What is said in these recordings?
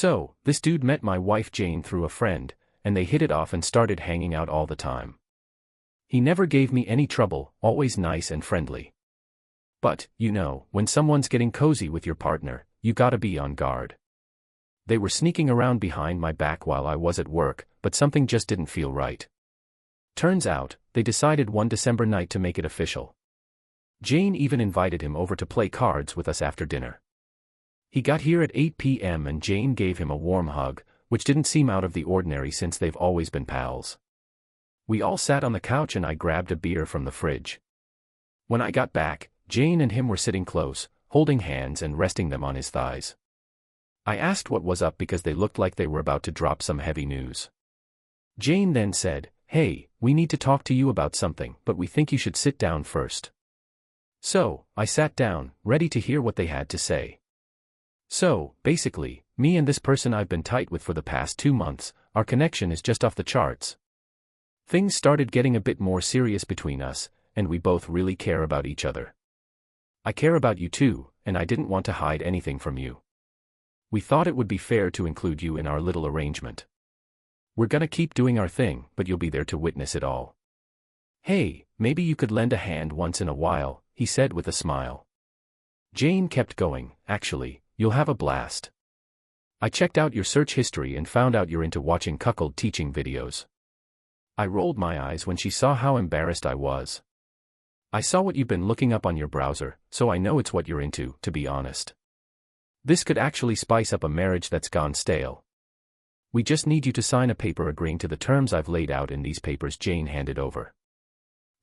So, this dude met my wife Jane through a friend, and they hit it off and started hanging out all the time. He never gave me any trouble, always nice and friendly. But, you know, when someone's getting cozy with your partner, you gotta be on guard. They were sneaking around behind my back while I was at work, but something just didn't feel right. Turns out, they decided one December night to make it official. Jane even invited him over to play cards with us after dinner. He got here at 8 p.m. and Jane gave him a warm hug, which didn't seem out of the ordinary since they've always been pals. We all sat on the couch and I grabbed a beer from the fridge. When I got back, Jane and him were sitting close, holding hands and resting them on his thighs. I asked what was up because they looked like they were about to drop some heavy news. Jane then said, "Hey, we need to talk to you about something, but we think you should sit down first." So, I sat down, ready to hear what they had to say. So, basically, me and this person I've been tight with for the past 2 months, our connection is just off the charts. Things started getting a bit more serious between us, and we both really care about each other. I care about you too, and I didn't want to hide anything from you. We thought it would be fair to include you in our little arrangement. We're gonna keep doing our thing, but you'll be there to witness it all. Hey, maybe you could lend a hand once in a while, he said with a smile. Jane kept going, actually, you'll have a blast. I checked out your search history and found out you're into watching cuckold teaching videos. I rolled my eyes when she saw how embarrassed I was. I saw what you've been looking up on your browser, so I know it's what you're into, to be honest. This could actually spice up a marriage that's gone stale. We just need you to sign a paper agreeing to the terms I've laid out in these papers Jane handed over.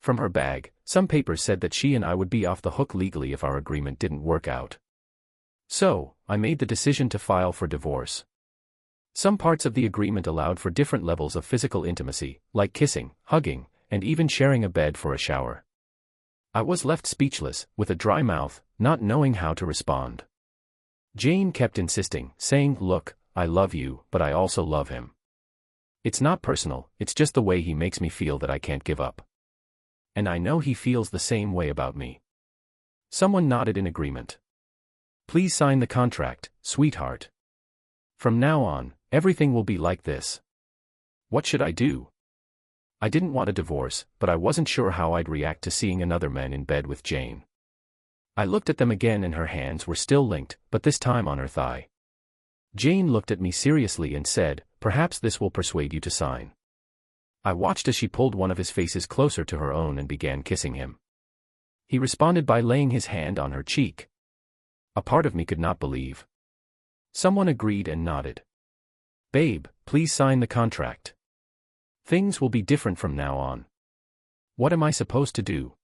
From her bag, some papers said that she and I would be off the hook legally if our agreement didn't work out. So, I made the decision to file for divorce. Some parts of the agreement allowed for different levels of physical intimacy, like kissing, hugging, and even sharing a bed for a shower. I was left speechless, with a dry mouth, not knowing how to respond. Jane kept insisting, saying, "Look, I love you, but I also love him. It's not personal, it's just the way he makes me feel that I can't give up. And I know he feels the same way about me." Someone nodded in agreement. "Please sign the contract, sweetheart. From now on, everything will be like this." What should I do? I didn't want a divorce, but I wasn't sure how I'd react to seeing another man in bed with Jane. I looked at them again and her hands were still linked, but this time on her thigh. Jane looked at me seriously and said, "Perhaps this will persuade you to sign." I watched as she pulled one of his faces closer to her own and began kissing him. He responded by laying his hand on her cheek. A part of me could not believe. Someone agreed and nodded. "Babe, please sign the contract. Things will be different from now on." What am I supposed to do?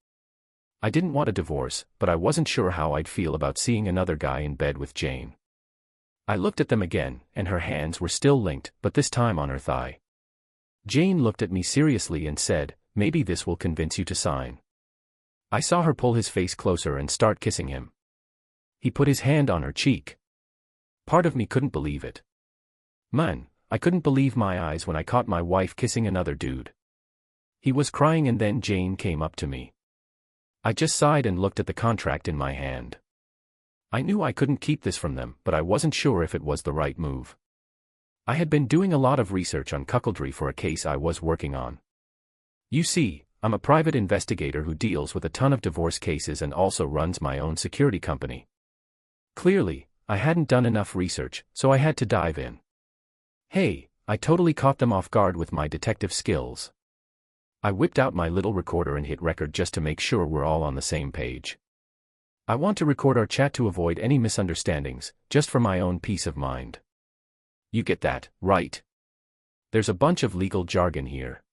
I didn't want a divorce, but I wasn't sure how I'd feel about seeing another guy in bed with Jane. I looked at them again, and her hands were still linked, but this time on her thigh. Jane looked at me seriously and said, "Maybe this will convince you to sign." I saw her pull his face closer and start kissing him. He put his hand on her cheek. Part of me couldn't believe it. Man, I couldn't believe my eyes when I caught my wife kissing another dude. He was crying and then Jane came up to me. I just sighed and looked at the contract in my hand. I knew I couldn't keep this from them, but I wasn't sure if it was the right move. I had been doing a lot of research on cuckoldry for a case I was working on. You see, I'm a private investigator who deals with a ton of divorce cases and also runs my own security company. Clearly, I hadn't done enough research, so I had to dive in. Hey, I totally caught them off guard with my detective skills. I whipped out my little recorder and hit record just to make sure we're all on the same page. I want to record our chat to avoid any misunderstandings, just for my own peace of mind. You get that, right? There's a bunch of legal jargon here.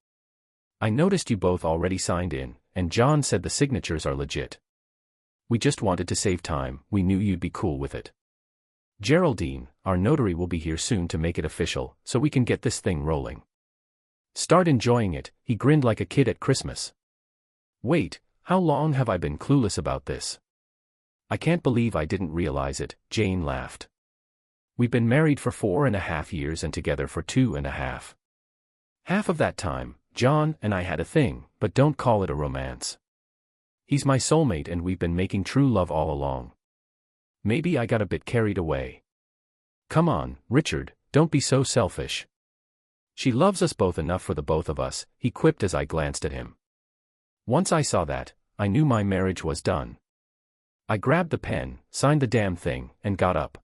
I noticed you both already signed in, and John said the signatures are legit. We just wanted to save time, we knew you'd be cool with it. Geraldine, our notary will be here soon to make it official, so we can get this thing rolling. Start enjoying it, he grinned like a kid at Christmas. Wait, how long have I been clueless about this? I can't believe I didn't realize it, Jane laughed. We've been married for 4.5 years and together for 2.5. Half of that time, John and I had a thing, but don't call it a romance. He's my soulmate and we've been making true love all along. Maybe I got a bit carried away. Come on, Richard, don't be so selfish. She loves us both enough for the both of us, he quipped as I glanced at him. Once I saw that, I knew my marriage was done. I grabbed the pen, signed the damn thing, and got up.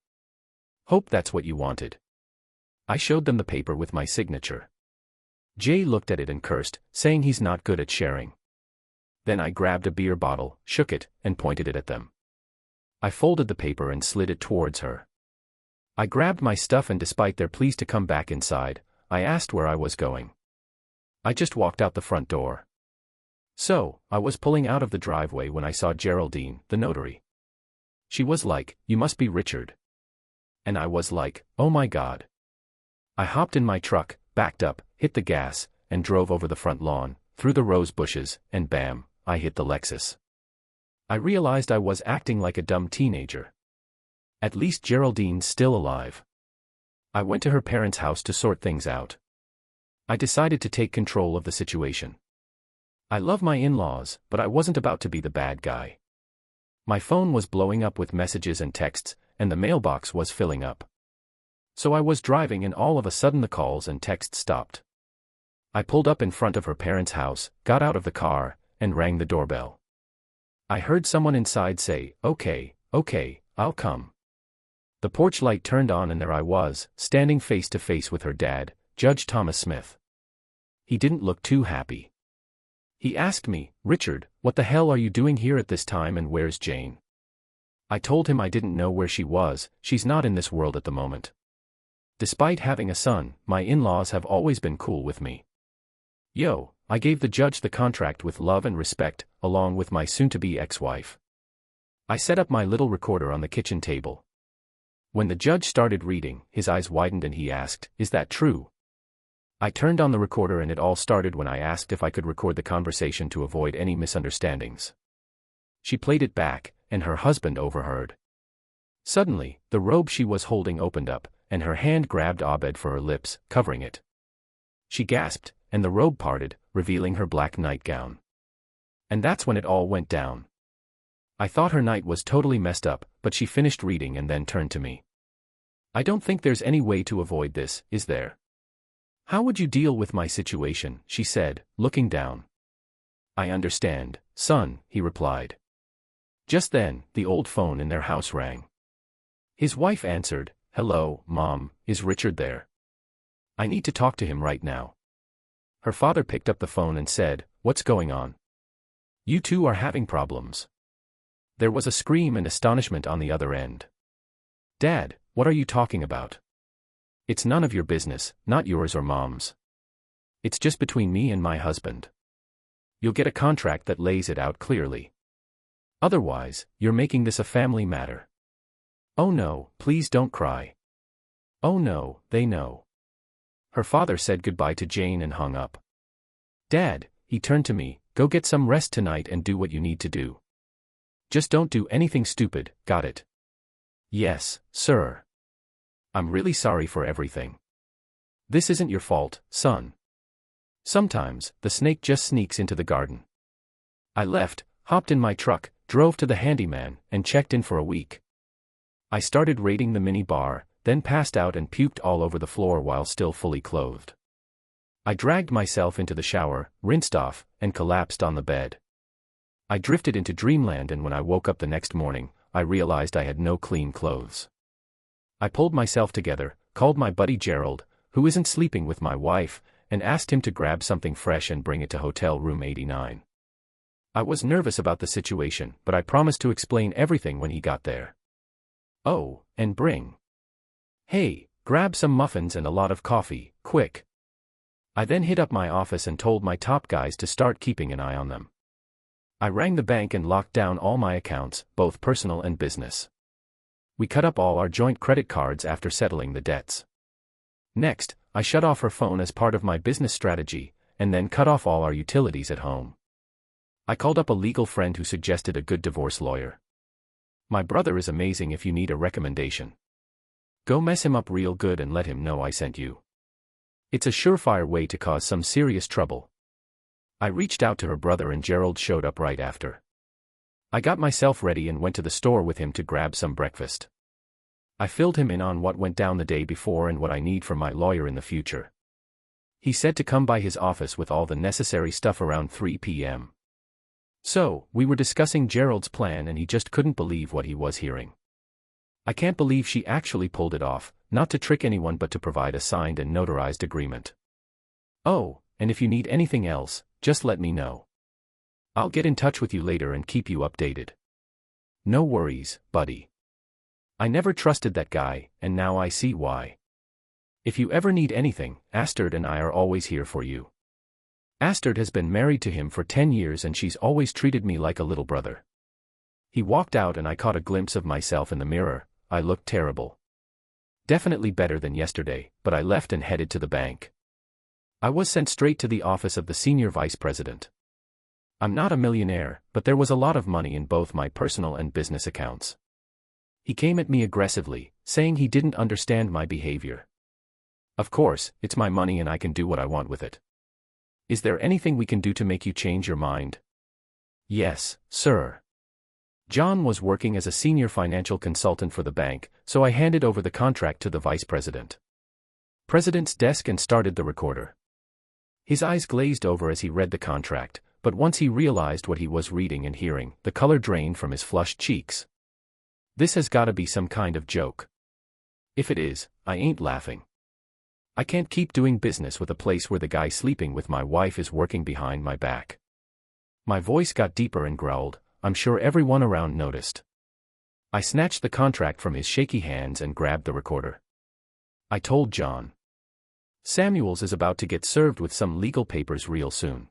Hope that's what you wanted. I showed them the paper with my signature. Jay looked at it and cursed, saying he's not good at sharing. Then I grabbed a beer bottle, shook it, and pointed it at them. I folded the paper and slid it towards her. I grabbed my stuff and despite their pleas to come back inside, I asked where I was going. I just walked out the front door. So, I was pulling out of the driveway when I saw Geraldine, the notary. She was like, "You must be Richard." And I was like, "Oh my God." I hopped in my truck, backed up, hit the gas, and drove over the front lawn, through the rose bushes, and bam, I hit the Lexus. I realized I was acting like a dumb teenager. At least Geraldine's still alive. I went to her parents' house to sort things out. I decided to take control of the situation. I love my in-laws, but I wasn't about to be the bad guy. My phone was blowing up with messages and texts, and the mailbox was filling up. So I was driving and all of a sudden the calls and texts stopped. I pulled up in front of her parents' house, got out of the car, and rang the doorbell. I heard someone inside say, okay, I'll come." The porch light turned on and there I was, standing face to face with her dad, Judge Thomas Smith. He didn't look too happy. He asked me, "Richard, what the hell are you doing here at this time and where's Jane?" I told him I didn't know where she was, she's not in this world at the moment. Despite having a son, my in-laws have always been cool with me. Yo, I gave the judge the contract with love and respect, along with my soon-to-be ex-wife. I set up my little recorder on the kitchen table. When the judge started reading, his eyes widened and he asked, "Is that true?" I turned on the recorder and it all started when I asked if I could record the conversation to avoid any misunderstandings. She played it back, and her husband overheard. Suddenly, the robe she was holding opened up, and her hand grabbed Abed for her lips, covering it. She gasped, and the robe parted, revealing her black nightgown. And that's when it all went down. I thought her night was totally messed up, but she finished reading and then turned to me. "I don't think there's any way to avoid this, is there? How would you deal with my situation?" she said, looking down. "I understand, son," he replied. Just then, the old phone in their house rang. His wife answered, "Hello, Mom, is Richard there? I need to talk to him right now." Her father picked up the phone and said, "What's going on? You two are having problems." There was a scream and astonishment on the other end. "Dad, what are you talking about? It's none of your business, not yours or Mom's. It's just between me and my husband. You'll get a contract that lays it out clearly. Otherwise, you're making this a family matter." "Oh no, please don't cry." "Oh no, they know." Her father said goodbye to Jane and hung up. "Dad," he turned to me, "go get some rest tonight and do what you need to do. Just don't do anything stupid, got it?" "Yes, sir. I'm really sorry for everything. This isn't your fault, son. Sometimes, the snake just sneaks into the garden." I left, hopped in my truck, drove to the handyman, and checked in for a week. I started raiding the mini bar, then passed out and puked all over the floor while still fully clothed. I dragged myself into the shower, rinsed off, and collapsed on the bed. I drifted into dreamland and when I woke up the next morning, I realized I had no clean clothes. I pulled myself together, called my buddy Gerald, who isn't sleeping with my wife, and asked him to grab something fresh and bring it to hotel room 89. I was nervous about the situation, but I promised to explain everything when he got there. "Oh, and hey, grab some muffins and a lot of coffee, quick." I then hit up my office and told my top guys to start keeping an eye on them. I rang the bank and locked down all my accounts, both personal and business. We cut up all our joint credit cards after settling the debts. Next, I shut off her phone as part of my business strategy, and then cut off all our utilities at home. I called up a legal friend who suggested a good divorce lawyer. My brother is amazing if you need a recommendation. Go mess him up real good and let him know I sent you. It's a surefire way to cause some serious trouble. I reached out to her brother and Gerald showed up right after. I got myself ready and went to the store with him to grab some breakfast. I filled him in on what went down the day before and what I need from my lawyer in the future. He said to come by his office with all the necessary stuff around 3 p.m. So, we were discussing Gerald's plan and he just couldn't believe what he was hearing. I can't believe she actually pulled it off, not to trick anyone but to provide a signed and notarized agreement. Oh, and if you need anything else, just let me know. I'll get in touch with you later and keep you updated. No worries, buddy. I never trusted that guy, and now I see why. If you ever need anything, Astrid and I are always here for you. Astrid has been married to him for 10 years and she's always treated me like a little brother. He walked out and I caught a glimpse of myself in the mirror. I looked terrible. Definitely better than yesterday, but I left and headed to the bank. I was sent straight to the office of the senior vice president. I'm not a millionaire, but there was a lot of money in both my personal and business accounts. He came at me aggressively, saying he didn't understand my behavior. Of course, it's my money and I can do what I want with it. Is there anything we can do to make you change your mind? Yes, sir. John was working as a senior financial consultant for the bank, so I handed over the contract to the vice president. President's desk and started the recorder. His eyes glazed over as he read the contract, but once he realized what he was reading and hearing, the color drained from his flushed cheeks. This has gotta be some kind of joke. If it is, I ain't laughing. I can't keep doing business with a place where the guy sleeping with my wife is working behind my back. My voice got deeper and growled. I'm sure everyone around noticed. I snatched the contract from his shaky hands and grabbed the recorder. I told John. Samuels is about to get served with some legal papers real soon.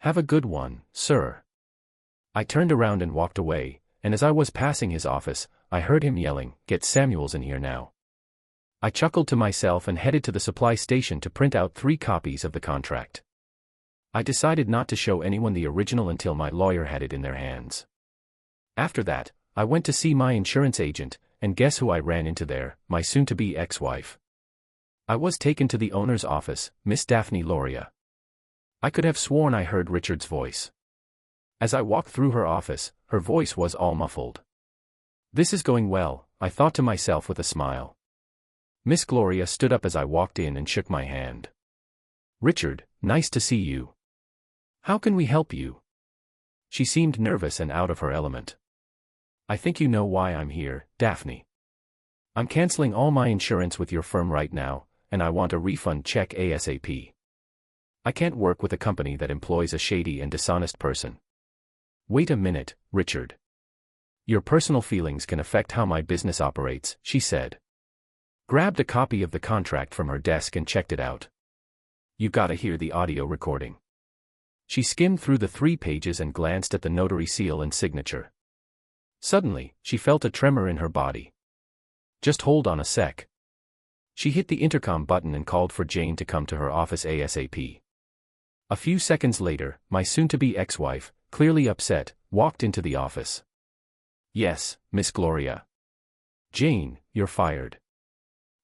Have a good one, sir. I turned around and walked away, and as I was passing his office, I heard him yelling, "Get Samuels in here now." I chuckled to myself and headed to the supply station to print out 3 copies of the contract. I decided not to show anyone the original until my lawyer had it in their hands. After that, I went to see my insurance agent, and guess who I ran into there? My soon-to-be ex-wife. I was taken to the owner's office, Miss Daphne Loria. I could have sworn I heard Richard's voice. As I walked through her office, her voice was all muffled. This is going well, I thought to myself with a smile. Miss Gloria stood up as I walked in and shook my hand. Richard, nice to see you. How can we help you? She seemed nervous and out of her element. I think you know why I'm here, Daphne. I'm canceling all my insurance with your firm right now, and I want a refund check ASAP. I can't work with a company that employs a shady and dishonest person. Wait a minute, Richard. Your personal feelings can affect how my business operates, she said. Grabbed a copy of the contract from her desk and checked it out. You gotta hear the audio recording. She skimmed through the 3 pages and glanced at the notary seal and signature. Suddenly, she felt a tremor in her body. Just hold on a sec. She hit the intercom button and called for Jane to come to her office ASAP. A few seconds later, my soon-to-be ex-wife, clearly upset, walked into the office. Yes, Miss Gloria. Jane, you're fired.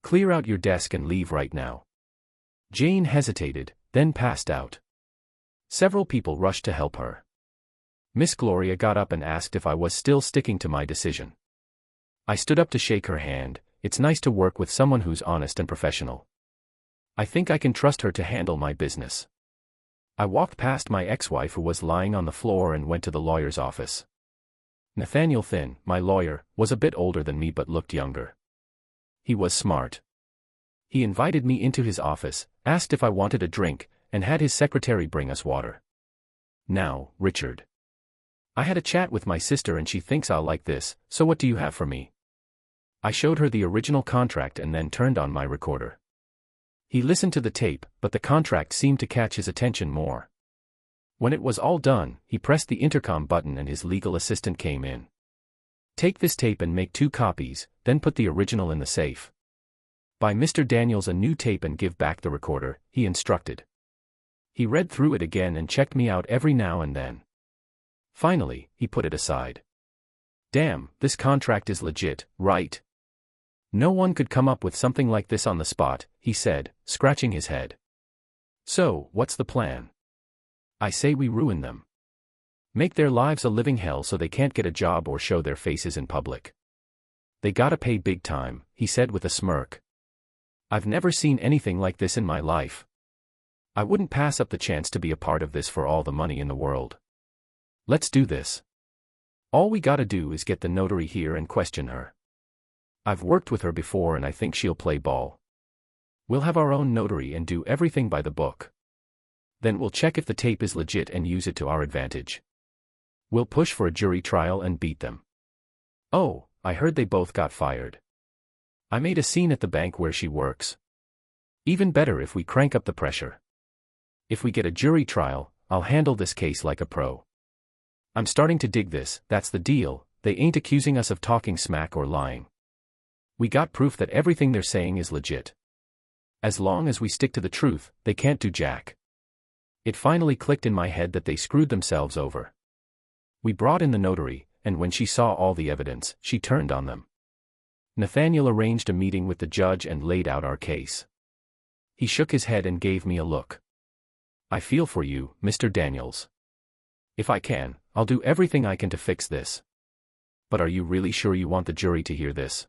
Clear out your desk and leave right now. Jane hesitated, then passed out. Several people rushed to help her. Miss Gloria got up and asked if I was still sticking to my decision. I stood up to shake her hand. It's nice to work with someone who's honest and professional. I think I can trust her to handle my business. I walked past my ex-wife who was lying on the floor and went to the lawyer's office. Nathaniel Thin, my lawyer, was a bit older than me but looked younger. He was smart. He invited me into his office, asked if I wanted a drink, and had his secretary bring us water. Now, Richard. I had a chat with my sister and she thinks I'll like this, so what do you have for me? I showed her the original contract and then turned on my recorder. He listened to the tape, but the contract seemed to catch his attention more. When it was all done, he pressed the intercom button and his legal assistant came in. Take this tape and make 2 copies, then put the original in the safe. Buy Mr. Daniels a new tape and give back the recorder, he instructed. He read through it again and checked me out every now and then. Finally, he put it aside. Damn, this contract is legit, right? No one could come up with something like this on the spot, he said, scratching his head. So, what's the plan? I say we ruin them. Make their lives a living hell so they can't get a job or show their faces in public. They gotta pay big time, he said with a smirk. I've never seen anything like this in my life. I wouldn't pass up the chance to be a part of this for all the money in the world. Let's do this. All we gotta do is get the notary here and question her. I've worked with her before and I think she'll play ball. We'll have our own notary and do everything by the book. Then we'll check if the tape is legit and use it to our advantage. We'll push for a jury trial and beat them. Oh, I heard they both got fired. I made a scene at the bank where she works. Even better if we crank up the pressure. If we get a jury trial, I'll handle this case like a pro. I'm starting to dig this, that's the deal, they ain't accusing us of talking smack or lying. We got proof that everything they're saying is legit. As long as we stick to the truth, they can't do jack. It finally clicked in my head that they screwed themselves over. We brought in the notary, and when she saw all the evidence, she turned on them. Nathaniel arranged a meeting with the judge and laid out our case. He shook his head and gave me a look. I feel for you, Mr. Daniels. If I can, I'll do everything I can to fix this. But are you really sure you want the jury to hear this?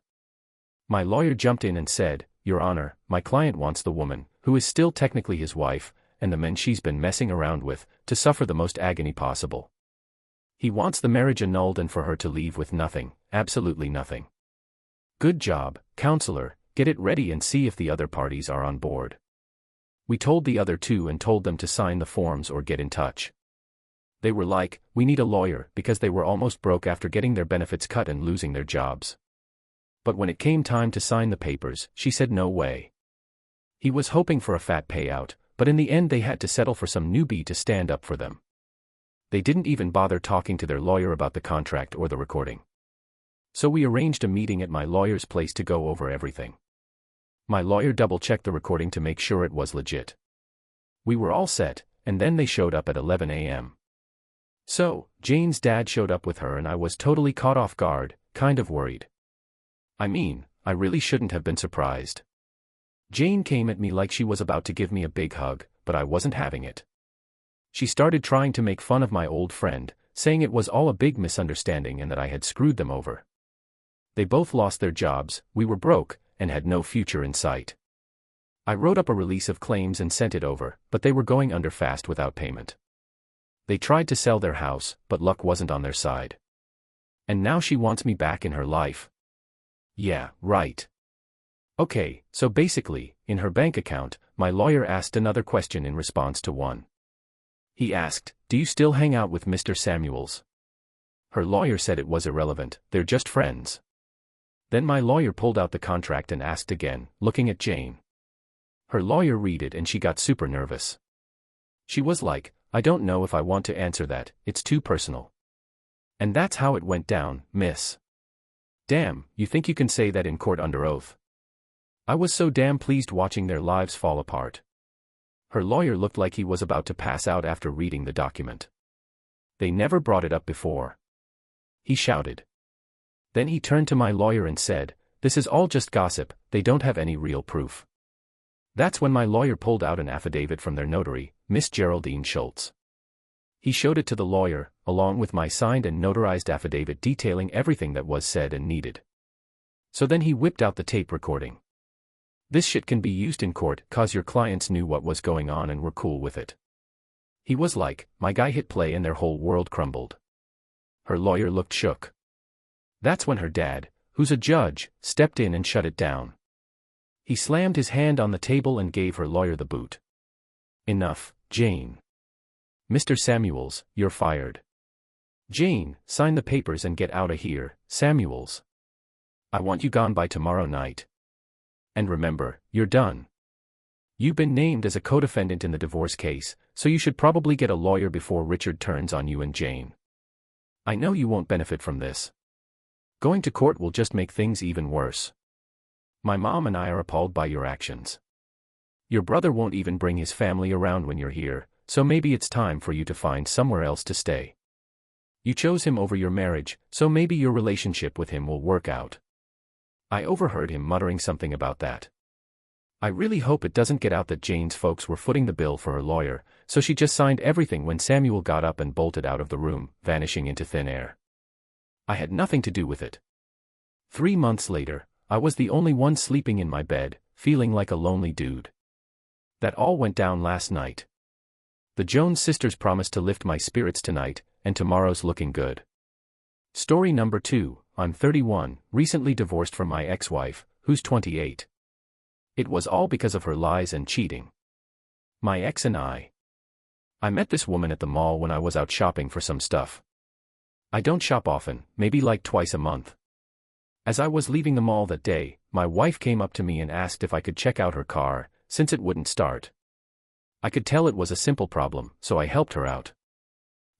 My lawyer jumped in and said, Your Honor, my client wants the woman, who is still technically his wife, and the men she's been messing around with, to suffer the most agony possible. He wants the marriage annulled and for her to leave with nothing, absolutely nothing. Good job, counselor, get it ready and see if the other parties are on board. We told the other two and told them to sign the forms or get in touch. They were like, we need a lawyer, because they were almost broke after getting their benefits cut and losing their jobs. But when it came time to sign the papers, she said no way. He was hoping for a fat payout, but in the end they had to settle for some newbie to stand up for them. They didn't even bother talking to their lawyer about the contract or the recording. So we arranged a meeting at my lawyer's place to go over everything. My lawyer double-checked the recording to make sure it was legit. We were all set, and then they showed up at 11 a.m. So, Jane's dad showed up with her and I was totally caught off guard, kind of worried. I mean, I really shouldn't have been surprised. Jane came at me like she was about to give me a big hug, but I wasn't having it. She started trying to make fun of my old friend, saying it was all a big misunderstanding and that I had screwed them over. They both lost their jobs, we were broke, and had no future in sight. I wrote up a release of claims and sent it over, but they were going under fast without payment. They tried to sell their house, but luck wasn't on their side. And now she wants me back in her life. Yeah, right. Okay, so basically, in her bank account, my lawyer asked another question in response to one. He asked, do you still hang out with Mr. Samuels? Her lawyer said it was irrelevant, they're just friends. Then my lawyer pulled out the contract and asked again, looking at Jane. Her lawyer read it and she got super nervous. She was like, I don't know if I want to answer that, it's too personal. And that's how it went down, miss. Damn, you think you can say that in court under oath? I was so damn pleased watching their lives fall apart. Her lawyer looked like he was about to pass out after reading the document. They never brought it up before. He shouted. Then he turned to my lawyer and said, this is all just gossip, they don't have any real proof. That's when my lawyer pulled out an affidavit from their notary, Miss Geraldine Schultz. He showed it to the lawyer, along with my signed and notarized affidavit detailing everything that was said and needed. So then he whipped out the tape recording. This shit can be used in court, 'cause your clients knew what was going on and were cool with it. He was like, my guy hit play and their whole world crumbled. Her lawyer looked shook. That's when her dad, who's a judge, stepped in and shut it down. He slammed his hand on the table and gave her lawyer the boot. Enough, Jane. Mr. Samuels, you're fired. Jane, sign the papers and get out of here, Samuels. I want you gone by tomorrow night. And remember, you're done. You've been named as a co-defendant in the divorce case, so you should probably get a lawyer before Richard turns on you and Jane. I know you won't benefit from this. Going to court will just make things even worse. My mom and I are appalled by your actions. Your brother won't even bring his family around when you're here, so maybe it's time for you to find somewhere else to stay. You chose him over your marriage, so maybe your relationship with him will work out. I overheard him muttering something about that. I really hope it doesn't get out that Jane's folks were footing the bill for her lawyer, so she just signed everything when Samuel got up and bolted out of the room, vanishing into thin air. I had nothing to do with it. 3 months later, I was the only one sleeping in my bed, feeling like a lonely dude. That all went down last night. The Jones sisters promised to lift my spirits tonight, and tomorrow's looking good. Story number 2, I'm 31, recently divorced from my ex-wife, who's 28. It was all because of her lies and cheating. My ex and I met this woman at the mall when I was out shopping for some stuff. I don't shop often, maybe like twice a month. As I was leaving the mall that day, my wife came up to me and asked if I could check out her car, since it wouldn't start. I could tell it was a simple problem, so I helped her out.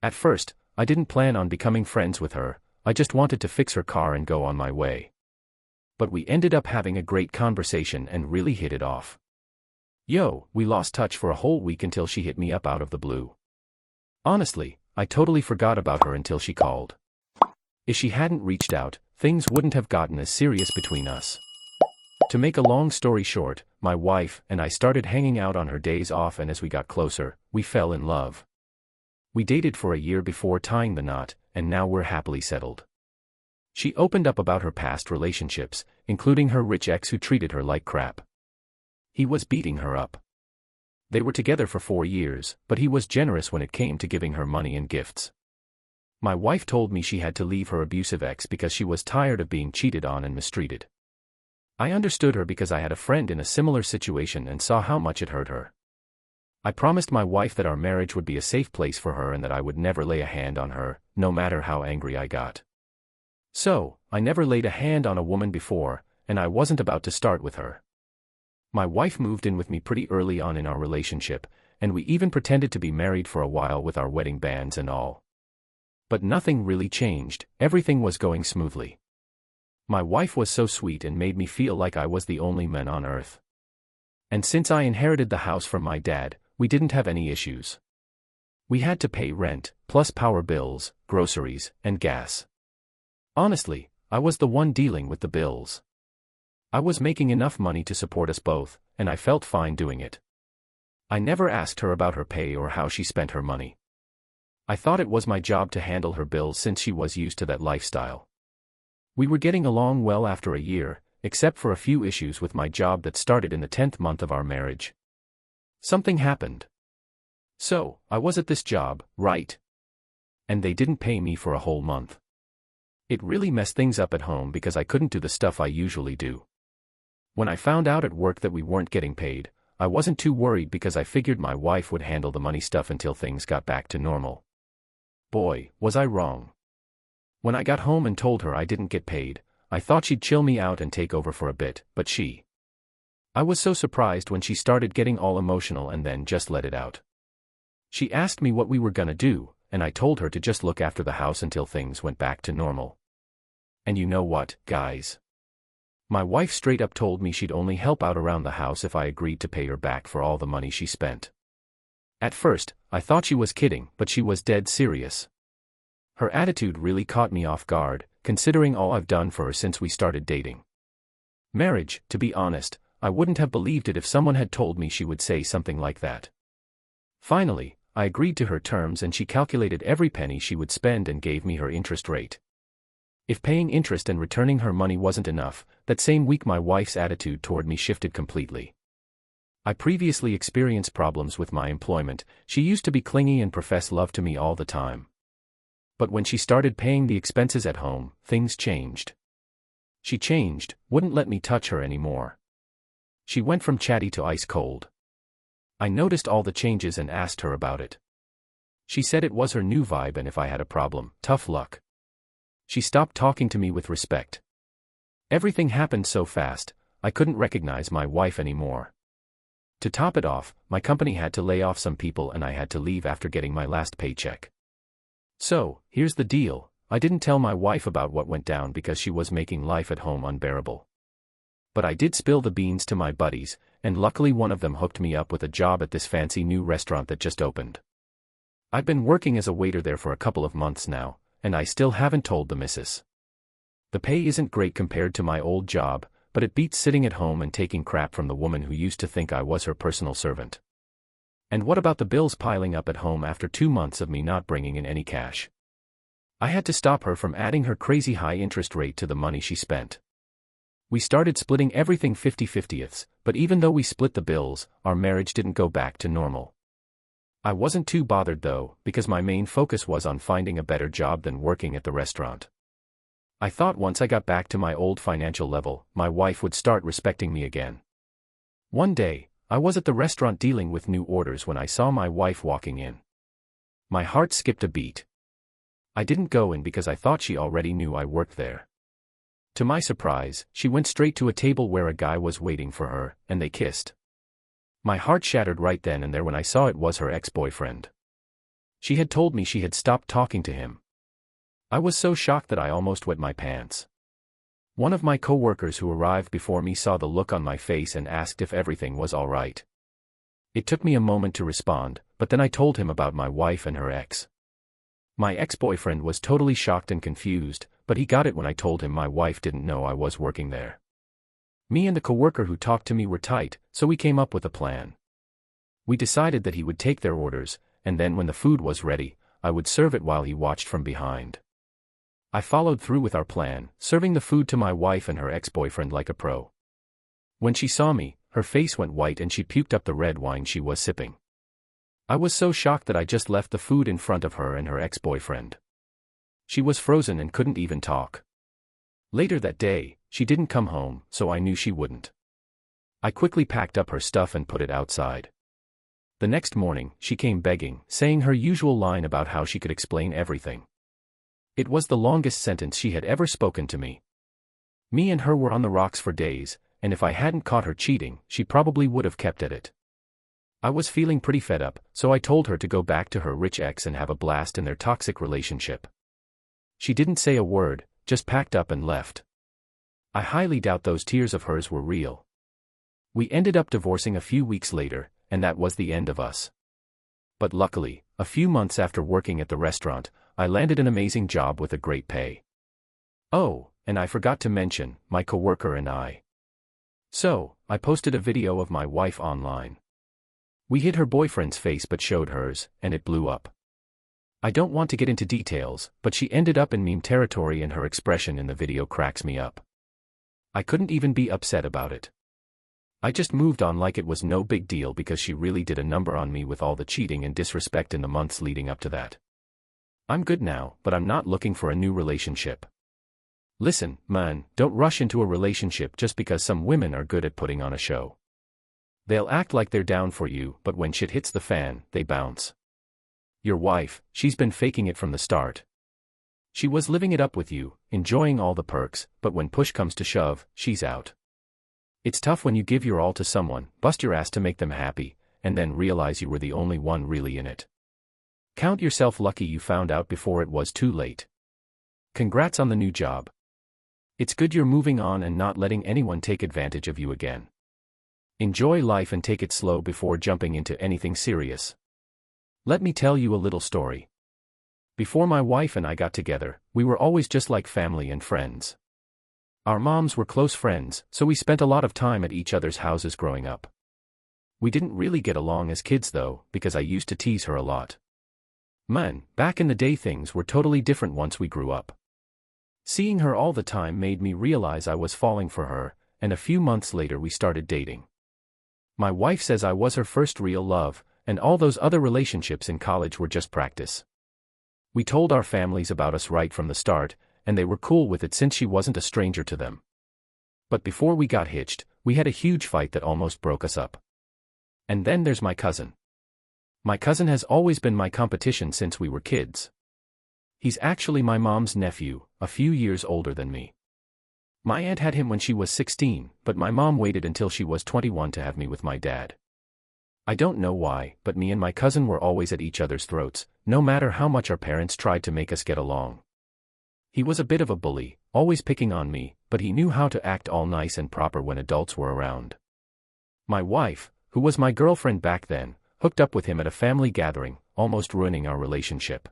At first, I didn't plan on becoming friends with her, I just wanted to fix her car and go on my way. But we ended up having a great conversation and really hit it off. We lost touch for a whole week until she hit me up out of the blue. Honestly, I totally forgot about her until she called. If she hadn't reached out, things wouldn't have gotten as serious between us. To make a long story short, my wife and I started hanging out on her days off, and as we got closer, we fell in love. We dated for a year before tying the knot, and now we're happily settled. She opened up about her past relationships, including her rich ex who treated her like crap. He was beating her up. They were together for 4 years, but he was generous when it came to giving her money and gifts. My wife told me she had to leave her abusive ex because she was tired of being cheated on and mistreated. I understood her because I had a friend in a similar situation and saw how much it hurt her. I promised my wife that our marriage would be a safe place for her and that I would never lay a hand on her, no matter how angry I got. So, I never laid a hand on a woman before, and I wasn't about to start with her. My wife moved in with me pretty early on in our relationship, and we even pretended to be married for a while with our wedding bands and all. But nothing really changed, everything was going smoothly. My wife was so sweet and made me feel like I was the only man on earth. And since I inherited the house from my dad, we didn't have any issues. We had to pay rent, plus power bills, groceries, and gas. Honestly, I was the one dealing with the bills. I was making enough money to support us both, and I felt fine doing it. I never asked her about her pay or how she spent her money. I thought it was my job to handle her bills since she was used to that lifestyle. We were getting along well after a year, except for a few issues with my job that started in the 10th month of our marriage. Something happened. So, I was at this job, right? And they didn't pay me for a whole month. It really messed things up at home because I couldn't do the stuff I usually do. When I found out at work that we weren't getting paid, I wasn't too worried because I figured my wife would handle the money stuff until things got back to normal. Boy, was I wrong. When I got home and told her I didn't get paid, I thought she'd chill me out and take over for a bit, but I was so surprised when she started getting all emotional and then just let it out. She asked me what we were gonna do, and I told her to just look after the house until things went back to normal. And you know what, guys? My wife straight up told me she'd only help out around the house if I agreed to pay her back for all the money she spent. At first, I thought she was kidding, but she was dead serious. Her attitude really caught me off guard, considering all I've done for her since we started dating. Marriage, to be honest, I wouldn't have believed it if someone had told me she would say something like that. Finally, I agreed to her terms and she calculated every penny she would spend and gave me her interest rate. If paying interest and returning her money wasn't enough, that same week my wife's attitude toward me shifted completely. I previously experienced problems with my employment. She used to be clingy and profess love to me all the time. But when she started paying the expenses at home, things changed. She changed, wouldn't let me touch her anymore. She went from chatty to ice cold. I noticed all the changes and asked her about it. She said it was her new vibe and if I had a problem, tough luck. She stopped talking to me with respect. Everything happened so fast, I couldn't recognize my wife anymore. To top it off, my company had to lay off some people and I had to leave after getting my last paycheck. So, here's the deal, I didn't tell my wife about what went down because she was making life at home unbearable. But I did spill the beans to my buddies, and luckily one of them hooked me up with a job at this fancy new restaurant that just opened. I've been working as a waiter there for a couple of months now, and I still haven't told the missus. The pay isn't great compared to my old job, but it beats sitting at home and taking crap from the woman who used to think I was her personal servant. And what about the bills piling up at home after 2 months of me not bringing in any cash? I had to stop her from adding her crazy high interest rate to the money she spent. We started splitting everything 50-50ths, but even though we split the bills, our marriage didn't go back to normal. I wasn't too bothered though, because my main focus was on finding a better job than working at the restaurant. I thought once I got back to my old financial level, my wife would start respecting me again. One day, I was at the restaurant dealing with new orders when I saw my wife walking in. My heart skipped a beat. I didn't go in because I thought she already knew I worked there. To my surprise, she went straight to a table where a guy was waiting for her, and they kissed. My heart shattered right then and there when I saw it was her ex-boyfriend. She had told me she had stopped talking to him. I was so shocked that I almost wet my pants. One of my co-workers who arrived before me saw the look on my face and asked if everything was all right. It took me a moment to respond, but then I told him about my wife and her ex. My ex-boyfriend was totally shocked and confused, but he got it when I told him my wife didn't know I was working there. Me and the coworker who talked to me were tight, so we came up with a plan. We decided that he would take their orders, and then when the food was ready, I would serve it while he watched from behind. I followed through with our plan, serving the food to my wife and her ex-boyfriend like a pro. When she saw me, her face went white and she puked up the red wine she was sipping. I was so shocked that I just left the food in front of her and her ex-boyfriend. She was frozen and couldn't even talk. Later that day, she didn't come home, so I knew she wouldn't. I quickly packed up her stuff and put it outside. The next morning, she came begging, saying her usual line about how she could explain everything. It was the longest sentence she had ever spoken to me. Me and her were on the rocks for days, and if I hadn't caught her cheating, she probably would have kept at it. I was feeling pretty fed up, so I told her to go back to her rich ex and have a blast in their toxic relationship. She didn't say a word, just packed up and left. I highly doubt those tears of hers were real. We ended up divorcing a few weeks later, and that was the end of us. But luckily, a few months after working at the restaurant, I landed an amazing job with a great pay. Oh, and I forgot to mention, my coworker and I. So, I posted a video of my wife online. We hid her boyfriend's face but showed hers, and it blew up. I don't want to get into details, but she ended up in meme territory and her expression in the video cracks me up. I couldn't even be upset about it. I just moved on like it was no big deal because she really did a number on me with all the cheating and disrespect in the months leading up to that. I'm good now, but I'm not looking for a new relationship. Listen, man, don't rush into a relationship just because some women are good at putting on a show. They'll act like they're down for you, but when shit hits the fan, they bounce. Your wife, she's been faking it from the start. She was living it up with you, enjoying all the perks, but when push comes to shove, she's out. It's tough when you give your all to someone, bust your ass to make them happy, and then realize you were the only one really in it. Count yourself lucky you found out before it was too late. Congrats on the new job. It's good you're moving on and not letting anyone take advantage of you again. Enjoy life and take it slow before jumping into anything serious. Let me tell you a little story. Before my wife and I got together, we were always just like family and friends. Our moms were close friends, so we spent a lot of time at each other's houses growing up. We didn't really get along as kids though, because I used to tease her a lot. Man, back in the day things were totally different once we grew up. Seeing her all the time made me realize I was falling for her, and a few months later we started dating. My wife says I was her first real love, and all those other relationships in college were just practice. We told our families about us right from the start, and they were cool with it since she wasn't a stranger to them. But before we got hitched, we had a huge fight that almost broke us up. And then there's my cousin. My cousin has always been my competition since we were kids. He's actually my mom's nephew, a few years older than me. My aunt had him when she was 16, but my mom waited until she was 21 to have me with my dad. I don't know why, but me and my cousin were always at each other's throats, no matter how much our parents tried to make us get along. He was a bit of a bully, always picking on me, but he knew how to act all nice and proper when adults were around. My wife, who was my girlfriend back then, hooked up with him at a family gathering, almost ruining our relationship.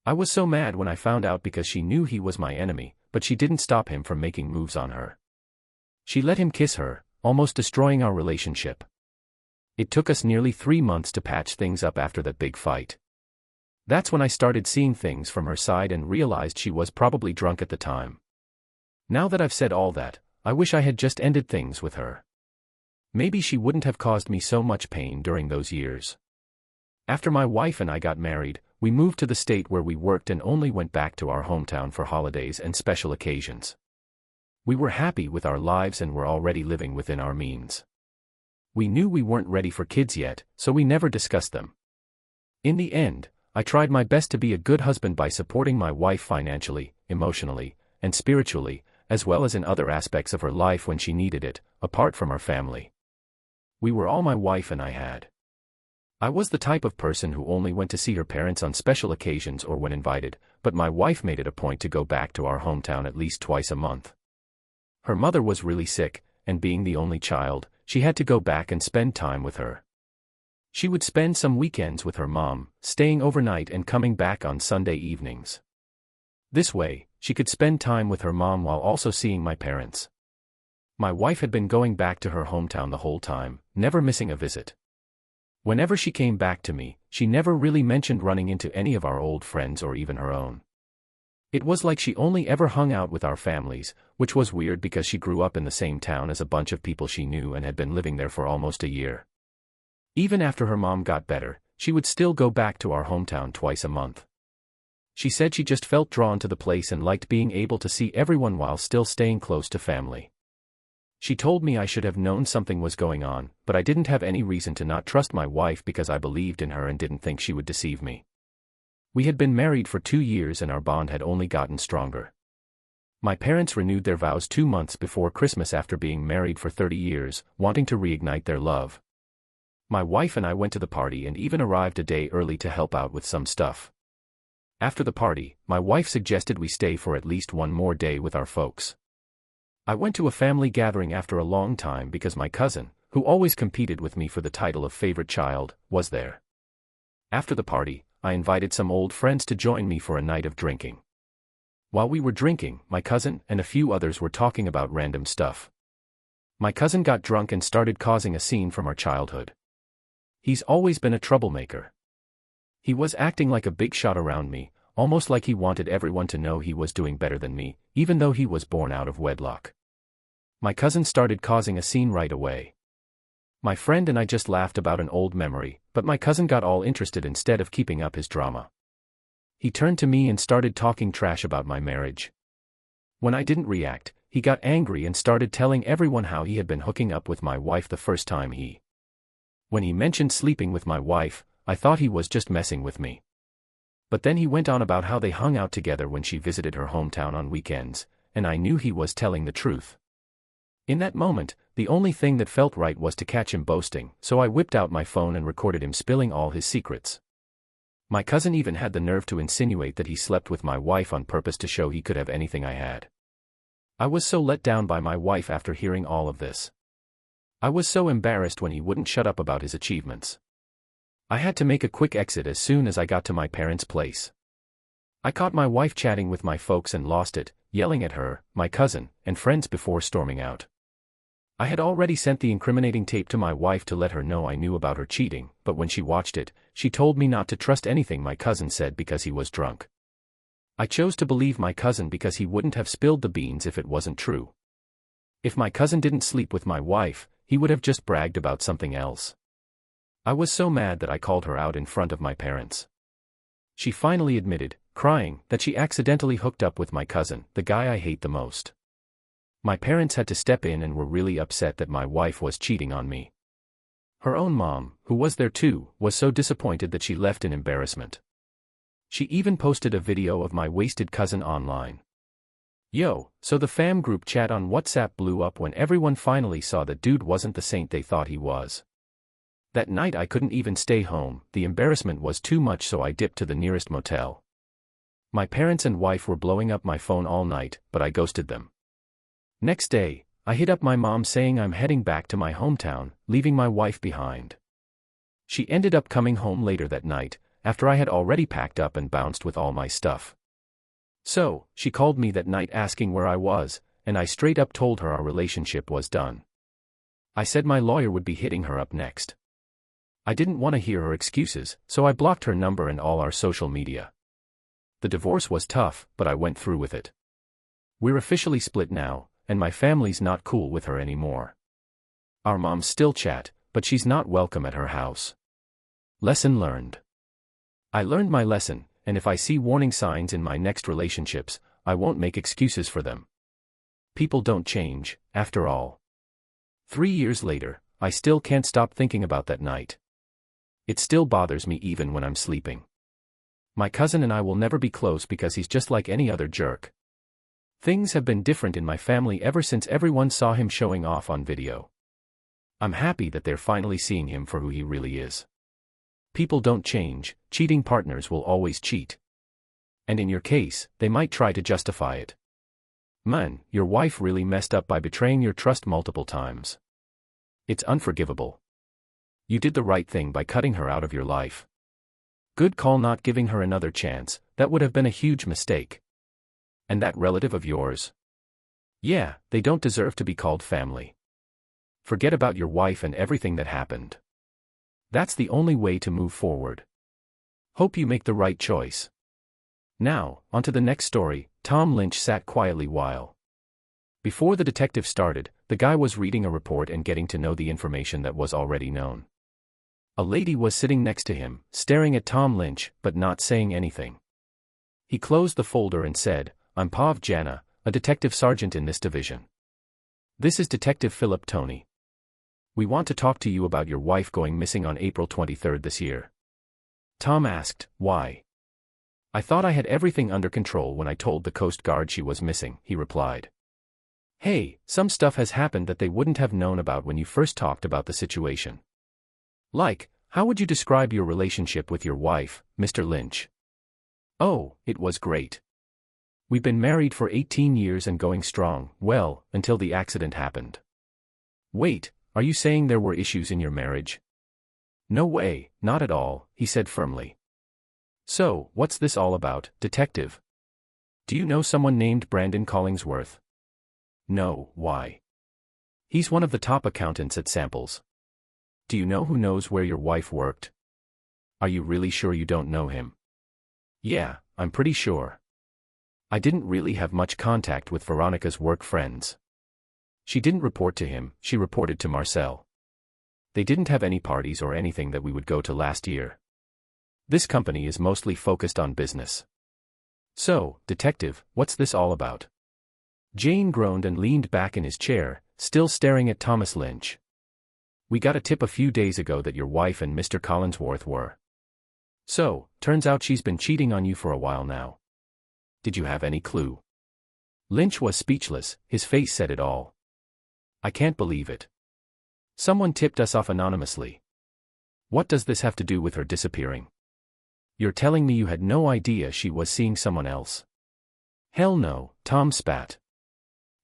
I was so mad when I found out because she knew he was my enemy, but she didn't stop him from making moves on her. She let him kiss her, almost destroying our relationship. It took us nearly 3 months to patch things up after that big fight. That's when I started seeing things from her side and realized she was probably drunk at the time. Now that I've said all that, I wish I had just ended things with her. Maybe she wouldn't have caused me so much pain during those years. After my wife and I got married, we moved to the state where we worked and only went back to our hometown for holidays and special occasions. We were happy with our lives and were already living within our means. We knew we weren't ready for kids yet, so we never discussed them. In the end, I tried my best to be a good husband by supporting my wife financially, emotionally, and spiritually, as well as in other aspects of her life when she needed it, apart from our family. We were all my wife and I had. I was the type of person who only went to see her parents on special occasions or when invited, but my wife made it a point to go back to our hometown at least twice a month. Her mother was really sick, and being the only child, she had to go back and spend time with her. She would spend some weekends with her mom, staying overnight and coming back on Sunday evenings. This way, she could spend time with her mom while also seeing my parents. My wife had been going back to her hometown the whole time, never missing a visit. Whenever she came back to me, she never really mentioned running into any of our old friends or even her own. It was like she only ever hung out with our families, which was weird because she grew up in the same town as a bunch of people she knew and had been living there for almost a year. Even after her mom got better, she would still go back to our hometown twice a month. She said she just felt drawn to the place and liked being able to see everyone while still staying close to family. She told me I should have known something was going on, but I didn't have any reason to not trust my wife because I believed in her and didn't think she would deceive me. We had been married for 2 years and our bond had only gotten stronger. My parents renewed their vows 2 months before Christmas after being married for 30 years, wanting to reignite their love. My wife and I went to the party and even arrived a day early to help out with some stuff. After the party, my wife suggested we stay for at least one more day with our folks. I went to a family gathering after a long time because my cousin, who always competed with me for the title of favorite child, was there. After the party, I invited some old friends to join me for a night of drinking. While we were drinking, my cousin and a few others were talking about random stuff. My cousin got drunk and started causing a scene from our childhood. He's always been a troublemaker. He was acting like a big shot around me, almost like he wanted everyone to know he was doing better than me, even though he was born out of wedlock. My cousin started causing a scene right away. My friend and I just laughed about an old memory, but my cousin got all interested instead of keeping up his drama. He turned to me and started talking trash about my marriage. When I didn't react, he got angry and started telling everyone how he had been hooking up with my wife the first time When he mentioned sleeping with my wife, I thought he was just messing with me. But then he went on about how they hung out together when she visited her hometown on weekends, and I knew he was telling the truth. In that moment, the only thing that felt right was to catch him boasting, so I whipped out my phone and recorded him spilling all his secrets. My cousin even had the nerve to insinuate that he slept with my wife on purpose to show he could have anything I had. I was so let down by my wife after hearing all of this. I was so embarrassed when he wouldn't shut up about his achievements. I had to make a quick exit as soon as I got to my parents' place. I caught my wife chatting with my folks and lost it, yelling at her, my cousin, and friends before storming out. I had already sent the incriminating tape to my wife to let her know I knew about her cheating, but when she watched it, she told me not to trust anything my cousin said because he was drunk. I chose to believe my cousin because he wouldn't have spilled the beans if it wasn't true. If my cousin didn't sleep with my wife, he would have just bragged about something else. I was so mad that I called her out in front of my parents. She finally admitted, crying, that she accidentally hooked up with my cousin, the guy I hate the most. My parents had to step in and were really upset that my wife was cheating on me. Her own mom, who was there too, was so disappointed that she left in embarrassment. She even posted a video of my wasted cousin online. So the fam group chat on WhatsApp blew up when everyone finally saw that dude wasn't the saint they thought he was. That night I couldn't even stay home, the embarrassment was too much, so I dipped to the nearest motel. My parents and wife were blowing up my phone all night, but I ghosted them. Next day, I hit up my mom saying I'm heading back to my hometown, leaving my wife behind. She ended up coming home later that night, after I had already packed up and bounced with all my stuff. So, she called me that night asking where I was, and I straight up told her our relationship was done. I said my lawyer would be hitting her up next. I didn't want to hear her excuses, so I blocked her number and all our social media. The divorce was tough, but I went through with it. We're officially split now, and my family's not cool with her anymore. Our moms still chat, but she's not welcome at her house. Lesson learned. I learned my lesson, and if I see warning signs in my next relationships, I won't make excuses for them. People don't change, after all. 3 years later, I still can't stop thinking about that night. It still bothers me even when I'm sleeping. My cousin and I will never be close because he's just like any other jerk. Things have been different in my family ever since everyone saw him showing off on video. I'm happy that they're finally seeing him for who he really is. People don't change, cheating partners will always cheat. And in your case, they might try to justify it. Man, your wife really messed up by betraying your trust multiple times. It's unforgivable. You did the right thing by cutting her out of your life. Good call not giving her another chance, that would have been a huge mistake. And that relative of yours? Yeah, they don't deserve to be called family. Forget about your wife and everything that happened. That's the only way to move forward. Hope you make the right choice. Now, on to the next story. Tom Lynch sat quietly while. Before the detective started, the guy was reading a report and getting to know the information that was already known. A lady was sitting next to him, staring at Tom Lynch, but not saying anything. He closed the folder and said, "I'm Pav Jana, a detective sergeant in this division. This is Detective Philip Tony. We want to talk to you about your wife going missing on April 23rd this year." Tom asked, "Why?" "I thought I had everything under control when I told the Coast Guard she was missing," he replied. "Hey, some stuff has happened that they wouldn't have known about when you first talked about the situation." "Like, how would you describe your relationship with your wife, Mr. Lynch?" "Oh, it was great. We've been married for 18 years and going strong, well, until the accident happened." "Wait, are you saying there were issues in your marriage?" "No way, not at all," he said firmly. "So, what's this all about, detective? Do you know someone named Brandon Collingsworth?" "No, why?" "He's one of the top accountants at Samples." "Do you know who knows where your wife worked?" "Are you really sure you don't know him?" "Yeah, I'm pretty sure. I didn't really have much contact with Veronica's work friends. She didn't report to him, she reported to Marcel. They didn't have any parties or anything that we would go to last year. This company is mostly focused on business." "So, detective, what's this all about?" Jane groaned and leaned back in his chair, still staring at Thomas Lynch. "We got a tip a few days ago that your wife and Mr. Collingsworth were. So, turns out she's been cheating on you for a while now. Did you have any clue?" Lynch was speechless, his face said it all. "I can't believe it. Someone tipped us off anonymously. What does this have to do with her disappearing? You're telling me you had no idea she was seeing someone else?" "Hell no," Tom spat.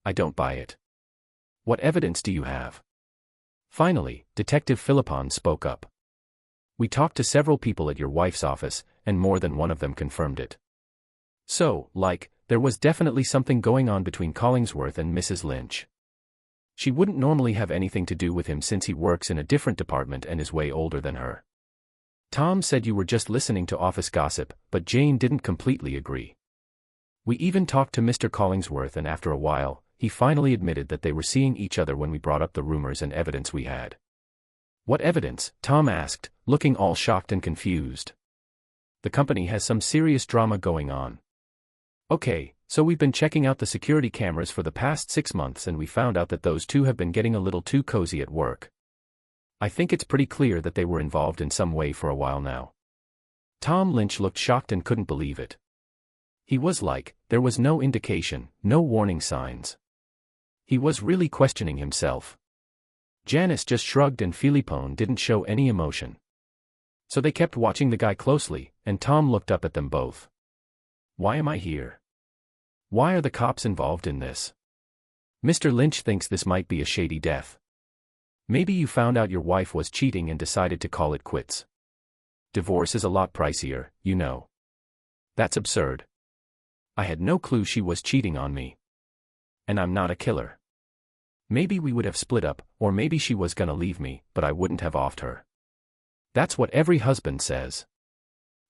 "I don't buy it. What evidence do you have?" Finally, Detective Philippon spoke up. "We talked to several people at your wife's office, and more than one of them confirmed it. So, there was definitely something going on between Collingsworth and Mrs. Lynch. She wouldn't normally have anything to do with him since he works in a different department and is way older than her." Tom said you were just listening to office gossip, but Jane didn't completely agree. "We even talked to Mr. Collingsworth and after a while, he finally admitted that they were seeing each other when we brought up the rumors and evidence we had." "What evidence?" Tom asked, looking all shocked and confused. "The company has some serious drama going on. Okay, so we've been checking out the security cameras for the past 6 months and we found out that those two have been getting a little too cozy at work. I think it's pretty clear that they were involved in some way for a while now." Tom Lynch looked shocked and couldn't believe it. He was like, there was no indication, no warning signs. He was really questioning himself. Janice just shrugged and Philippon didn't show any emotion. So they kept watching the guy closely, and Tom looked up at them both. "Why am I here? Why are the cops involved in this? Mr. Lynch thinks this might be a shady death. Maybe you found out your wife was cheating and decided to call it quits. Divorce is a lot pricier, you know. That's absurd. I had no clue she was cheating on me. And I'm not a killer. Maybe we would have split up, or maybe she was gonna leave me, but I wouldn't have offed her. That's what every husband says.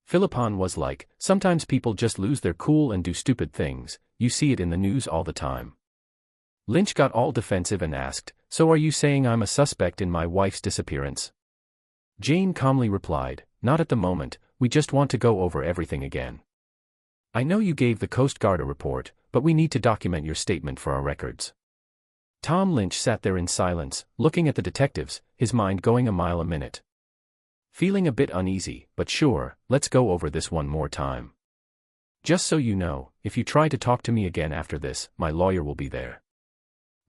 Philippon was like, sometimes people just lose their cool and do stupid things, you see it in the news all the time. Lynch got all defensive and asked, so are you saying I'm a suspect in my wife's disappearance? Jane calmly replied, not at the moment, we just want to go over everything again. I know you gave the Coast Guard a report, but we need to document your statement for our records. Tom Lynch sat there in silence, looking at the detectives, his mind going a mile a minute. Feeling a bit uneasy, but sure, let's go over this one more time. Just so you know, if you try to talk to me again after this, my lawyer will be there.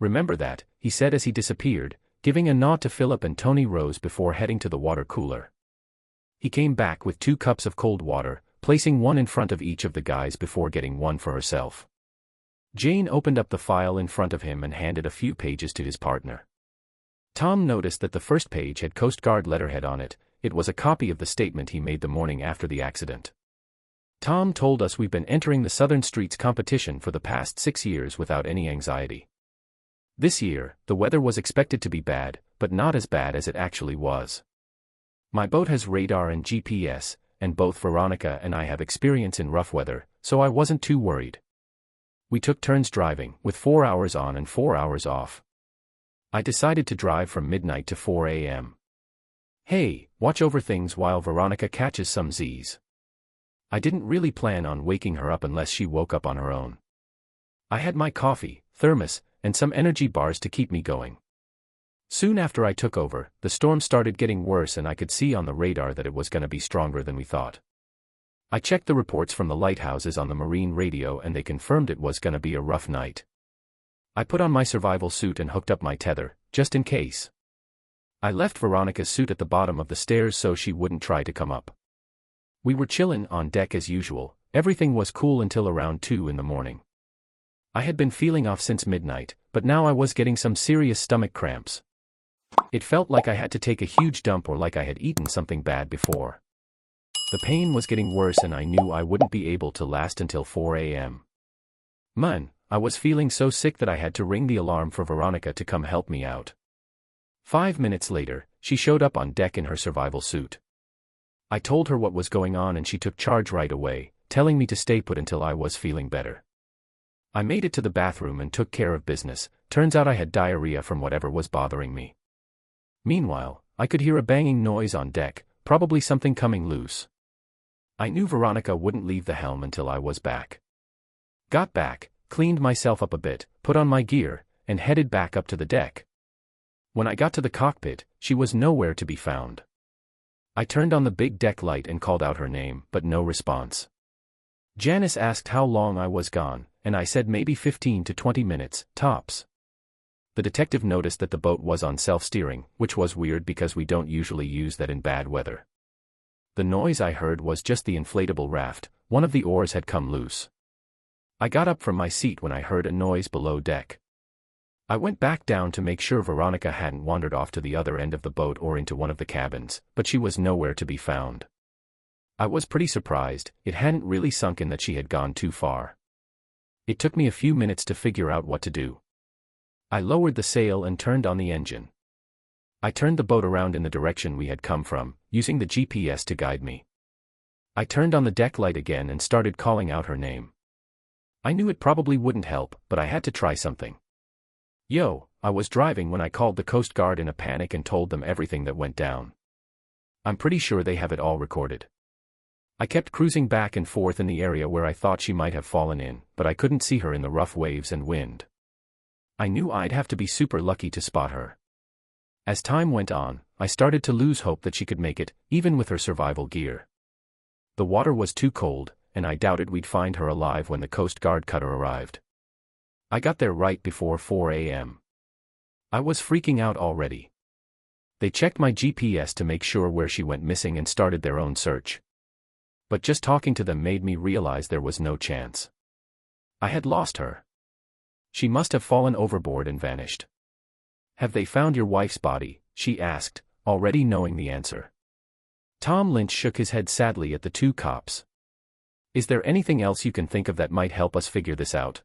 Remember that, he said as he disappeared, giving a nod to Philip and Tony Rose before heading to the water cooler. He came back with 2 cups of cold water, placing one in front of each of the guys before getting one for herself. Jane opened up the file in front of him and handed a few pages to his partner. Tom noticed that the first page had Coast Guard letterhead on it. It was a copy of the statement he made the morning after the accident. Tom told us we've been entering the Southern Streets competition for the past 6 years without any anxiety. This year, the weather was expected to be bad, but not as bad as it actually was. My boat has radar and GPS, and both Veronica and I have experience in rough weather, so I wasn't too worried. We took turns driving, with 4 hours on and 4 hours off. I decided to drive from midnight to 4 a.m. Hey, watch over things while Veronica catches some Z's. I didn't really plan on waking her up unless she woke up on her own. I had my coffee, thermos, and some energy bars to keep me going. Soon after I took over, the storm started getting worse and I could see on the radar that it was going to be stronger than we thought. I checked the reports from the lighthouses on the marine radio and they confirmed it was going to be a rough night. I put on my survival suit and hooked up my tether, just in case. I left Veronica's suit at the bottom of the stairs so she wouldn't try to come up. We were chillin' on deck as usual. Everything was cool until around 2 in the morning. I had been feeling off since midnight, but now I was getting some serious stomach cramps. It felt like I had to take a huge dump or like I had eaten something bad before. The pain was getting worse and I knew I wouldn't be able to last until 4 a.m. Man, I was feeling so sick that I had to ring the alarm for Veronica to come help me out. 5 minutes later, she showed up on deck in her survival suit. I told her what was going on and she took charge right away, telling me to stay put until I was feeling better. I made it to the bathroom and took care of business. Turns out I had diarrhea from whatever was bothering me. Meanwhile, I could hear a banging noise on deck, probably something coming loose. I knew Veronica wouldn't leave the helm until I was back. Got back, cleaned myself up a bit, put on my gear, and headed back up to the deck. When I got to the cockpit, she was nowhere to be found. I turned on the big deck light and called out her name, but no response. Janice asked how long I was gone, and I said maybe 15 to 20 minutes, tops. The detective noticed that the boat was on self-steering, which was weird because we don't usually use that in bad weather. The noise I heard was just the inflatable raft. One of the oars had come loose. I got up from my seat when I heard a noise below deck. I went back down to make sure Veronica hadn't wandered off to the other end of the boat or into one of the cabins, but she was nowhere to be found. I was pretty surprised. It hadn't really sunk in that she had gone too far. It took me a few minutes to figure out what to do. I lowered the sail and turned on the engine. I turned the boat around in the direction we had come from, using the GPS to guide me. I turned on the deck light again and started calling out her name. I knew it probably wouldn't help, but I had to try something. Yo, I was driving when I called the Coast Guard in a panic and told them everything that went down. I'm pretty sure they have it all recorded. I kept cruising back and forth in the area where I thought she might have fallen in, but I couldn't see her in the rough waves and wind. I knew I'd have to be super lucky to spot her. As time went on, I started to lose hope that she could make it, even with her survival gear. The water was too cold, and I doubted we'd find her alive when the Coast Guard cutter arrived. I got there right before 4 a.m. I was freaking out already. They checked my GPS to make sure where she went missing and started their own search. But just talking to them made me realize there was no chance. I had lost her. She must have fallen overboard and vanished. Have they found your wife's body? She asked, already knowing the answer. Tom Lynch shook his head sadly at the 2 cops. Is there anything else you can think of that might help us figure this out?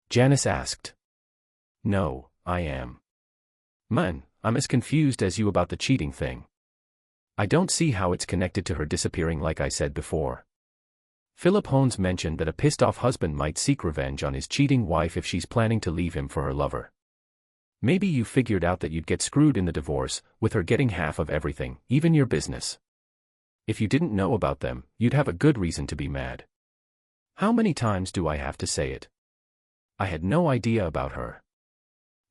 Janice asked. No, I am. Man, I'm as confused as you about the cheating thing. I don't see how it's connected to her disappearing like I said before. Philip Holmes mentioned that a pissed-off husband might seek revenge on his cheating wife if she's planning to leave him for her lover. Maybe you figured out that you'd get screwed in the divorce, with her getting half of everything, even your business. If you didn't know about them, you'd have a good reason to be mad. How many times do I have to say it? I had no idea about her.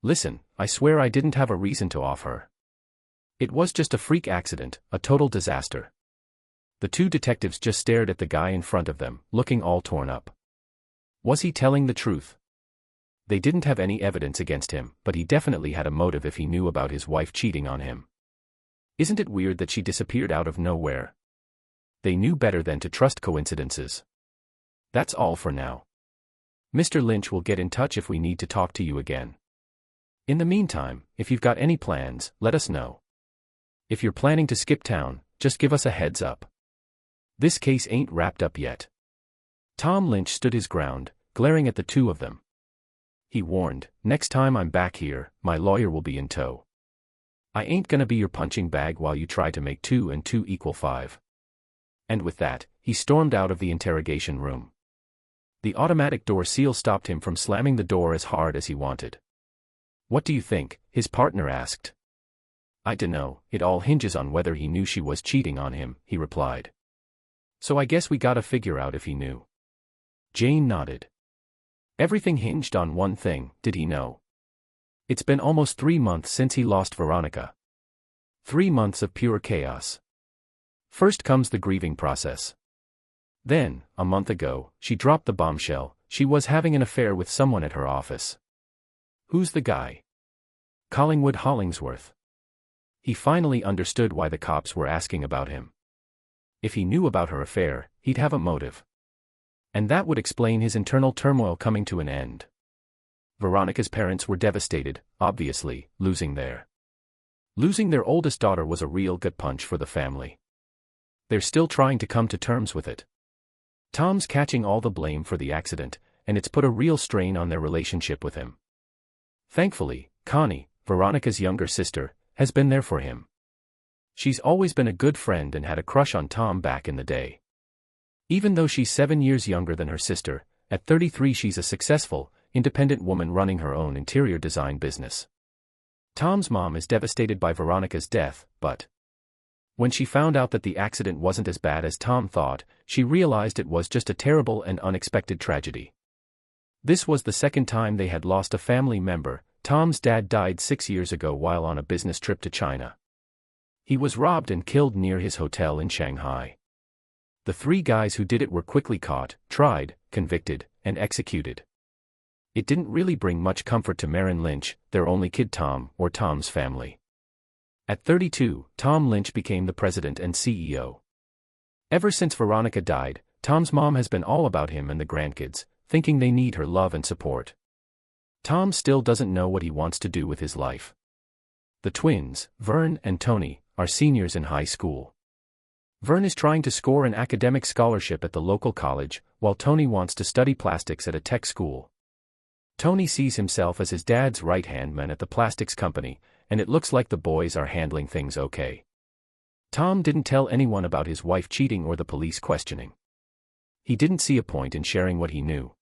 Listen, I swear I didn't have a reason to off her. It was just a freak accident, a total disaster. The two detectives just stared at the guy in front of them, looking all torn up. Was he telling the truth? They didn't have any evidence against him, but he definitely had a motive if he knew about his wife cheating on him. Isn't it weird that she disappeared out of nowhere? They knew better than to trust coincidences. That's all for now. Mr. Lynch will get in touch if we need to talk to you again. In the meantime, if you've got any plans, let us know. If you're planning to skip town, just give us a heads up. This case ain't wrapped up yet. Tom Lynch stood his ground, glaring at the two of them. He warned, next time I'm back here, my lawyer will be in tow. I ain't gonna be your punching bag while you try to make 2 and 2 equal 5. And with that, he stormed out of the interrogation room. The automatic door seal stopped him from slamming the door as hard as he wanted. What do you think? His partner asked. I dunno, it all hinges on whether he knew she was cheating on him, he replied. So I guess we gotta figure out if he knew. Jane nodded. Everything hinged on one thing, did he know? It's been almost 3 months since he lost Veronica. 3 months of pure chaos. First comes the grieving process. Then, a month ago, she dropped the bombshell, she was having an affair with someone at her office. Who's the guy? Collingwood Hollingsworth. He finally understood why the cops were asking about him. If he knew about her affair, he'd have a motive. And that would explain his internal turmoil coming to an end. Veronica's parents were devastated, obviously, losing their oldest daughter was a real gut punch for the family. They're still trying to come to terms with it. Tom's catching all the blame for the accident, and it's put a real strain on their relationship with him. Thankfully, Connie, Veronica's younger sister, has been there for him. She's always been a good friend and had a crush on Tom back in the day. Even though she's 7 years younger than her sister, at 33 she's a successful, independent woman running her own interior design business. Tom's mom is devastated by Veronica's death, but when she found out that the accident wasn't as bad as Tom thought, she realized it was just a terrible and unexpected tragedy. This was the second time they had lost a family member. Tom's dad died 6 years ago while on a business trip to China. He was robbed and killed near his hotel in Shanghai. The 3 guys who did it were quickly caught, tried, convicted, and executed. It didn't really bring much comfort to Marin Lynch, their only kid Tom, or Tom's family. At 32, Tom Lynch became the president and CEO. Ever since Veronica died, Tom's mom has been all about him and the grandkids, thinking they need her love and support. Tom still doesn't know what he wants to do with his life. The twins, Vern and Tony, are seniors in high school. Vern is trying to score an academic scholarship at the local college, while Tony wants to study plastics at a tech school. Tony sees himself as his dad's right-hand man at the plastics company, and it looks like the boys are handling things okay. Tom didn't tell anyone about his wife cheating or the police questioning. He didn't see a point in sharing what he knew.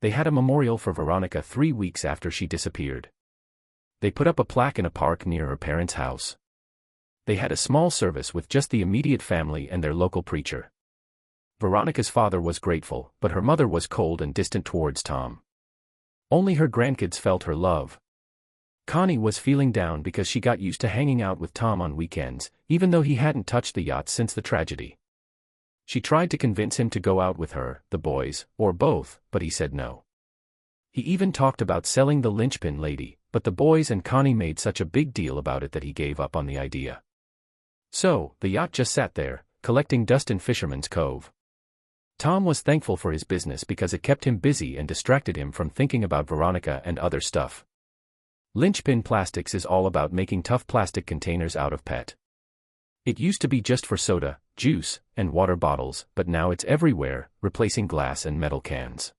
They had a memorial for Veronica 3 weeks after she disappeared. They put up a plaque in a park near her parents' house. They had a small service with just the immediate family and their local preacher. Veronica's father was grateful, but her mother was cold and distant towards Tom. Only her grandkids felt her love. Connie was feeling down because she got used to hanging out with Tom on weekends, even though he hadn't touched the yacht since the tragedy. She tried to convince him to go out with her, the boys, or both, but he said no. He even talked about selling the linchpin lady, but the boys and Connie made such a big deal about it that he gave up on the idea. So, the yacht just sat there, collecting dust in Fisherman's Cove. Tom was thankful for his business because it kept him busy and distracted him from thinking about Veronica and other stuff. Linchpin Plastics is all about making tough plastic containers out of PET. It used to be just for soda, juice, and water bottles, but now it's everywhere, replacing glass and metal cans.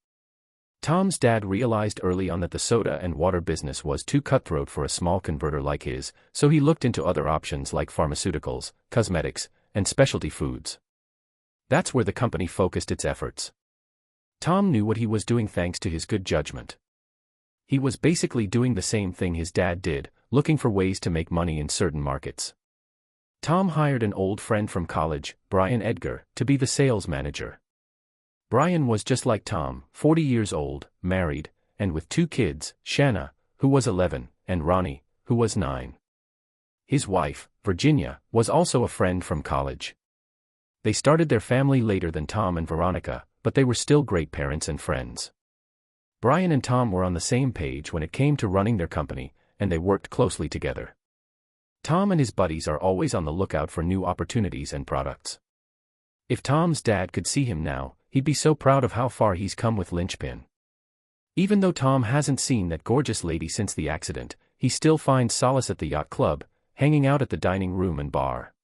Tom's dad realized early on that the soda and water business was too cutthroat for a small converter like his, so he looked into other options like pharmaceuticals, cosmetics, and specialty foods. That's where the company focused its efforts. Tom knew what he was doing thanks to his good judgment. He was basically doing the same thing his dad did, looking for ways to make money in certain markets. Tom hired an old friend from college, Brian Edgar, to be the sales manager. Brian was just like Tom, 40 years old, married, and with 2 kids, Shanna, who was 11, and Ronnie, who was 9. His wife, Virginia, was also a friend from college. They started their family later than Tom and Veronica, but they were still great parents and friends. Brian and Tom were on the same page when it came to running their company, and they worked closely together. Tom and his buddies are always on the lookout for new opportunities and products. If Tom's dad could see him now, he'd be so proud of how far he's come with Linchpin. Even though Tom hasn't seen that gorgeous lady since the accident, he still finds solace at the yacht club, hanging out at the dining room and bar.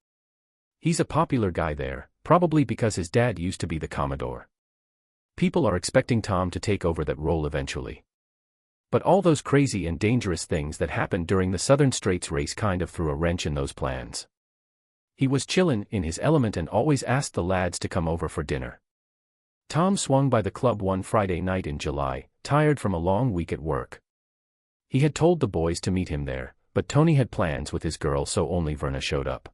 He's a popular guy there, probably because his dad used to be the Commodore. People are expecting Tom to take over that role eventually. But all those crazy and dangerous things that happened during the Southern Straits race kind of threw a wrench in those plans. He was chillin' in his element and always asked the lads to come over for dinner. Tom swung by the club one Friday night in July, tired from a long week at work. He had told the boys to meet him there, but Tony had plans with his girl, so only Verna showed up.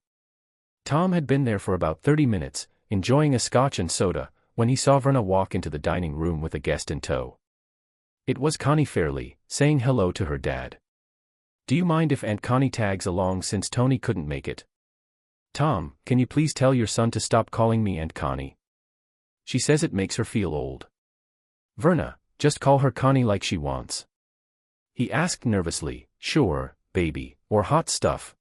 Tom had been there for about 30 minutes, enjoying a scotch and soda, when he saw Verna walk into the dining room with a guest in tow. It was Connie Fairley, saying hello to her dad. "Do you mind if Aunt Connie tags along since Tony couldn't make it? Tom, can you please tell your son to stop calling me Aunt Connie? She says it makes her feel old." "Verna, just call her Connie like she wants." He asked nervously. "Sure, baby, or hot stuff."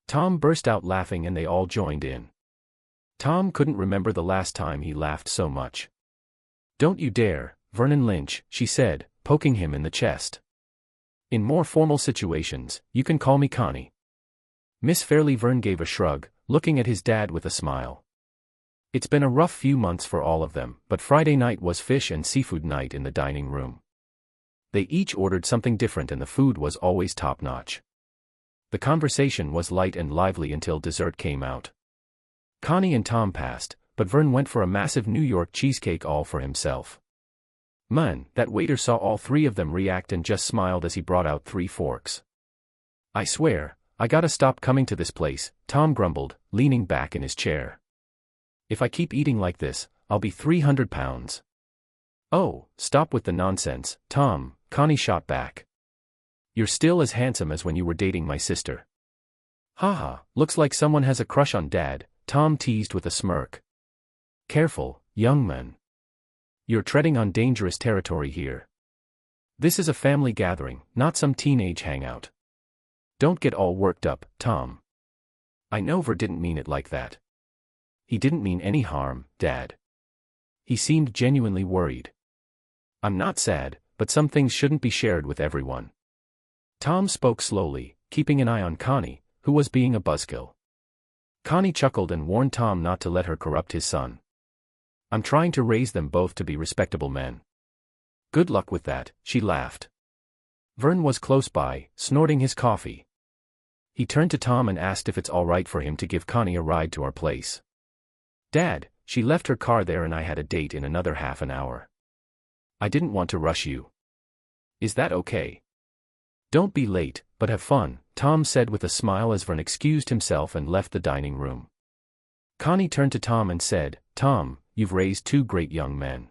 Tom burst out laughing and they all joined in. Tom couldn't remember the last time he laughed so much. "Don't you dare, Vernon Lynch," she said, poking him in the chest. "In more formal situations, you can call me Connie." Miss Fairley. Vern gave a shrug, looking at his dad with a smile. It's been a rough few months for all of them, but Friday night was fish and seafood night in the dining room. They each ordered something different and the food was always top-notch. The conversation was light and lively until dessert came out. Connie and Tom passed, but Vern went for a massive New York cheesecake all for himself. Man, that waiter saw all 3 of them react and just smiled as he brought out 3 forks. "I swear, I gotta stop coming to this place," Tom grumbled, leaning back in his chair. "If I keep eating like this, I'll be 300 pounds. "Oh, stop with the nonsense, Tom," Connie shot back. "You're still as handsome as when you were dating my sister." "Haha, looks like someone has a crush on Dad," Tom teased with a smirk. "Careful, young man. You're treading on dangerous territory here. This is a family gathering, not some teenage hangout. Don't get all worked up, Tom. I know Ver didn't mean it like that. He didn't mean any harm, Dad." He seemed genuinely worried. "I'm not sad, but some things shouldn't be shared with everyone." Tom spoke slowly, keeping an eye on Connie, who was being a buzzkill. Connie chuckled and warned Tom not to let her corrupt his son. "I'm trying to raise them both to be respectable men." "Good luck with that," she laughed. Vern was close by, snorting his coffee. He turned to Tom and asked if it's all right for him to give Connie a ride to our place. "Dad, she left her car there and I had a date in another half an hour. I didn't want to rush you. Is that okay?" "Don't be late, but have fun," Tom said with a smile as Vern excused himself and left the dining room. Connie turned to Tom and said, "Tom, you've raised 2 great young men.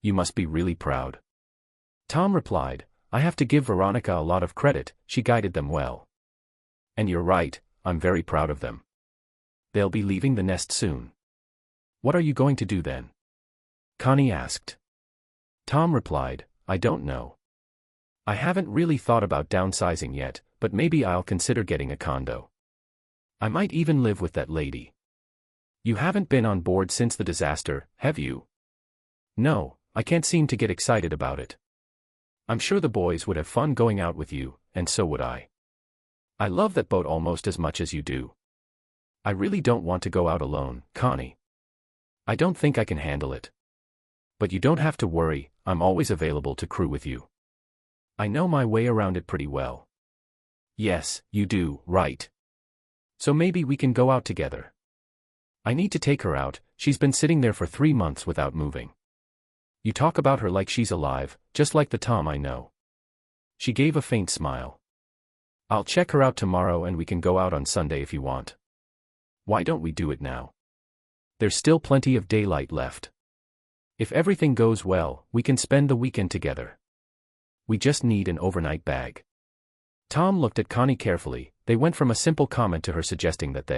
You must be really proud." Tom replied, "I have to give Veronica a lot of credit, she guided them well. And you're right, I'm very proud of them. They'll be leaving the nest soon." "What are you going to do then?" Connie asked. Tom replied, "I don't know. I haven't really thought about downsizing yet, but maybe I'll consider getting a condo. I might even live with that lady." "You haven't been on board since the disaster, have you?" "No, I can't seem to get excited about it. I'm sure the boys would have fun going out with you, and so would I. I love that boat almost as much as you do. I really don't want to go out alone, Connie. I don't think I can handle it. But you don't have to worry, I'm always available to crew with you. I know my way around it pretty well. Yes, you do, right. So maybe we can go out together. I need to take her out, she's been sitting there for 3 months without moving. You talk about her like she's alive, just like the Tom I know. She gave a faint smile. I'll check her out tomorrow and we can go out on Sunday if you want. Why don't we do it now? There's still plenty of daylight left. If everything goes well, we can spend the weekend together. We just need an overnight bag. Tom looked at Connie carefully. They went from a simple comment to her suggesting that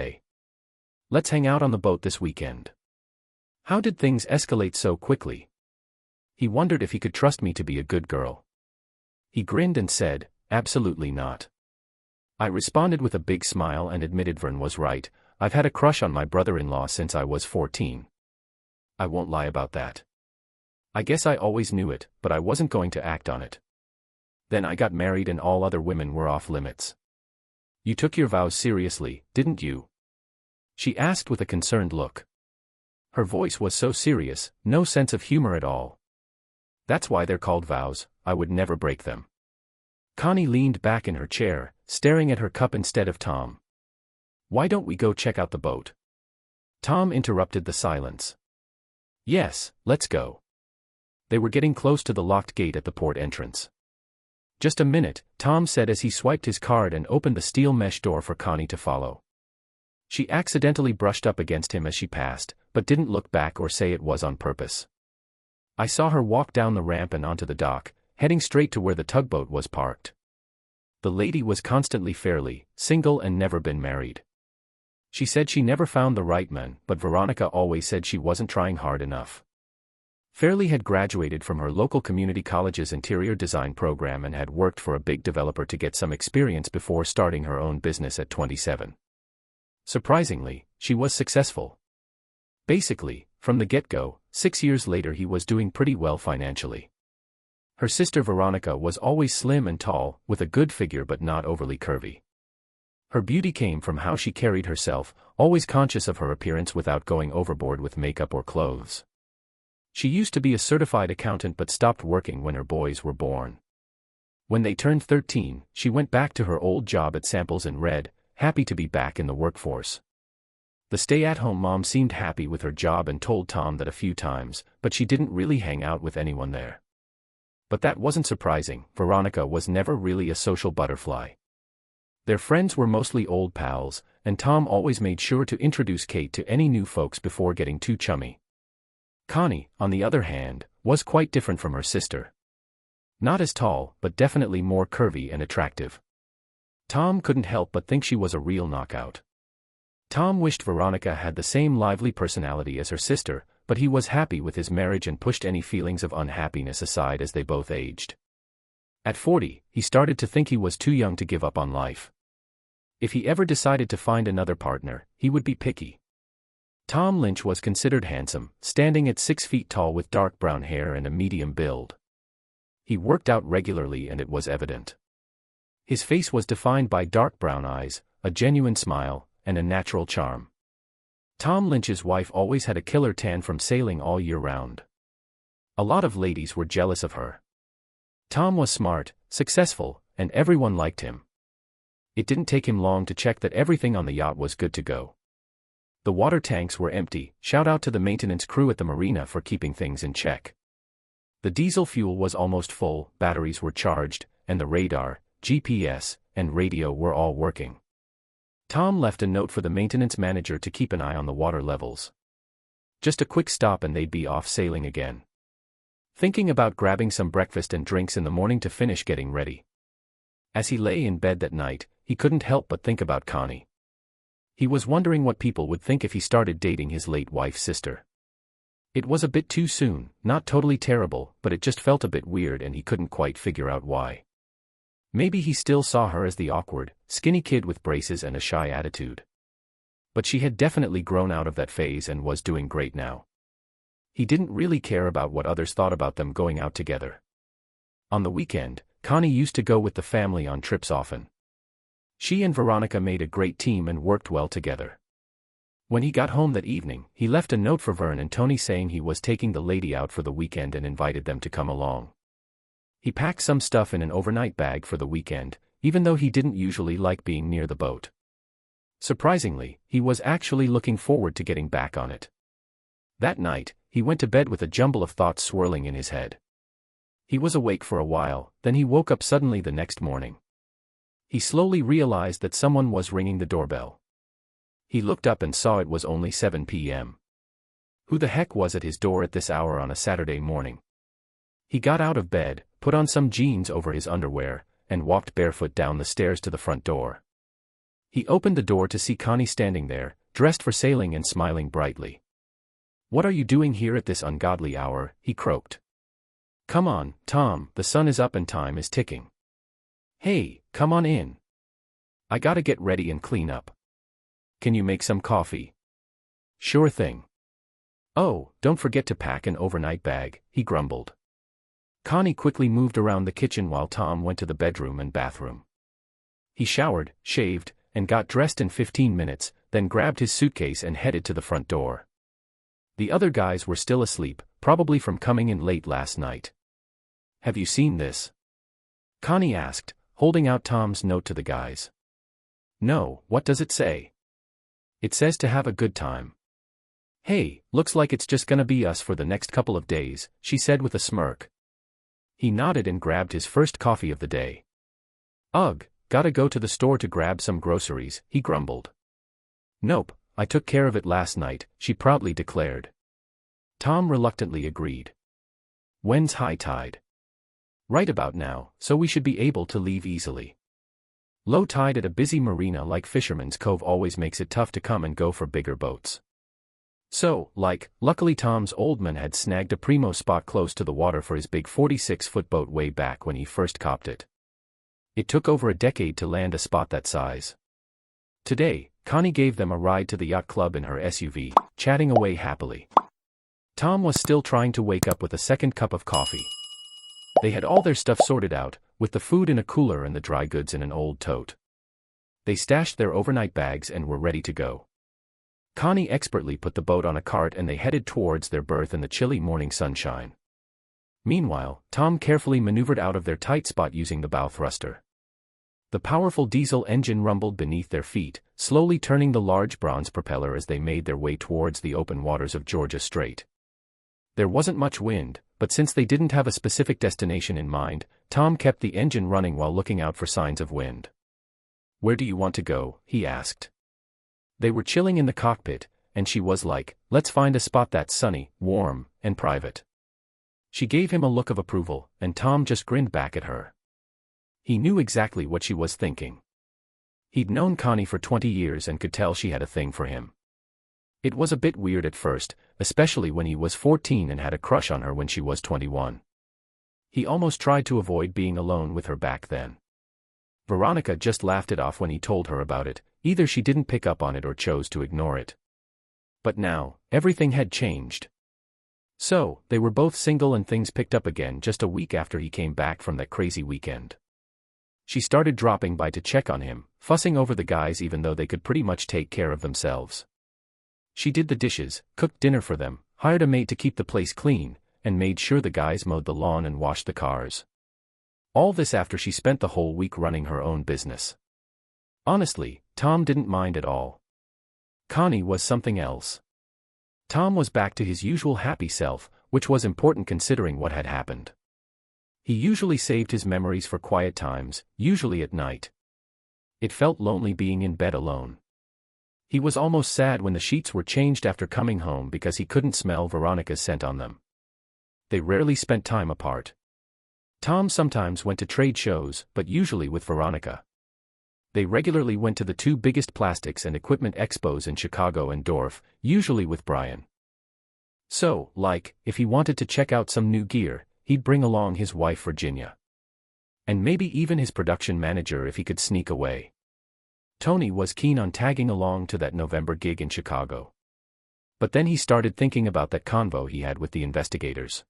let's hang out on the boat this weekend. How did things escalate so quickly? He wondered if he could trust me to be a good girl. He grinned and said, absolutely not. I responded with a big smile and admitted Vern was right. I've had a crush on my brother-in-law since I was 14. I won't lie about that. I guess I always knew it, but I wasn't going to act on it. Then I got married and all other women were off limits. You took your vows seriously, didn't you? She asked with a concerned look. Her voice was so serious, no sense of humor at all. That's why they're called vows, I would never break them. Connie leaned back in her chair, staring at her cup instead of Tom. Why don't we go check out the boat? Tom interrupted the silence. Yes, let's go. They were getting close to the locked gate at the port entrance. Just a minute, Tom said as he swiped his card and opened the steel mesh door for Connie to follow. She accidentally brushed up against him as she passed, but didn't look back or say it was on purpose. I saw her walk down the ramp and onto the dock, heading straight to where the tugboat was parked. The lady was constantly fairly single and never been married. She said she never found the right man, but Veronica always said she wasn't trying hard enough. Fairley had graduated from her local community college's interior design program and had worked for a big developer to get some experience before starting her own business at 27. Surprisingly, she was successful. Basically, from the get-go, 6 years later he was doing pretty well financially. Her sister Veronica was always slim and tall, with a good figure but not overly curvy. Her beauty came from how she carried herself, always conscious of her appearance without going overboard with makeup or clothes. She used to be a certified accountant but stopped working when her boys were born. When they turned 13, she went back to her old job at Samples in Red, happy to be back in the workforce. The stay-at-home mom seemed happy with her job and told Tom that a few times, but she didn't really hang out with anyone there. But that wasn't surprising, Veronica was never really a social butterfly. Their friends were mostly old pals, and Tom always made sure to introduce Kate to any new folks before getting too chummy. Connie, on the other hand, was quite different from her sister. Not as tall, but definitely more curvy and attractive. Tom couldn't help but think she was a real knockout. Tom wished Veronica had the same lively personality as her sister, but he was happy with his marriage and pushed any feelings of unhappiness aside as they both aged. At 40, he started to think he was too young to give up on life. If he ever decided to find another partner, he would be picky. Tom Lynch was considered handsome, standing at 6 feet tall with dark brown hair and a medium build. He worked out regularly and it was evident. His face was defined by dark brown eyes, a genuine smile, and a natural charm. Tom Lynch's wife always had a killer tan from sailing all year round. A lot of ladies were jealous of her. Tom was smart, successful, and everyone liked him. It didn't take him long to check that everything on the yacht was good to go. The water tanks were empty, shout out to the maintenance crew at the marina for keeping things in check. The diesel fuel was almost full, batteries were charged, and the radar, GPS, and radio were all working. Tom left a note for the maintenance manager to keep an eye on the water levels. Just a quick stop and they'd be off sailing again. Thinking about grabbing some breakfast and drinks in the morning to finish getting ready. As he lay in bed that night, he couldn't help but think about Connie. He was wondering what people would think if he started dating his late wife's sister. It was a bit too soon, not totally terrible, but it just felt a bit weird and he couldn't quite figure out why. Maybe he still saw her as the awkward, skinny kid with braces and a shy attitude. But she had definitely grown out of that phase and was doing great now. He didn't really care about what others thought about them going out together. On the weekend, Connie used to go with the family on trips often. She and Veronica made a great team and worked well together. When he got home that evening, he left a note for Vern and Tony saying he was taking the lady out for the weekend and invited them to come along. He packed some stuff in an overnight bag for the weekend, even though he didn't usually like being near the boat. Surprisingly, he was actually looking forward to getting back on it. That night, he went to bed with a jumble of thoughts swirling in his head. He was awake for a while, then he woke up suddenly the next morning. He slowly realized that someone was ringing the doorbell. He looked up and saw it was only 7 p.m. Who the heck was at his door at this hour on a Saturday morning? He got out of bed, put on some jeans over his underwear, and walked barefoot down the stairs to the front door. He opened the door to see Connie standing there, dressed for sailing and smiling brightly. "What are you doing here at this ungodly hour?" he croaked. "Come on, Tom, the sun is up and time is ticking." "Hey, come on in. I gotta get ready and clean up. Can you make some coffee?" "Sure thing." "Oh, don't forget to pack an overnight bag," he grumbled. Connie quickly moved around the kitchen while Tom went to the bedroom and bathroom. He showered, shaved, and got dressed in 15 minutes, then grabbed his suitcase and headed to the front door. The other guys were still asleep, probably from coming in late last night. "Have you seen this?" Connie asked, holding out Tom's note to the guys. "No, what does it say?" "It says to have a good time." "Hey, looks like it's just gonna be us for the next couple of days," she said with a smirk. He nodded and grabbed his first coffee of the day. "Ugh, gotta go to the store to grab some groceries," he grumbled. "Nope, I took care of it last night," she proudly declared. Tom reluctantly agreed. "When's high tide?" "Right about now, so we should be able to leave easily." Low tide at a busy marina like Fisherman's Cove always makes it tough to come and go for bigger boats. So, luckily Tom's old man had snagged a primo spot close to the water for his big 46-foot boat way back when he first copped it. It took over a decade to land a spot that size. Today, Connie gave them a ride to the yacht club in her SUV, chatting away happily. Tom was still trying to wake up with a second cup of coffee. They had all their stuff sorted out, with the food in a cooler and the dry goods in an old tote. They stashed their overnight bags and were ready to go. Connie expertly put the boat on a cart and they headed towards their berth in the chilly morning sunshine. Meanwhile, Tom carefully maneuvered out of their tight spot using the bow thruster. The powerful diesel engine rumbled beneath their feet, slowly turning the large bronze propeller as they made their way towards the open waters of Georgia Strait. There wasn't much wind, but since they didn't have a specific destination in mind, Tom kept the engine running while looking out for signs of wind. "Where do you want to go?" he asked. They were chilling in the cockpit, and she was like, "Let's find a spot that's sunny, warm, and private." She gave him a look of approval, and Tom just grinned back at her. He knew exactly what she was thinking. He'd known Connie for 20 years and could tell she had a thing for him. It was a bit weird at first, especially when he was 14 and had a crush on her when she was 21. He almost tried to avoid being alone with her back then. Veronica just laughed it off when he told her about it, either she didn't pick up on it or chose to ignore it. But now, everything had changed. So, they were both single and things picked up again just a week after he came back from that crazy weekend. She started dropping by to check on him, fussing over the guys even though they could pretty much take care of themselves. She did the dishes, cooked dinner for them, hired a maid to keep the place clean, and made sure the guys mowed the lawn and washed the cars. All this after she spent the whole week running her own business. Honestly, Tom didn't mind at all. Connie was something else. Tom was back to his usual happy self, which was important considering what had happened. He usually saved his memories for quiet times, usually at night. It felt lonely being in bed alone. He was almost sad when the sheets were changed after coming home because he couldn't smell Veronica's scent on them. They rarely spent time apart. Tom sometimes went to trade shows, but usually with Veronica. They regularly went to the two biggest plastics and equipment expos in Chicago and Dorf, usually with Brian. So, if he wanted to check out some new gear, he'd bring along his wife Virginia. And maybe even his production manager if he could sneak away. Tony was keen on tagging along to that November gig in Chicago. But then he started thinking about that convo he had with the investigators.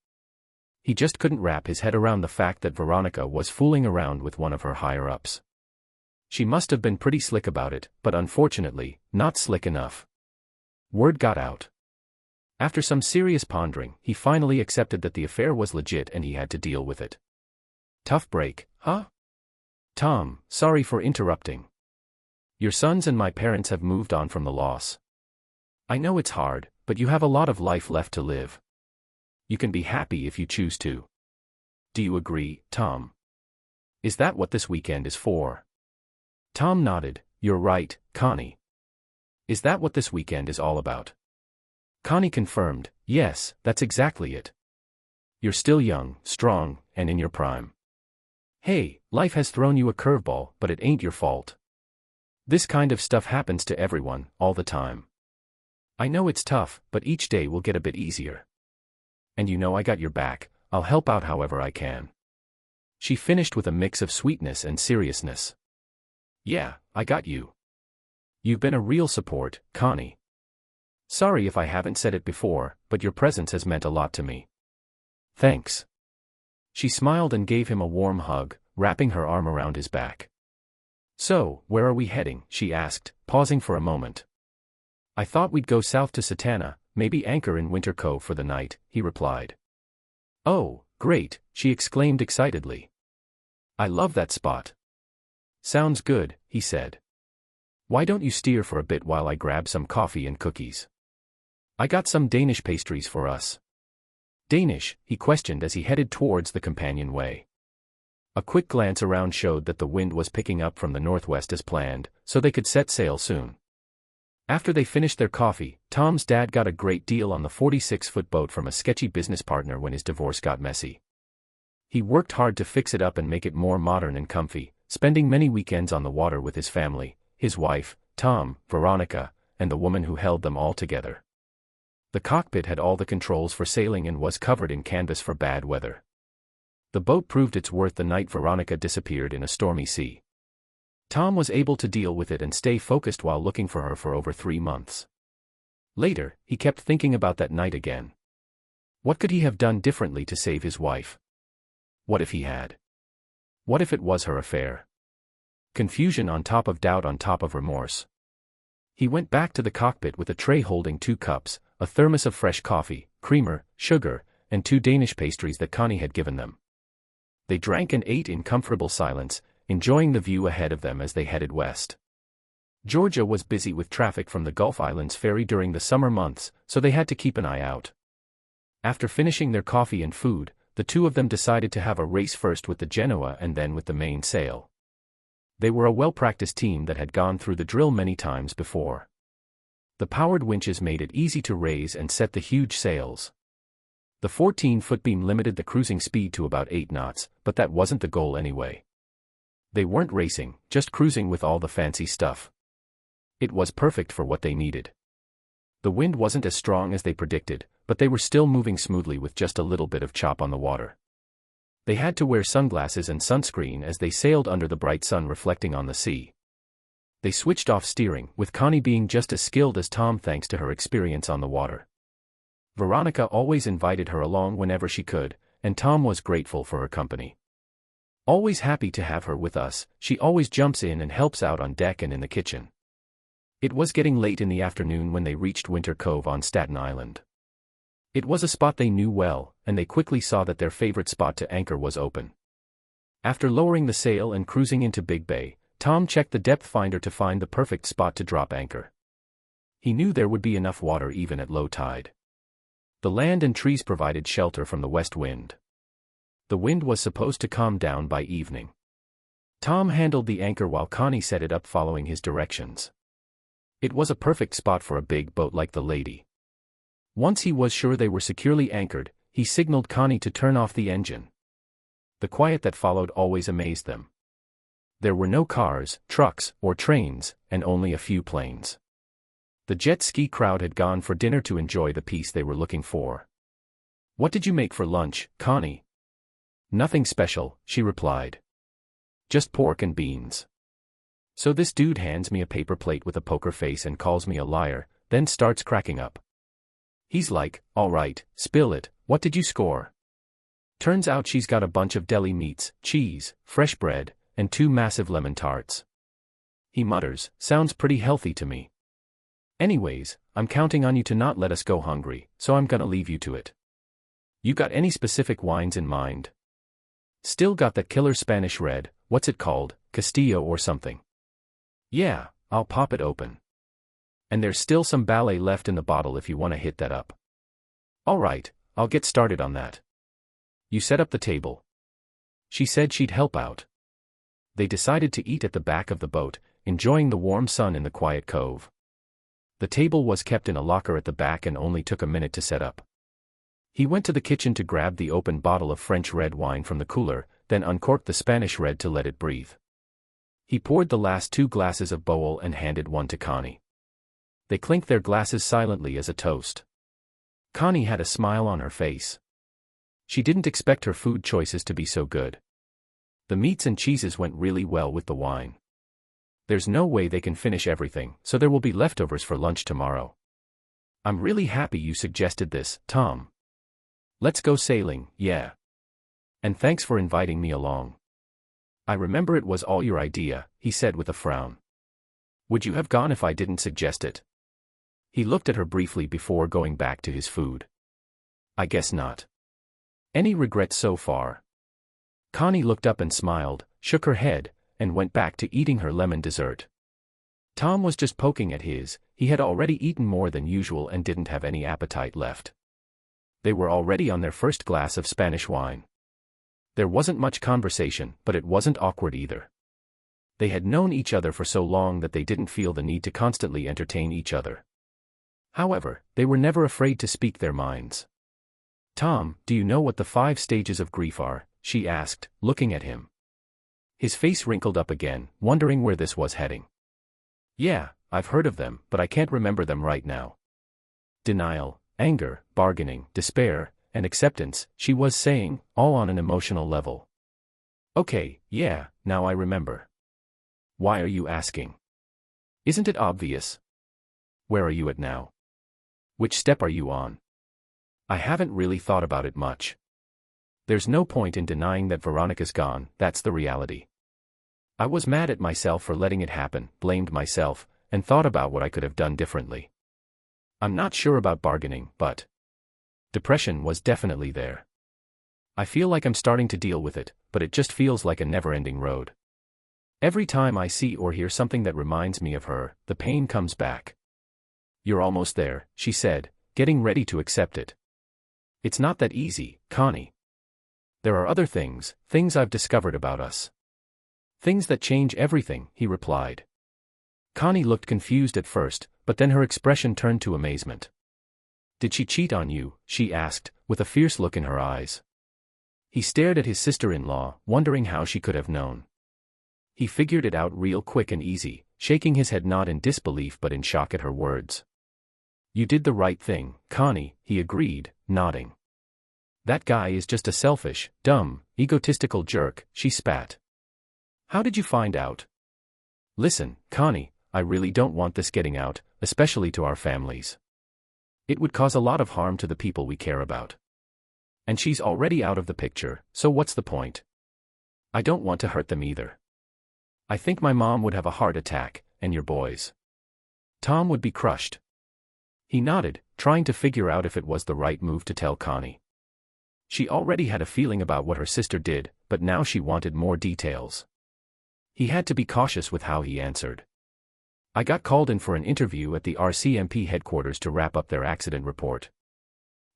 He just couldn't wrap his head around the fact that Veronica was fooling around with one of her higher-ups. She must have been pretty slick about it, but unfortunately, not slick enough. Word got out. After some serious pondering, he finally accepted that the affair was legit and he had to deal with it. Tough break, huh? Tom, sorry for interrupting. Your sons and my parents have moved on from the loss. I know it's hard, but you have a lot of life left to live. You can be happy if you choose to. Do you agree, Tom? Is that what this weekend is for? Tom nodded. You're right, Connie. Is that what this weekend is all about? Connie confirmed, yes, that's exactly it. You're still young, strong, and in your prime. Hey, life has thrown you a curveball, but it ain't your fault. This kind of stuff happens to everyone, all the time. I know it's tough, but each day will get a bit easier. And you know I got your back, I'll help out however I can. She finished with a mix of sweetness and seriousness. Yeah, I got you. You've been a real support, Connie. Sorry if I haven't said it before, but your presence has meant a lot to me. Thanks. She smiled and gave him a warm hug, wrapping her arm around his back. So, where are we heading? She asked, pausing for a moment. I thought we'd go south to Satana, maybe anchor in Winter Cove for the night, he replied. Oh, great, she exclaimed excitedly. I love that spot. Sounds good, he said. Why don't you steer for a bit while I grab some coffee and cookies? I got some Danish pastries for us. Danish, he questioned as he headed towards the companionway. A quick glance around showed that the wind was picking up from the northwest as planned, so they could set sail soon. After they finished their coffee, Tom's dad got a great deal on the 46-foot boat from a sketchy business partner when his divorce got messy. He worked hard to fix it up and make it more modern and comfy, spending many weekends on the water with his family, his wife, Tom, Veronica, and the woman who held them all together. The cockpit had all the controls for sailing and was covered in canvas for bad weather. The boat proved its worth the night Veronica disappeared in a stormy sea. Tom was able to deal with it and stay focused while looking for her for over 3 months. Later, he kept thinking about that night again. What could he have done differently to save his wife? What if he had? What if it was her affair? Confusion on top of doubt on top of remorse. He went back to the cockpit with a tray holding 2 cups, a thermos of fresh coffee, creamer, sugar, and 2 Danish pastries that Connie had given them. They drank and ate in comfortable silence, enjoying the view ahead of them as they headed west. Georgia was busy with traffic from the Gulf Islands ferry during the summer months, so they had to keep an eye out. After finishing their coffee and food, the two of them decided to have a race first with the Genoa and then with the mainsail. They were a well-practiced team that had gone through the drill many times before. The powered winches made it easy to raise and set the huge sails. The 14-foot beam limited the cruising speed to about 8 knots, but that wasn't the goal anyway. They weren't racing, just cruising with all the fancy stuff. It was perfect for what they needed. The wind wasn't as strong as they predicted, but they were still moving smoothly with just a little bit of chop on the water. They had to wear sunglasses and sunscreen as they sailed under the bright sun reflecting on the sea. They switched off steering, with Connie being just as skilled as Tom thanks to her experience on the water. Veronica always invited her along whenever she could, and Tom was grateful for her company. Always happy to have her with us, she always jumps in and helps out on deck and in the kitchen. It was getting late in the afternoon when they reached Winter Cove on Staten Island. It was a spot they knew well, and they quickly saw that their favorite spot to anchor was open. After lowering the sail and cruising into Big Bay, Tom checked the depth finder to find the perfect spot to drop anchor. He knew there would be enough water even at low tide. The land and trees provided shelter from the west wind. The wind was supposed to calm down by evening. Tom handled the anchor while Connie set it up following his directions. It was a perfect spot for a big boat like the Lady. Once he was sure they were securely anchored, he signaled Connie to turn off the engine. The quiet that followed always amazed them. There were no cars, trucks, or trains, and only a few planes. The jet ski crowd had gone for dinner to enjoy the peace they were looking for. "What did you make for lunch, Connie?" "Nothing special," she replied. "Just pork and beans." So this dude hands me a paper plate with a poker face and calls me a liar, then starts cracking up. He's like, "All right, spill it, what did you score?" Turns out she's got a bunch of deli meats, cheese, fresh bread, and 2 massive lemon tarts. He mutters, "Sounds pretty healthy to me." Anyways, I'm counting on you to not let us go hungry, so I'm gonna leave you to it. You got any specific wines in mind? Still got that killer Spanish red, what's it called, Castillo or something? Yeah, I'll pop it open. And there's still some ballet left in the bottle if you want to hit that up. Alright, I'll get started on that. You set up the table. She said she'd help out. They decided to eat at the back of the boat, enjoying the warm sun in the quiet cove. The table was kept in a locker at the back and only took a minute to set up. He went to the kitchen to grab the open bottle of French red wine from the cooler, then uncorked the Spanish red to let it breathe. He poured the last 2 glasses of bowl and handed one to Connie. They clinked their glasses silently as a toast. Connie had a smile on her face. She didn't expect her food choices to be so good. The meats and cheeses went really well with the wine. There's no way they can finish everything, so there will be leftovers for lunch tomorrow. I'm really happy you suggested this, Tom. Let's go sailing, yeah. And thanks for inviting me along. I remember it was all your idea, he said with a frown. Would you have gone if I didn't suggest it? He looked at her briefly before going back to his food. I guess not. Any regrets so far? Connie looked up and smiled, shook her head, and went back to eating her lemon dessert. Tom was just poking at his. He had already eaten more than usual and didn't have any appetite left. They were already on their first glass of Spanish wine. There wasn't much conversation, but it wasn't awkward either. They had known each other for so long that they didn't feel the need to constantly entertain each other. However, they were never afraid to speak their minds. Tom, do you know what the 5 stages of grief are? She asked, looking at him. His face wrinkled up again, wondering where this was heading. Yeah, I've heard of them, but I can't remember them right now. Denial, anger, bargaining, despair, and acceptance, she was saying, all on an emotional level. Okay, yeah, now I remember. Why are you asking? Isn't it obvious? Where are you at now? Which step are you on? I haven't really thought about it much. There's no point in denying that Veronica's gone, that's the reality. I was mad at myself for letting it happen, blamed myself, and thought about what I could have done differently. I'm not sure about bargaining, but depression was definitely there. I feel like I'm starting to deal with it, but it just feels like a never-ending road. Every time I see or hear something that reminds me of her, the pain comes back. You're almost there, she said, getting ready to accept it. It's not that easy, Connie. There are other things I've discovered about us. Things that change everything, he replied. Connie looked confused at first, but then her expression turned to amazement. Did she cheat on you? She asked, with a fierce look in her eyes. He stared at his sister-in-law, wondering how she could have known. He figured it out real quick and easy, shaking his head not in disbelief but in shock at her words. You did the right thing, Connie, he agreed, nodding. That guy is just a selfish, dumb, egotistical jerk, she spat. How did you find out? Listen, Connie, I really don't want this getting out, especially to our families. It would cause a lot of harm to the people we care about. And she's already out of the picture, so what's the point? I don't want to hurt them either. I think my mom would have a heart attack, and your boys. Tom would be crushed. He nodded, trying to figure out if it was the right move to tell Connie. She already had a feeling about what her sister did, but now she wanted more details. He had to be cautious with how he answered. I got called in for an interview at the RCMP headquarters to wrap up their accident report.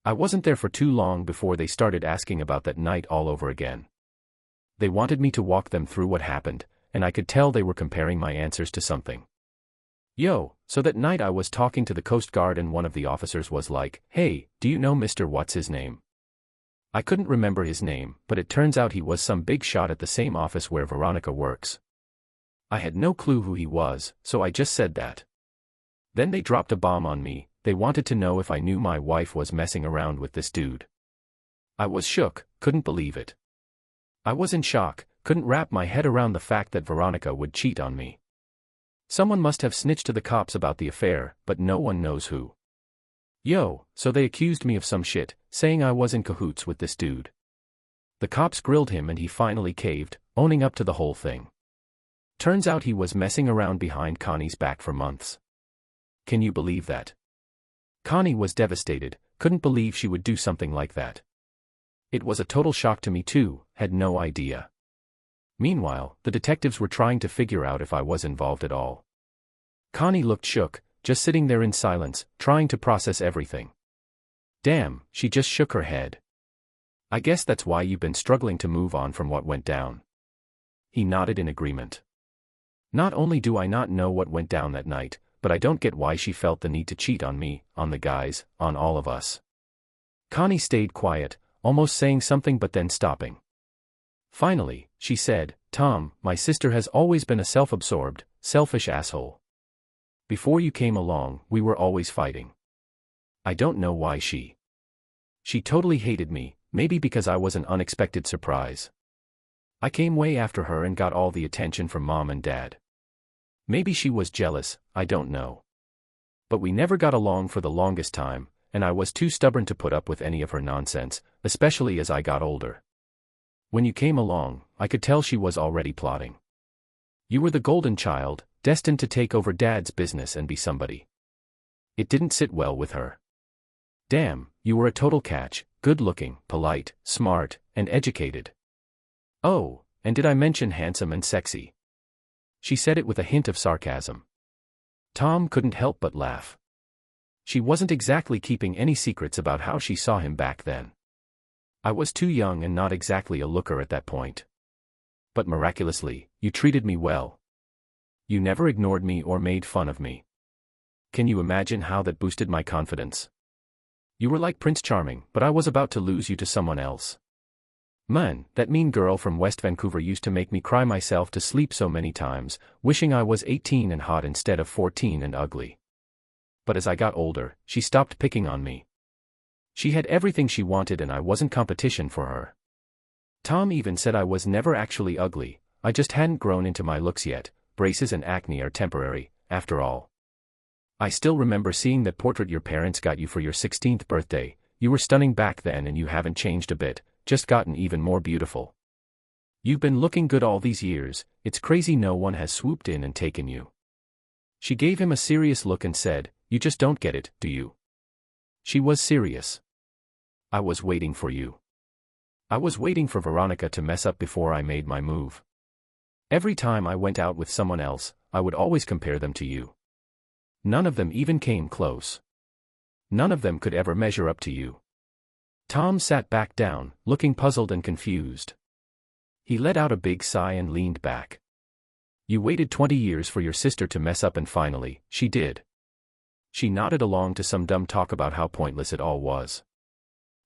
I wasn't there for too long before they started asking about that night all over again. They wanted me to walk them through what happened, and I could tell they were comparing my answers to something. So that night I was talking to the Coast Guard and one of the officers was like, hey, do you know Mr. What's his name? I couldn't remember his name, but it turns out he was some big shot at the same office where Veronica works. I had no clue who he was, so I just said that. Then they dropped a bomb on me. They wanted to know if I knew my wife was messing around with this dude. I was shook, couldn't believe it. I was in shock, couldn't wrap my head around the fact that Veronica would cheat on me. Someone must have snitched to the cops about the affair, but no one knows who. So they accused me of some shit, saying I was in cahoots with this dude. The cops grilled him and he finally caved, owning up to the whole thing. Turns out he was messing around behind Connie's back for months. can you believe that? Connie was devastated, couldn't believe she would do something like that. It was a total shock to me too, had no idea. Meanwhile, the detectives were trying to figure out if I was involved at all. Connie looked shook, just sitting there in silence, trying to process everything. Damn, she just shook her head. I guess that's why you've been struggling to move on from what went down. He nodded in agreement. Not only do I not know what went down that night, but I don't get why she felt the need to cheat on me, on the guys, on all of us. Connie stayed quiet, almost saying something but then stopping. Finally, she said, Tom, my sister has always been a self-absorbed, selfish asshole. Before you came along, we were always fighting. I don't know why she totally hated me, maybe because I was an unexpected surprise. I came way after her and got all the attention from Mom and Dad. Maybe she was jealous, I don't know. But we never got along for the longest time, and I was too stubborn to put up with any of her nonsense, especially as I got older. When you came along, I could tell she was already plotting. You were the golden child, destined to take over Dad's business and be somebody. It didn't sit well with her. Damn, you were a total catch, good-looking, polite, smart, and educated. Oh, and did I mention handsome and sexy? She said it with a hint of sarcasm. Tom couldn't help but laugh. She wasn't exactly keeping any secrets about how she saw him back then. I was too young and not exactly a looker at that point. But miraculously, you treated me well. You never ignored me or made fun of me. Can you imagine how that boosted my confidence? You were like Prince Charming, but I was about to lose you to someone else. Man, that mean girl from West Vancouver used to make me cry myself to sleep so many times, wishing I was 18 and hot instead of 14 and ugly. But as I got older, she stopped picking on me. She had everything she wanted and I wasn't competition for her. Tom even said I was never actually ugly, I just hadn't grown into my looks yet. Braces and acne are temporary, after all. I still remember seeing that portrait your parents got you for your 16th birthday. You were stunning back then and you haven't changed a bit, just gotten even more beautiful. You've been looking good all these years, it's crazy no one has swooped in and taken you. She gave him a serious look and said, you just don't get it, do you? She was serious. I was waiting for you. I was waiting for Veronica to mess up before I made my move. Every time I went out with someone else, I would always compare them to you. None of them even came close. None of them could ever measure up to you. Tom sat back down, looking puzzled and confused. He let out a big sigh and leaned back. You waited 20 years for your sister to mess up and finally, she did. She nodded along to some dumb talk about how pointless it all was.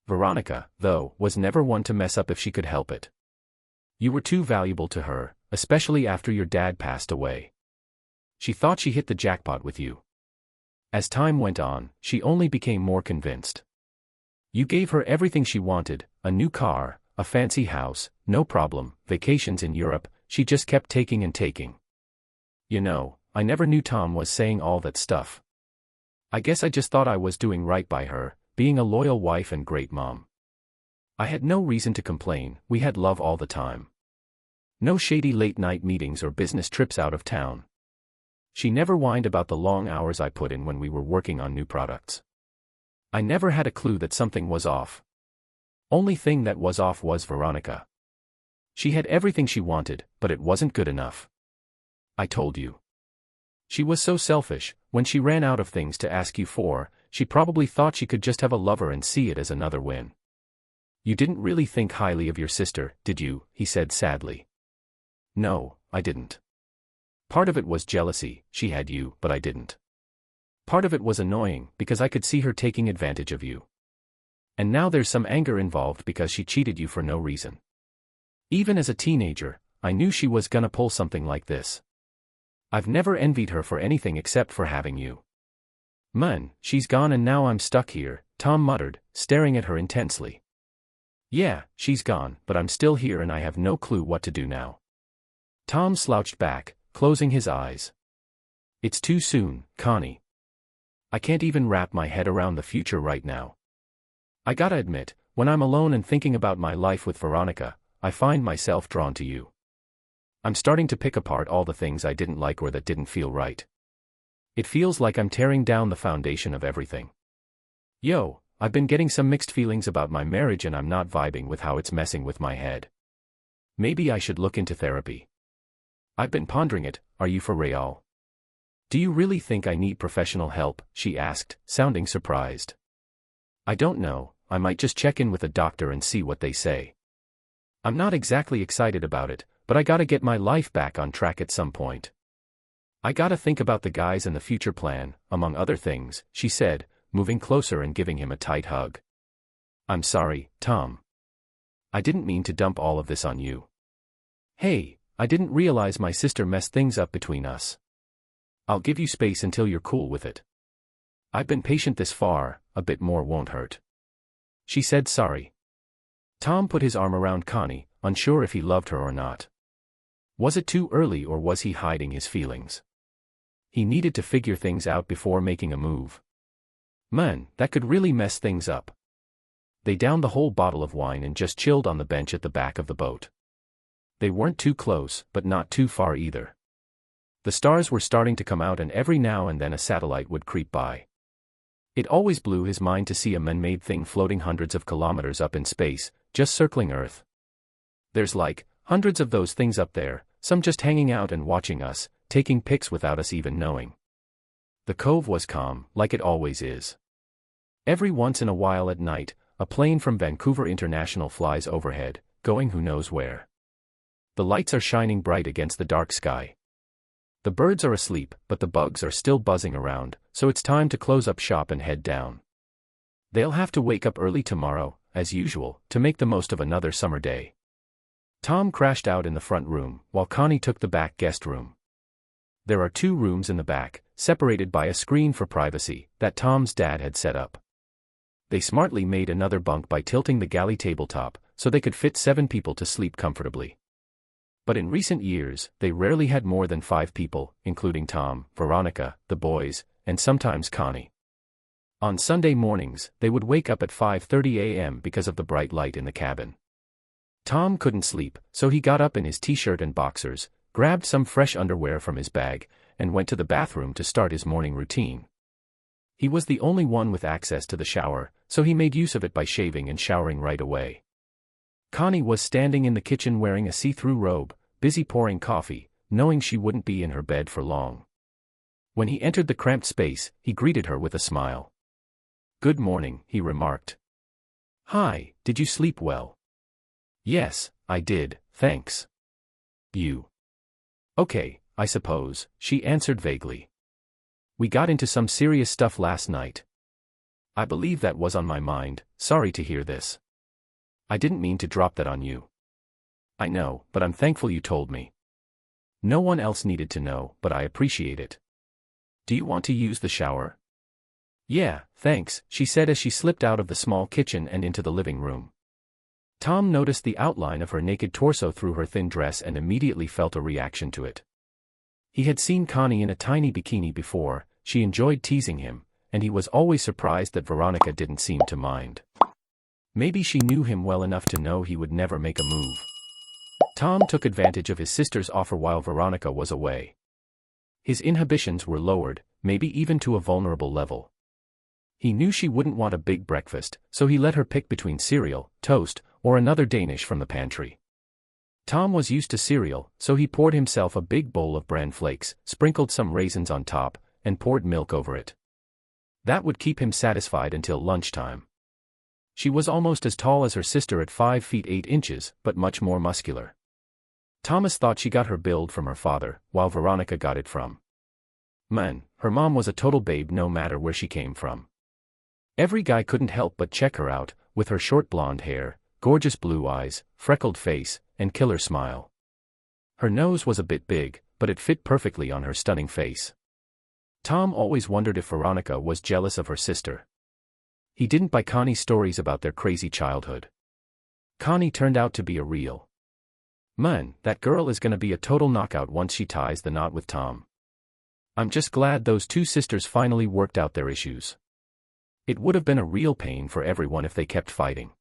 Veronica, though, was never one to mess up if she could help it. You were too valuable to her, especially after your dad passed away. She thought she hit the jackpot with you. As time went on, she only became more convinced. You gave her everything she wanted, a new car, a fancy house, no problem, vacations in Europe, she just kept taking and taking. You know, I never knew Tom was saying all that stuff. I guess I just thought I was doing right by her, being a loyal wife and great mom. I had no reason to complain, we had love all the time. No shady late-night meetings or business trips out of town. She never whined about the long hours I put in when we were working on new products. I never had a clue that something was off. Only thing that was off was Veronica. She had everything she wanted, but it wasn't good enough. I told you. She was so selfish, when she ran out of things to ask you for, she probably thought she could just have a lover and see it as another win. You didn't really think highly of your sister, did you? He said sadly. No, I didn't. Part of it was jealousy, she had you, but I didn't. Part of it was annoying, because I could see her taking advantage of you. And now there's some anger involved because she cheated you for no reason. Even as a teenager, I knew she was gonna pull something like this. I've never envied her for anything except for having you. Man, she's gone and now I'm stuck here, Tom muttered, staring at her intensely. Yeah, she's gone, but I'm still here and I have no clue what to do now. Tom slouched back, closing his eyes. It's too soon, Connie. I can't even wrap my head around the future right now. I gotta admit, when I'm alone and thinking about my life with Veronica, I find myself drawn to you. I'm starting to pick apart all the things I didn't like or that didn't feel right. It feels like I'm tearing down the foundation of everything. Yo, I've been getting some mixed feelings about my marriage and I'm not vibing with how it's messing with my head. Maybe I should look into therapy. I've been pondering it, are you for real? Do you really think I need professional help? She asked, sounding surprised. I don't know, I might just check in with a doctor and see what they say. I'm not exactly excited about it, but I gotta get my life back on track at some point. I gotta think about the guys and the future plan, among other things, she said, moving closer and giving him a tight hug. I'm sorry, Tom. I didn't mean to dump all of this on you. Hey, I didn't realize my sister messed things up between us. I'll give you space until you're cool with it. I've been patient this far, a bit more won't hurt. She said sorry. Tom put his arm around Connie, unsure if he loved her or not. Was it too early or was he hiding his feelings? He needed to figure things out before making a move. Man, that could really mess things up. They downed the whole bottle of wine and just chilled on the bench at the back of the boat. They weren't too close, but not too far either. The stars were starting to come out and every now and then a satellite would creep by. It always blew his mind to see a man-made thing floating hundreds of kilometers up in space, just circling Earth. There's like hundreds of those things up there, some just hanging out and watching us, taking pics without us even knowing. The cove was calm, like it always is. Every once in a while at night, a plane from Vancouver International flies overhead, going who knows where. The lights are shining bright against the dark sky. The birds are asleep, but the bugs are still buzzing around, so it's time to close up shop and head down. They'll have to wake up early tomorrow, as usual, to make the most of another summer day. Tom crashed out in the front room, while Connie took the back guest room. There are 2 rooms in the back, separated by a screen for privacy, that Tom's dad had set up. They smartly made another bunk by tilting the galley tabletop, so they could fit 7 people to sleep comfortably. But in recent years, they rarely had more than 5 people, including Tom, Veronica, the boys, and sometimes Connie. On Sunday mornings, they would wake up at 5:30 a.m. because of the bright light in the cabin. Tom couldn't sleep, so he got up in his t-shirt and boxers, grabbed some fresh underwear from his bag, and went to the bathroom to start his morning routine. He was the only one with access to the shower, so he made use of it by shaving and showering right away. Connie was standing in the kitchen wearing a see-through robe, busy pouring coffee, knowing she wouldn't be in her bed for long. When he entered the cramped space, he greeted her with a smile. "Good morning," he remarked. "Hi, did you sleep well?" "Yes, I did, thanks." "You?" "Okay, I suppose," she answered vaguely. "We got into some serious stuff last night." "I believe that was on my mind, sorry to hear this." "I didn't mean to drop that on you." "I know, but I'm thankful you told me." "No one else needed to know, but I appreciate it." "Do you want to use the shower?" "Yeah, thanks," she said as she slipped out of the small kitchen and into the living room. Tom noticed the outline of her naked torso through her thin dress and immediately felt a reaction to it. He had seen Connie in a tiny bikini before, she enjoyed teasing him, and he was always surprised that Veronica didn't seem to mind. Maybe she knew him well enough to know he would never make a move. Tom took advantage of his sister's offer while Veronica was away. His inhibitions were lowered, maybe even to a vulnerable level. He knew she wouldn't want a big breakfast, so he let her pick between cereal, toast, or another Danish from the pantry. Tom was used to cereal, so he poured himself a big bowl of bran flakes, sprinkled some raisins on top, and poured milk over it. That would keep him satisfied until lunchtime. She was almost as tall as her sister at 5 feet 8 inches, but much more muscular. Thomas thought she got her build from her father, while Veronica got it from. Man, her mom was a total babe no matter where she came from. Every guy couldn't help but check her out, with her short blonde hair, gorgeous blue eyes, freckled face, and killer smile. Her nose was a bit big, but it fit perfectly on her stunning face. Tom always wondered if Veronica was jealous of her sister. He didn't buy Connie's stories about their crazy childhood. Connie turned out to be a real. Man, that girl is gonna be a total knockout once she ties the knot with Tom. I'm just glad those 2 sisters finally worked out their issues. It would have been a real pain for everyone if they kept fighting.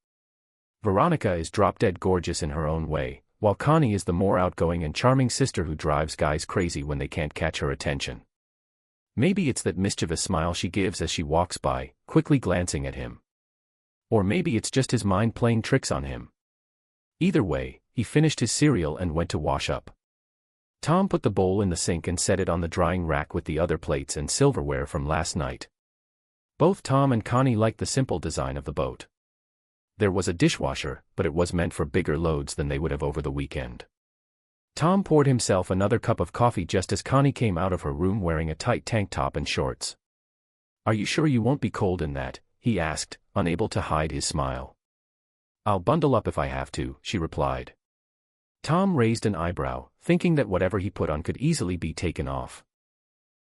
Veronica is drop-dead gorgeous in her own way, while Connie is the more outgoing and charming sister who drives guys crazy when they can't catch her attention. Maybe it's that mischievous smile she gives as she walks by, quickly glancing at him. Or maybe it's just his mind playing tricks on him. Either way, he finished his cereal and went to wash up. Tom put the bowl in the sink and set it on the drying rack with the other plates and silverware from last night. Both Tom and Connie liked the simple design of the boat. There was a dishwasher, but it was meant for bigger loads than they would have over the weekend. Tom poured himself another cup of coffee just as Connie came out of her room wearing a tight tank top and shorts. "Are you sure you won't be cold in that?" he asked, unable to hide his smile. "I'll bundle up if I have to," she replied. Tom raised an eyebrow, thinking that whatever he put on could easily be taken off.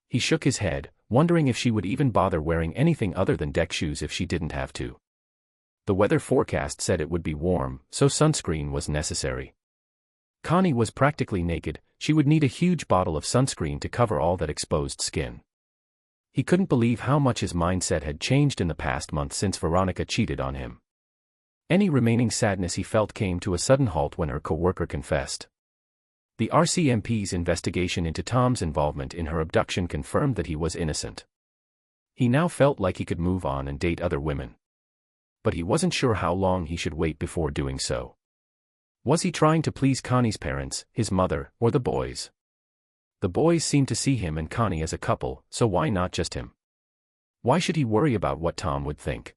He shook his head, wondering if she would even bother wearing anything other than deck shoes if she didn't have to. The weather forecast said it would be warm, so sunscreen was necessary. Connie was practically naked, she would need a huge bottle of sunscreen to cover all that exposed skin. He couldn't believe how much his mindset had changed in the past month since Veronica cheated on him. Any remaining sadness he felt came to a sudden halt when her co-worker confessed. The RCMP's investigation into Tom's involvement in her abduction confirmed that he was innocent. He now felt like he could move on and date other women. But he wasn't sure how long he should wait before doing so. Was he trying to please Connie's parents, his mother, or the boys? The boys seemed to see him and Connie as a couple, so why not just him? Why should he worry about what Tom would think?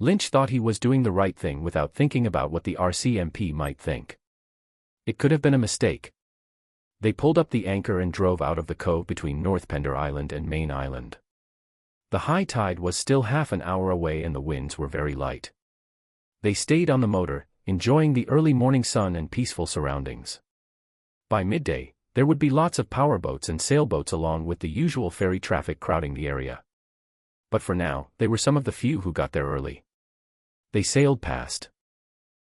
Lynch thought he was doing the right thing without thinking about what the RCMP might think. It could have been a mistake. They pulled up the anchor and drove out of the cove between North Pender Island and Main Island. The high tide was still half an hour away and the winds were very light. They stayed on the motor, enjoying the early morning sun and peaceful surroundings. By midday, there would be lots of powerboats and sailboats along with the usual ferry traffic crowding the area. But for now, they were some of the few who got there early. They sailed past.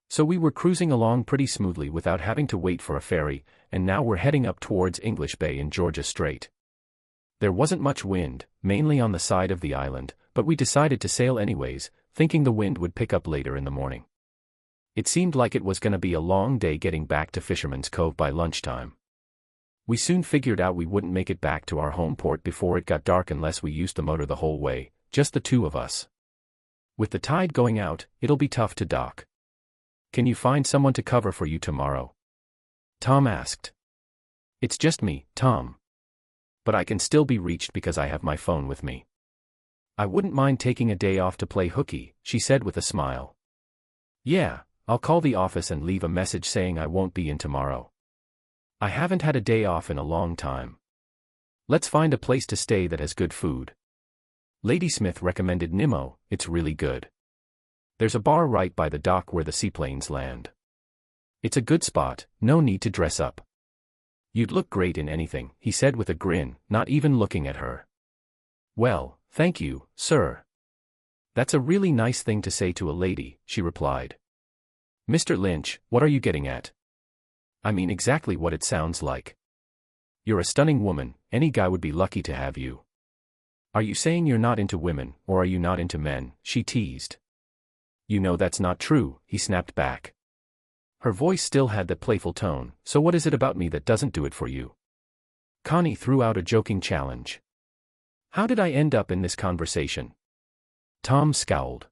"So we were cruising along pretty smoothly without having to wait for a ferry, and now we're heading up towards English Bay in Georgia Strait. There wasn't much wind, mainly on the side of the island, but we decided to sail anyways, thinking the wind would pick up later in the morning. It seemed like it was going to be a long day getting back to Fisherman's Cove by lunchtime. We soon figured out we wouldn't make it back to our home port before it got dark unless we used the motor the whole way, just the two of us. With the tide going out, it'll be tough to dock. Can you find someone to cover for you tomorrow?" Tom asked. "It's just me, Tom. But I can still be reached because I have my phone with me. I wouldn't mind taking a day off to play hooky," she said with a smile. "Yeah, I'll call the office and leave a message saying I won't be in tomorrow. I haven't had a day off in a long time. Let's find a place to stay that has good food. Lady Smith recommended Nimmo, it's really good. There's a bar right by the dock where the seaplanes land. It's a good spot, no need to dress up. You'd look great in anything," he said with a grin, not even looking at her. "Well, thank you, sir. That's a really nice thing to say to a lady," she replied. "Mr. Lynch, what are you getting at?" "I mean exactly what it sounds like. You're a stunning woman, any guy would be lucky to have you." "Are you saying you're not into women, or are you not into men?" she teased. "You know that's not true," he snapped back. Her voice still had that playful tone, "So what is it about me that doesn't do it for you?" Connie threw out a joking challenge. "How did I end up in this conversation?" Tom scowled.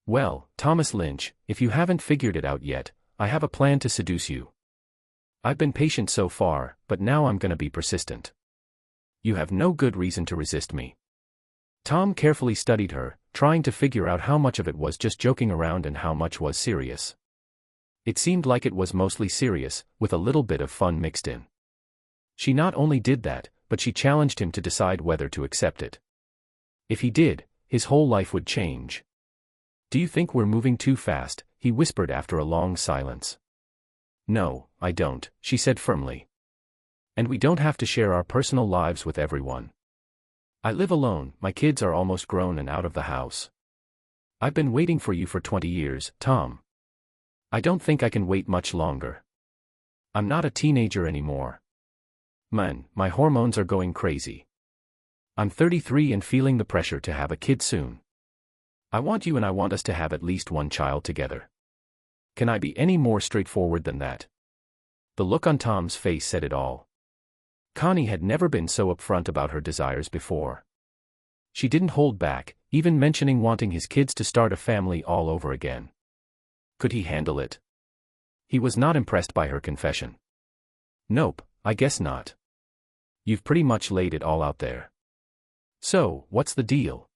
"Well, Thomas Lynch, if you haven't figured it out yet, I have a plan to seduce you. I've been patient so far, but now I'm gonna be persistent. You have no good reason to resist me." Tom carefully studied her, trying to figure out how much of it was just joking around and how much was serious. It seemed like it was mostly serious, with a little bit of fun mixed in. She not only did that, but she challenged him to decide whether to accept it. If he did, his whole life would change. "Do you think we're moving too fast?" he whispered after a long silence. "No, I don't," she said firmly. "And we don't have to share our personal lives with everyone. I live alone, my kids are almost grown and out of the house. I've been waiting for you for 20 years, Tom. I don't think I can wait much longer. I'm not a teenager anymore. Man, my hormones are going crazy. I'm 33 and feeling the pressure to have a kid soon. I want you and I want us to have at least one child together. Can I be any more straightforward than that?" The look on Tom's face said it all. Connie had never been so upfront about her desires before. She didn't hold back, even mentioning wanting his kids to start a family all over again. Could he handle it? He was not impressed by her confession. Nope, I guess not. You've pretty much laid it all out there. So, what's the deal?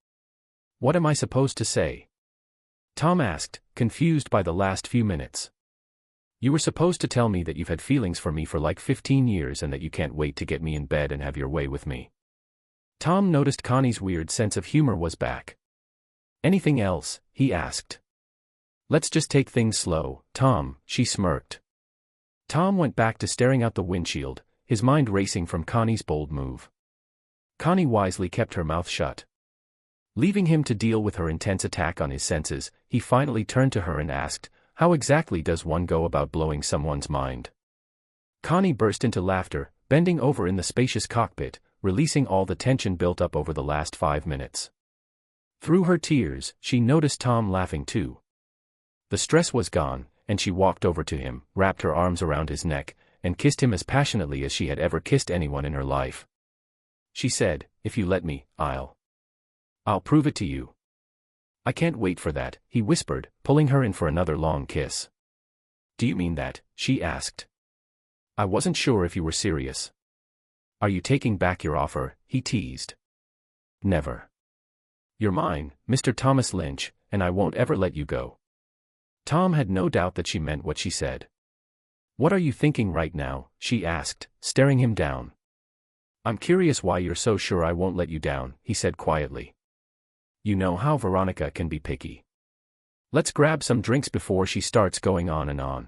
What am I supposed to say? Tom asked, confused by the last few minutes. You were supposed to tell me that you've had feelings for me for like 15 years and that you can't wait to get me in bed and have your way with me. Tom noticed Connie's weird sense of humor was back. Anything else? He asked. Let's just take things slow, Tom, she smirked. Tom went back to staring out the windshield, his mind racing from Connie's bold move. Connie wisely kept her mouth shut. Leaving him to deal with her intense attack on his senses, he finally turned to her and asked, how exactly does one go about blowing someone's mind? Connie burst into laughter, bending over in the spacious cockpit, releasing all the tension built up over the last 5 minutes. Through her tears, she noticed Tom laughing too. The stress was gone, and she walked over to him, wrapped her arms around his neck, and kissed him as passionately as she had ever kissed anyone in her life. She said, if you let me, I'll prove it to you. I can't wait for that, he whispered, pulling her in for another long kiss. Do you mean that? She asked. I wasn't sure if you were serious. Are you taking back your offer? He teased. Never. You're mine, Mr. Thomas Lynch, and I won't ever let you go. Tom had no doubt that she meant what she said. What are you thinking right now? She asked, staring him down. I'm curious why you're so sure I won't let you down, he said quietly. You know how Veronica can be picky. Let's grab some drinks before she starts going on and on.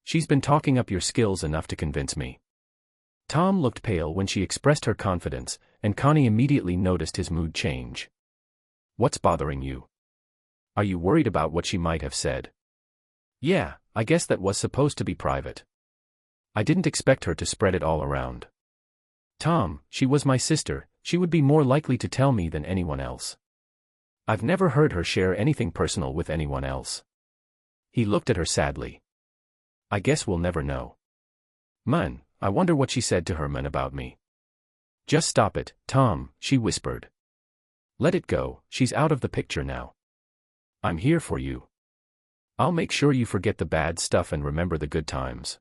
She's been talking up your skills enough to convince me. Tom looked pale when she expressed her confidence, and Connie immediately noticed his mood change. What's bothering you? Are you worried about what she might have said? Yeah, I guess that was supposed to be private. I didn't expect her to spread it all around. Tom, she was my sister, she would be more likely to tell me than anyone else. I've never heard her share anything personal with anyone else. He looked at her sadly. I guess we'll never know. Man, I wonder what she said to Herman about me. Just stop it, Tom, she whispered. Let it go, she's out of the picture now. I'm here for you. I'll make sure you forget the bad stuff and remember the good times.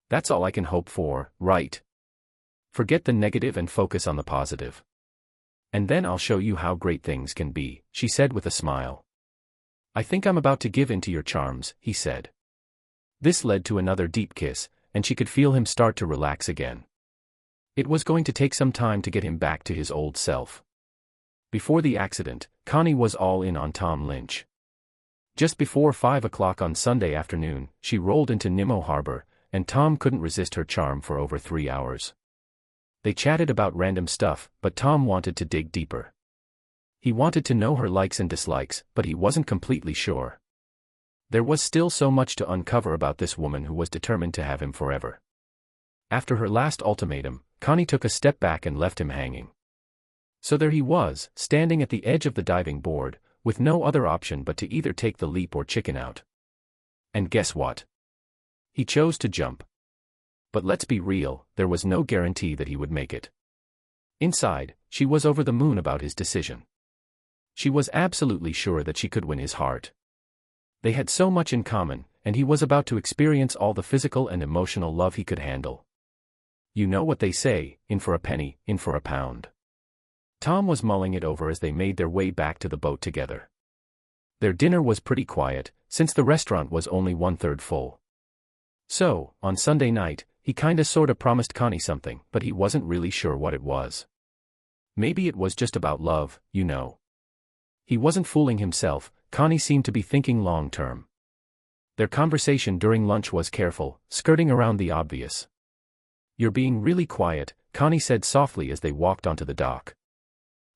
That's all I can hope for, right? Forget the negative and focus on the positive. And then I'll show you how great things can be, she said with a smile. I think I'm about to give in to your charms, he said. This led to another deep kiss, and she could feel him start to relax again. It was going to take some time to get him back to his old self. Before the accident, Connie was all in on Tom Lynch. Just before 5 o'clock on Sunday afternoon, she rolled into Nimmo Harbor, and Tom couldn't resist her charm for over 3 hours. They chatted about random stuff, but Tom wanted to dig deeper. He wanted to know her likes and dislikes, but he wasn't completely sure. There was still so much to uncover about this woman who was determined to have him forever. After her last ultimatum, Connie took a step back and left him hanging. So there he was, standing at the edge of the diving board, with no other option but to either take the leap or chicken out. And guess what? He chose to jump. But let's be real, there was no guarantee that he would make it. Inside, she was over the moon about his decision. She was absolutely sure that she could win his heart. They had so much in common, and he was about to experience all the physical and emotional love he could handle. You know what they say, in for a penny, in for a pound. Tom was mulling it over as they made their way back to the boat together. Their dinner was pretty quiet, since the restaurant was only 1/3 full. So, on Sunday night, he kinda sorta promised Connie something, but he wasn't really sure what it was. Maybe it was just about love, you know. He wasn't fooling himself, Connie seemed to be thinking long-term. Their conversation during lunch was careful, skirting around the obvious. You're being really quiet, Connie said softly as they walked onto the dock.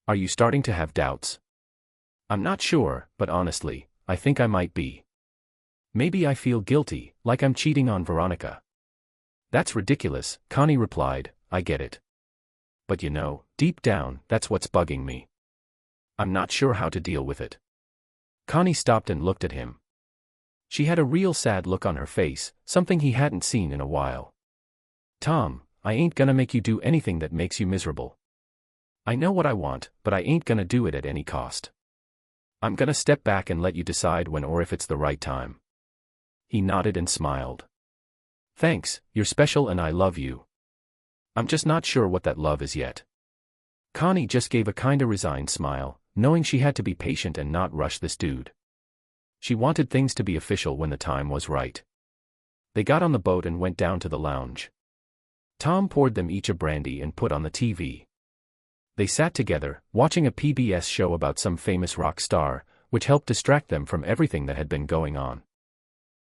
Are you starting to have doubts? I'm not sure, but honestly, I think I might be. Maybe I feel guilty, like I'm cheating on Veronica. That's ridiculous, Connie replied, I get it. But you know, deep down, that's what's bugging me. I'm not sure how to deal with it. Connie stopped and looked at him. She had a real sad look on her face, something he hadn't seen in a while. Tom, I ain't gonna make you do anything that makes you miserable. I know what I want, but I ain't gonna do it at any cost. I'm gonna step back and let you decide when or if it's the right time." He nodded and smiled. "Thanks, you're special and I love you. I'm just not sure what that love is yet." Connie just gave a kinda resigned smile, knowing she had to be patient and not rush this dude. She wanted things to be official when the time was right. They got on the boat and went down to the lounge. Tom poured them each a brandy and put on the TV. They sat together, watching a PBS show about some famous rock star, which helped distract them from everything that had been going on.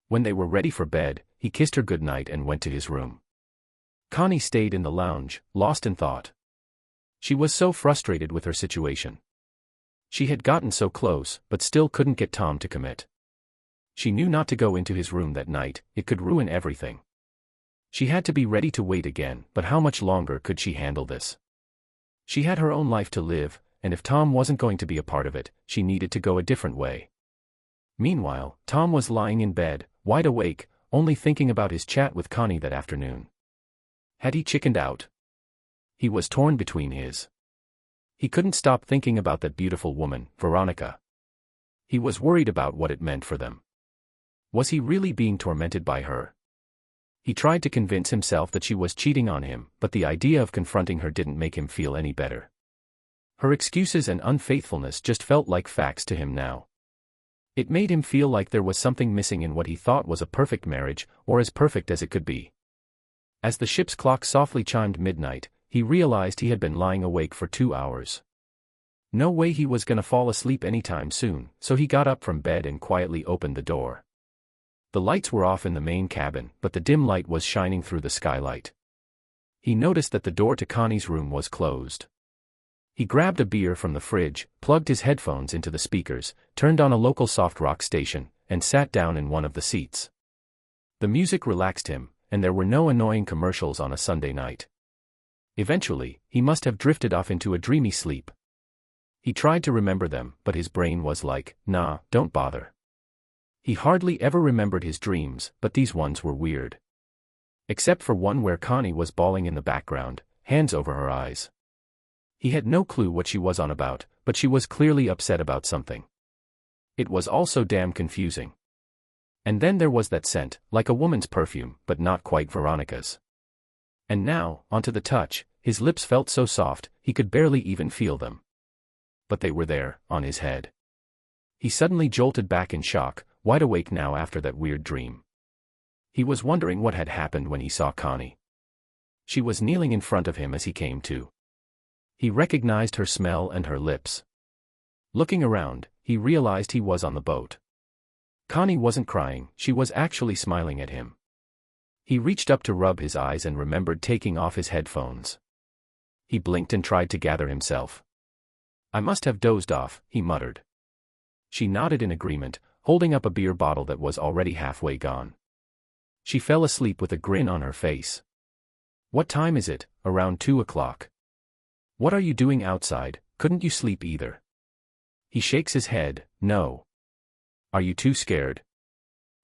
When they were ready for bed, he kissed her goodnight and went to his room. Connie stayed in the lounge, lost in thought. She was so frustrated with her situation. She had gotten so close, but still couldn't get Tom to commit. She knew not to go into his room that night, it could ruin everything. She had to be ready to wait again, but how much longer could she handle this? She had her own life to live, and if Tom wasn't going to be a part of it, she needed to go a different way. Meanwhile, Tom was lying in bed, wide awake, only thinking about his chat with Connie that afternoon. Had he chickened out? He was torn between his. He couldn't stop thinking about that beautiful woman, Veronica. He was worried about what it meant for them. Was he really being tormented by her? He tried to convince himself that she was cheating on him, but the idea of confronting her didn't make him feel any better. Her excuses and unfaithfulness just felt like facts to him now. It made him feel like there was something missing in what he thought was a perfect marriage, or as perfect as it could be. As the ship's clock softly chimed midnight, he realized he had been lying awake for 2 hours. No way he was gonna fall asleep anytime soon, so he got up from bed and quietly opened the door. The lights were off in the main cabin, but the dim light was shining through the skylight. He noticed that the door to Connie's room was closed. He grabbed a beer from the fridge, plugged his headphones into the speakers, turned on a local soft rock station, and sat down in one of the seats. The music relaxed him, and there were no annoying commercials on a Sunday night. Eventually, he must have drifted off into a dreamy sleep. He tried to remember them, but his brain was like, "Nah, don't bother." He hardly ever remembered his dreams, but these ones were weird. Except for one where Connie was bawling in the background, hands over her eyes. He had no clue what she was on about, but she was clearly upset about something. It was also damn confusing. And then there was that scent, like a woman's perfume, but not quite Veronica's. And now, onto the touch, his lips felt so soft, he could barely even feel them. But they were there, on his head. He suddenly jolted back in shock, wide awake now after that weird dream. He was wondering what had happened when he saw Connie. She was kneeling in front of him as he came to. He recognized her smell and her lips. Looking around, he realized he was on the boat. Connie wasn't crying, she was actually smiling at him. He reached up to rub his eyes and remembered taking off his headphones. He blinked and tried to gather himself. "I must have dozed off," he muttered. She nodded in agreement, holding up a beer bottle that was already halfway gone. She fell asleep with a grin on her face. "What time is it?" "Around 2 o'clock. "What are you doing outside? Couldn't you sleep either?" He shakes his head, "No." "Are you too scared?"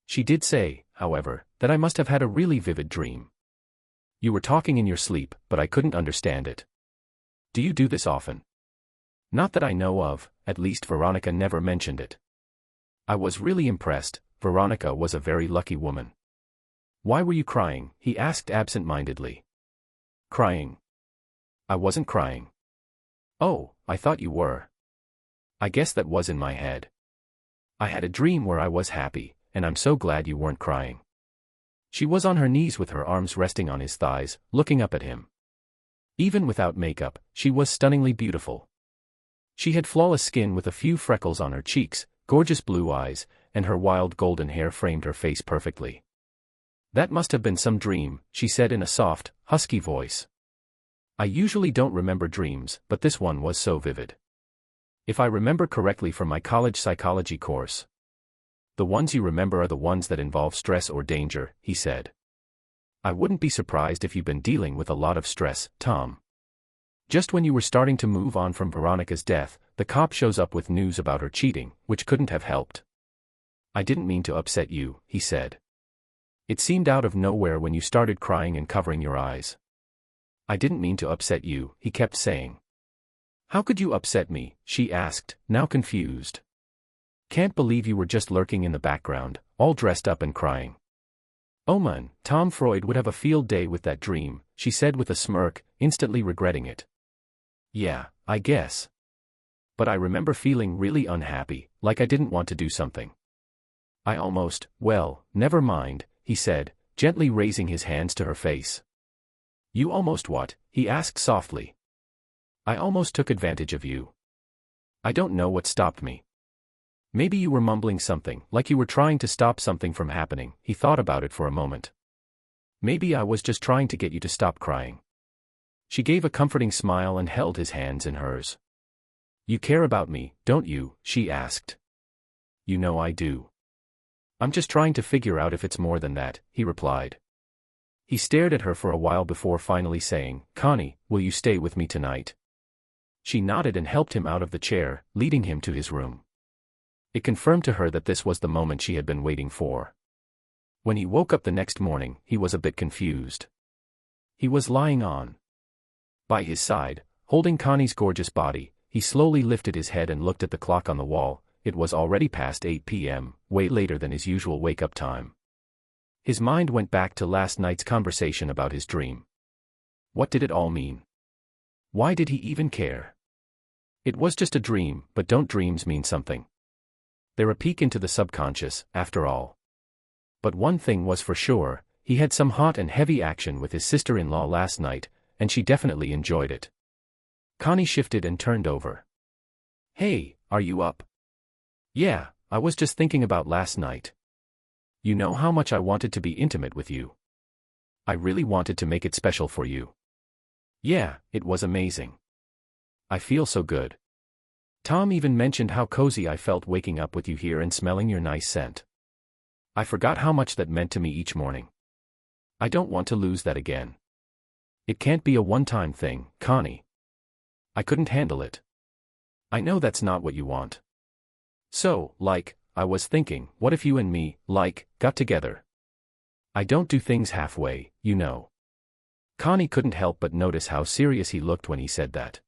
She did say, however, that I must have had a really vivid dream. "You were talking in your sleep, but I couldn't understand it. Do you do this often?" "Not that I know of, at least Veronica never mentioned it." I was really impressed, Veronica was a very lucky woman. "Why were you crying?" he asked absent-mindedly. "Crying? I wasn't crying." "Oh, I thought you were." "I guess that was in my head. I had a dream where I was happy, and I'm so glad you weren't crying." She was on her knees with her arms resting on his thighs, looking up at him. Even without makeup, she was stunningly beautiful. She had flawless skin with a few freckles on her cheeks, gorgeous blue eyes, and her wild golden hair framed her face perfectly. "That must have been some dream," she said in a soft, husky voice. "I usually don't remember dreams, but this one was so vivid. If I remember correctly from my college psychology course." "The ones you remember are the ones that involve stress or danger," he said. "I wouldn't be surprised if you've been dealing with a lot of stress, Tom. Just when you were starting to move on from Veronica's death, the cop shows up with news about her cheating, which couldn't have helped." "I didn't mean to upset you," he said. "It seemed out of nowhere when you started crying and covering your eyes." I didn't mean to upset you, he kept saying. How could you upset me, she asked, now confused. Can't believe you were just lurking in the background, all dressed up and crying. Oh man, Tom Freud would have a field day with that dream, she said with a smirk, instantly regretting it. Yeah, I guess. But I remember feeling really unhappy, like I didn't want to do something. I almost, well, never mind, he said, gently raising his hands to her face. You almost what? He asked softly. I almost took advantage of you. I don't know what stopped me. Maybe you were mumbling something, like you were trying to stop something from happening. He thought about it for a moment. Maybe I was just trying to get you to stop crying. She gave a comforting smile and held his hands in hers. You care about me, don't you? She asked. You know I do. I'm just trying to figure out if it's more than that, he replied. He stared at her for a while before finally saying, Connie, will you stay with me tonight? She nodded and helped him out of the chair, leading him to his room. It confirmed to her that this was the moment she had been waiting for. When he woke up the next morning, he was a bit confused. He was lying on. By his side, holding Connie's gorgeous body, he slowly lifted his head and looked at the clock on the wall. It was already past 8 p.m., way later than his usual wake-up time. His mind went back to last night's conversation about his dream. What did it all mean? Why did he even care? It was just a dream, but don't dreams mean something? They're a peek into the subconscious, after all. But one thing was for sure, he had some hot and heavy action with his sister-in-law last night, and she definitely enjoyed it. Connie shifted and turned over. Hey, are you up? Yeah, I was just thinking about last night. You know how much I wanted to be intimate with you. I really wanted to make it special for you. Yeah, it was amazing. I feel so good. Tom even mentioned how cozy I felt waking up with you here and smelling your nice scent. I forgot how much that meant to me each morning. I don't want to lose that again. It can't be a one-time thing, Connie. I couldn't handle it. I know that's not what you want. So, I was thinking, what if you and me, got together? I don't do things halfway, you know. Connie couldn't help but notice how serious he looked when he said that.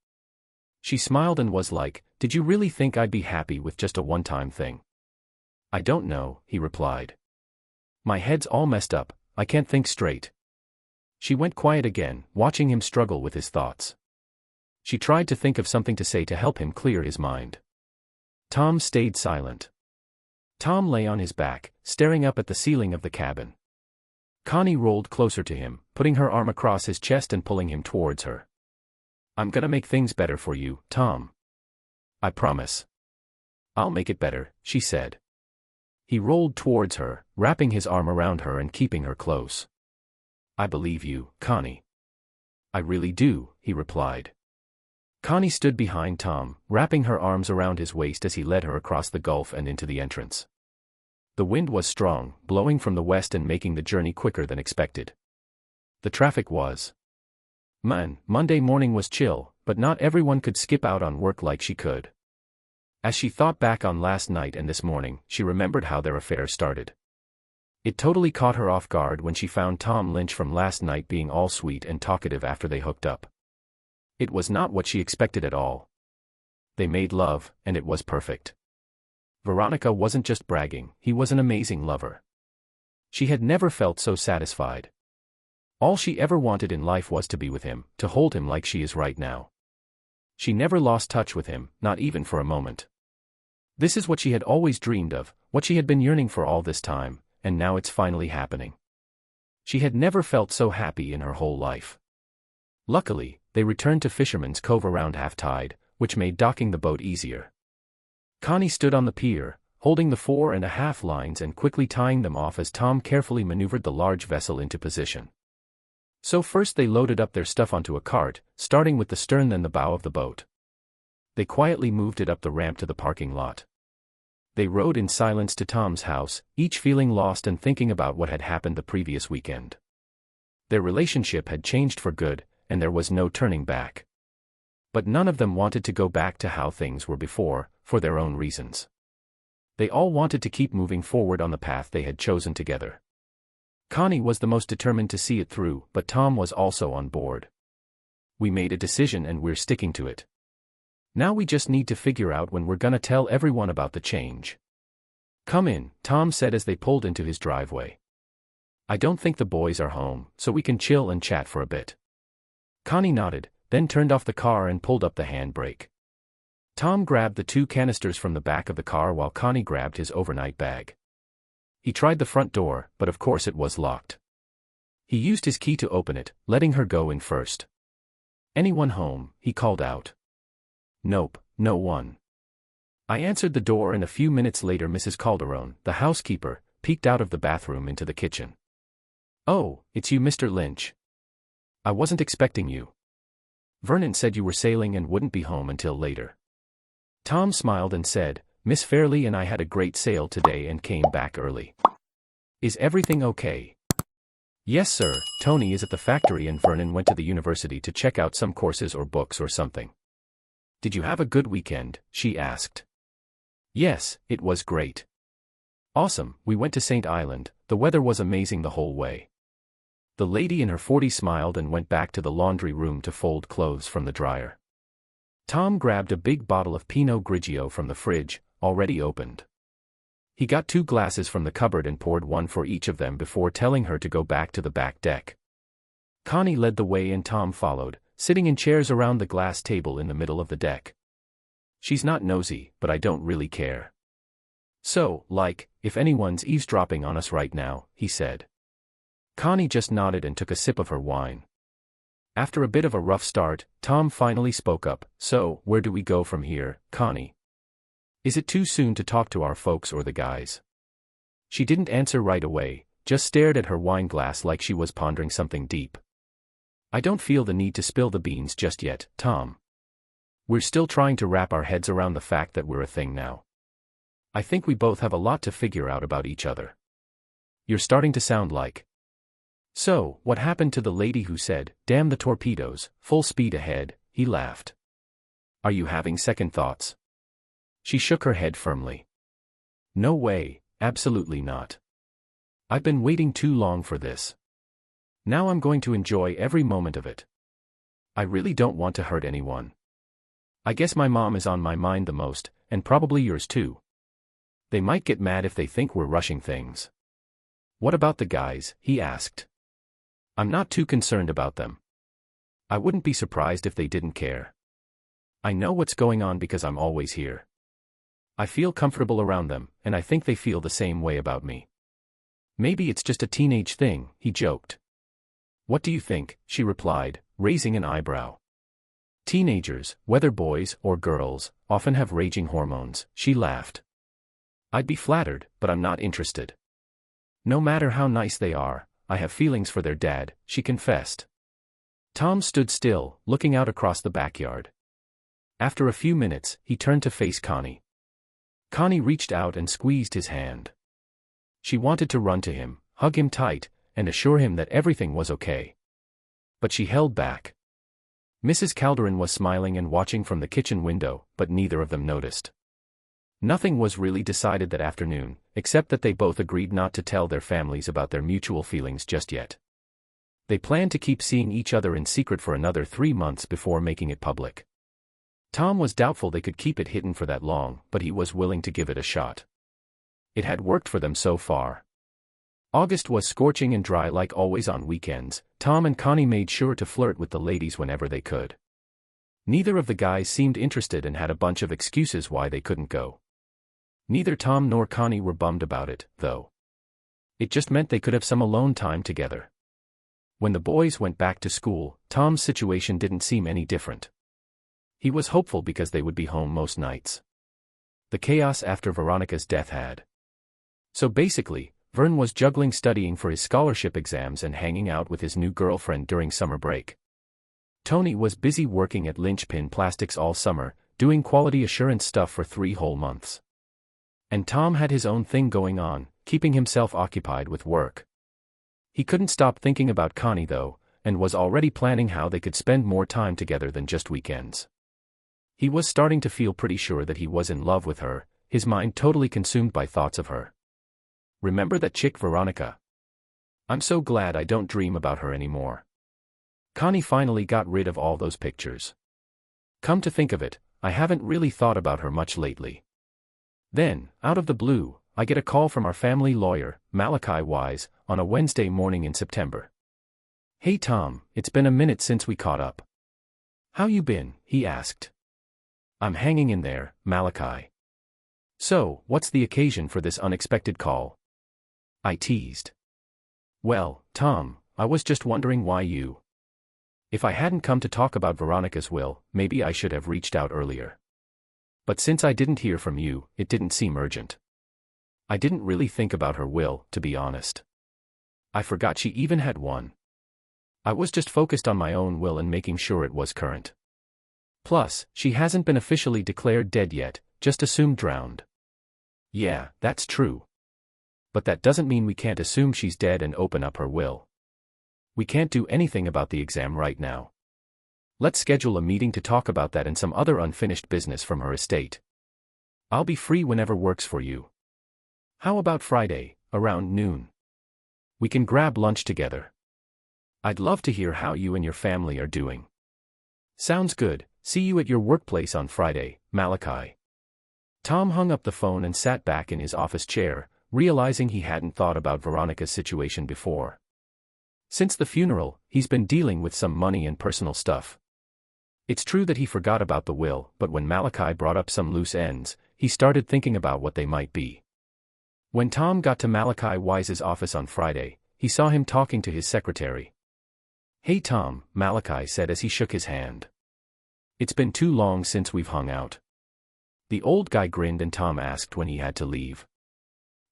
She smiled and was like, did you really think I'd be happy with just a one-time thing? I don't know, he replied. My head's all messed up, I can't think straight. She went quiet again, watching him struggle with his thoughts. She tried to think of something to say to help him clear his mind. Tom stayed silent. Tom lay on his back, staring up at the ceiling of the cabin. Connie rolled closer to him, putting her arm across his chest and pulling him towards her. I'm gonna make things better for you, Tom. I promise. I'll make it better, she said. He rolled towards her, wrapping his arm around her and keeping her close. I believe you, Connie. I really do, he replied. Connie stood behind Tom, wrapping her arms around his waist as he led her across the gulf and into the entrance. The wind was strong, blowing from the west and making the journey quicker than expected. The traffic was. Monday morning was chill, but not everyone could skip out on work like she could. As she thought back on last night and this morning, she remembered how their affair started. It totally caught her off guard when she found Tom Lynch from last night being all sweet and talkative after they hooked up. It was not what she expected at all. They made love, and it was perfect. Veronica wasn't just bragging, he was an amazing lover. She had never felt so satisfied. All she ever wanted in life was to be with him, to hold him like she is right now. She never lost touch with him, not even for a moment. This is what she had always dreamed of, what she had been yearning for all this time, and now it's finally happening. She had never felt so happy in her whole life. Luckily, they returned to Fisherman's Cove around half-tide, which made docking the boat easier. Connie stood on the pier, holding the 4.5 lines and quickly tying them off as Tom carefully maneuvered the large vessel into position. So first they loaded up their stuff onto a cart, starting with the stern then the bow of the boat. They quietly moved it up the ramp to the parking lot. They rode in silence to Tom's house, each feeling lost and thinking about what had happened the previous weekend. Their relationship had changed for good, and there was no turning back. But none of them wanted to go back to how things were before, for their own reasons. They all wanted to keep moving forward on the path they had chosen together. Connie was the most determined to see it through, but Tom was also on board. We made a decision and we're sticking to it. Now we just need to figure out when we're gonna tell everyone about the change. Come in, Tom said as they pulled into his driveway. I don't think the boys are home, so we can chill and chat for a bit. Connie nodded, then turned off the car and pulled up the handbrake. Tom grabbed the 2 canisters from the back of the car while Connie grabbed his overnight bag. He tried the front door, but of course it was locked. He used his key to open it, letting her go in first. Anyone home? He called out. Nope, no one. I answered the door and a few minutes later Mrs. Calderon, the housekeeper, peeked out of the bathroom into the kitchen. Oh, it's you, Mr. Lynch. I wasn't expecting you. Vernon said you were sailing and wouldn't be home until later. Tom smiled and said, Miss Fairley and I had a great sail today and came back early. Is everything okay? Yes, sir. Tony is at the factory and Vernon went to the university to check out some courses or books or something. Did you have a good weekend? She asked. Yes, it was great. Awesome, we went to St. Island, the weather was amazing the whole way. The lady in her 40s smiled and went back to the laundry room to fold clothes from the dryer. Tom grabbed a big bottle of Pinot Grigio from the fridge, already opened. He got 2 glasses from the cupboard and poured one for each of them before telling her to go back to the back deck. Connie led the way and Tom followed, sitting in chairs around the glass table in the middle of the deck. She's not nosy, but I don't really care. So, if anyone's eavesdropping on us right now, he said. Connie just nodded and took a sip of her wine. After a bit of a rough start, Tom finally spoke up. So, where do we go from here, Connie? Is it too soon to talk to our folks or the guys? She didn't answer right away, just stared at her wine glass like she was pondering something deep. I don't feel the need to spill the beans just yet, Tom. We're still trying to wrap our heads around the fact that we're a thing now. I think we both have a lot to figure out about each other. You're starting to sound like. So, what happened to the lady who said, damn the torpedoes, full speed ahead? He laughed. Are you having second thoughts? She shook her head firmly. No way, absolutely not. I've been waiting too long for this. Now I'm going to enjoy every moment of it. I really don't want to hurt anyone. I guess my mom is on my mind the most, and probably yours too. They might get mad if they think we're rushing things. What about the guys? He asked. I'm not too concerned about them. I wouldn't be surprised if they didn't care. I know what's going on because I'm always here. I feel comfortable around them, and I think they feel the same way about me. Maybe it's just a teenage thing, he joked. What do you think? She replied, raising an eyebrow. Teenagers, whether boys or girls, often have raging hormones, she laughed. I'd be flattered, but I'm not interested. No matter how nice they are, I have feelings for their dad, she confessed. Tom stood still, looking out across the backyard. After a few minutes, he turned to face Connie. Connie reached out and squeezed his hand. She wanted to run to him, hug him tight, and assure him that everything was okay. But she held back. Mrs. Calderon was smiling and watching from the kitchen window, but neither of them noticed. Nothing was really decided that afternoon, except that they both agreed not to tell their families about their mutual feelings just yet. They planned to keep seeing each other in secret for another 3 months before making it public. Tom was doubtful they could keep it hidden for that long, but he was willing to give it a shot. It had worked for them so far. August was scorching and dry like always on weekends. Tom and Connie made sure to flirt with the ladies whenever they could. Neither of the guys seemed interested and had a bunch of excuses why they couldn't go. Neither Tom nor Connie were bummed about it, though. It just meant they could have some alone time together. When the boys went back to school, Tom's situation didn't seem any different. He was hopeful because they would be home most nights. The chaos after Veronica's death had. So basically, Vern was juggling studying for his scholarship exams and hanging out with his new girlfriend during summer break. Tony was busy working at Linchpin Plastics all summer, doing quality assurance stuff for 3 whole months. And Tom had his own thing going on, keeping himself occupied with work. He couldn't stop thinking about Connie though, and was already planning how they could spend more time together than just weekends. He was starting to feel pretty sure that he was in love with her, his mind totally consumed by thoughts of her. Remember that chick Veronica? I'm so glad I don't dream about her anymore. Connie finally got rid of all those pictures. Come to think of it, I haven't really thought about her much lately. Then, out of the blue, I get a call from our family lawyer, Malachi Wise, on a Wednesday morning in September. "Hey Tom, it's been a minute since we caught up. How you been?" he asked. "I'm hanging in there, Malachi." "So, what's the occasion for this unexpected call?" I teased. "Well, Tom, I was just wondering why you. If I hadn't come to talk about Veronica's will, maybe I should have reached out earlier. But since I didn't hear from you, it didn't seem urgent. I didn't really think about her will, to be honest. I forgot she even had one. I was just focused on my own will and making sure it was current. Plus, she hasn't been officially declared dead yet, just assumed drowned." "Yeah, that's true. But that doesn't mean we can't assume she's dead and open up her will. We can't do anything about the exam right now. Let's schedule a meeting to talk about that and some other unfinished business from her estate. I'll be free whenever works for you. How about Friday, around noon? We can grab lunch together. I'd love to hear how you and your family are doing." "Sounds good, see you at your workplace on Friday, Malachi." Tom hung up the phone and sat back in his office chair, realizing he hadn't thought about Veronica's situation before. Since the funeral, he's been dealing with some money and personal stuff. It's true that he forgot about the will, but when Malachi brought up some loose ends, he started thinking about what they might be. When Tom got to Malachi Wise's office on Friday, he saw him talking to his secretary. "Hey Tom," Malachi said as he shook his hand. "It's been too long since we've hung out." The old guy grinned and Tom asked when he had to leave.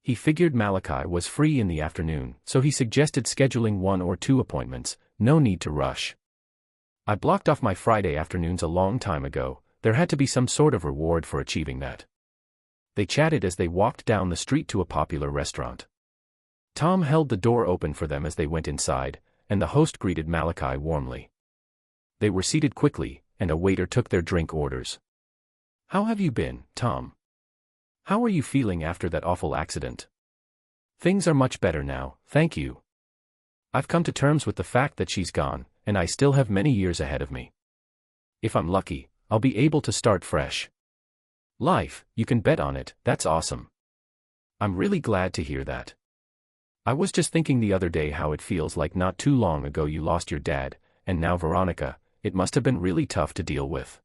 He figured Malachi was free in the afternoon, so he suggested scheduling 1 or 2 appointments, no need to rush. "I blocked off my Friday afternoons a long time ago, there had to be some sort of reward for achieving that." They chatted as they walked down the street to a popular restaurant. Tom held the door open for them as they went inside, and the host greeted Malachi warmly. They were seated quickly, and a waiter took their drink orders. "How have you been, Tom? How are you feeling after that awful accident?" "Things are much better now, thank you. I've come to terms with the fact that she's gone, and I still have many years ahead of me. If I'm lucky, I'll be able to start fresh. Life, you can bet on it, that's awesome. I'm really glad to hear that. I was just thinking the other day how it feels like not too long ago you lost your dad, and now Veronica, it must have been really tough to deal with."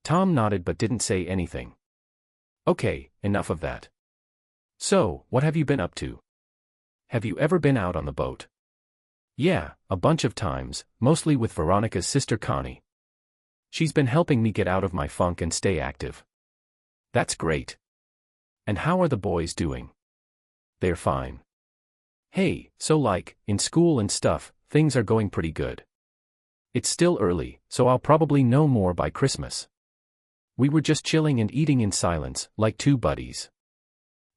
Tom nodded but didn't say anything. "Okay, enough of that. So, what have you been up to? Have you ever been out on the boat?" "Yeah, a bunch of times, mostly with Veronica's sister Connie. She's been helping me get out of my funk and stay active." "That's great. And how are the boys doing?" "They're fine. Hey, so like, in school and stuff, things are going pretty good. It's still early, so I'll probably know more by Christmas. We were just chilling and eating in silence, like two buddies.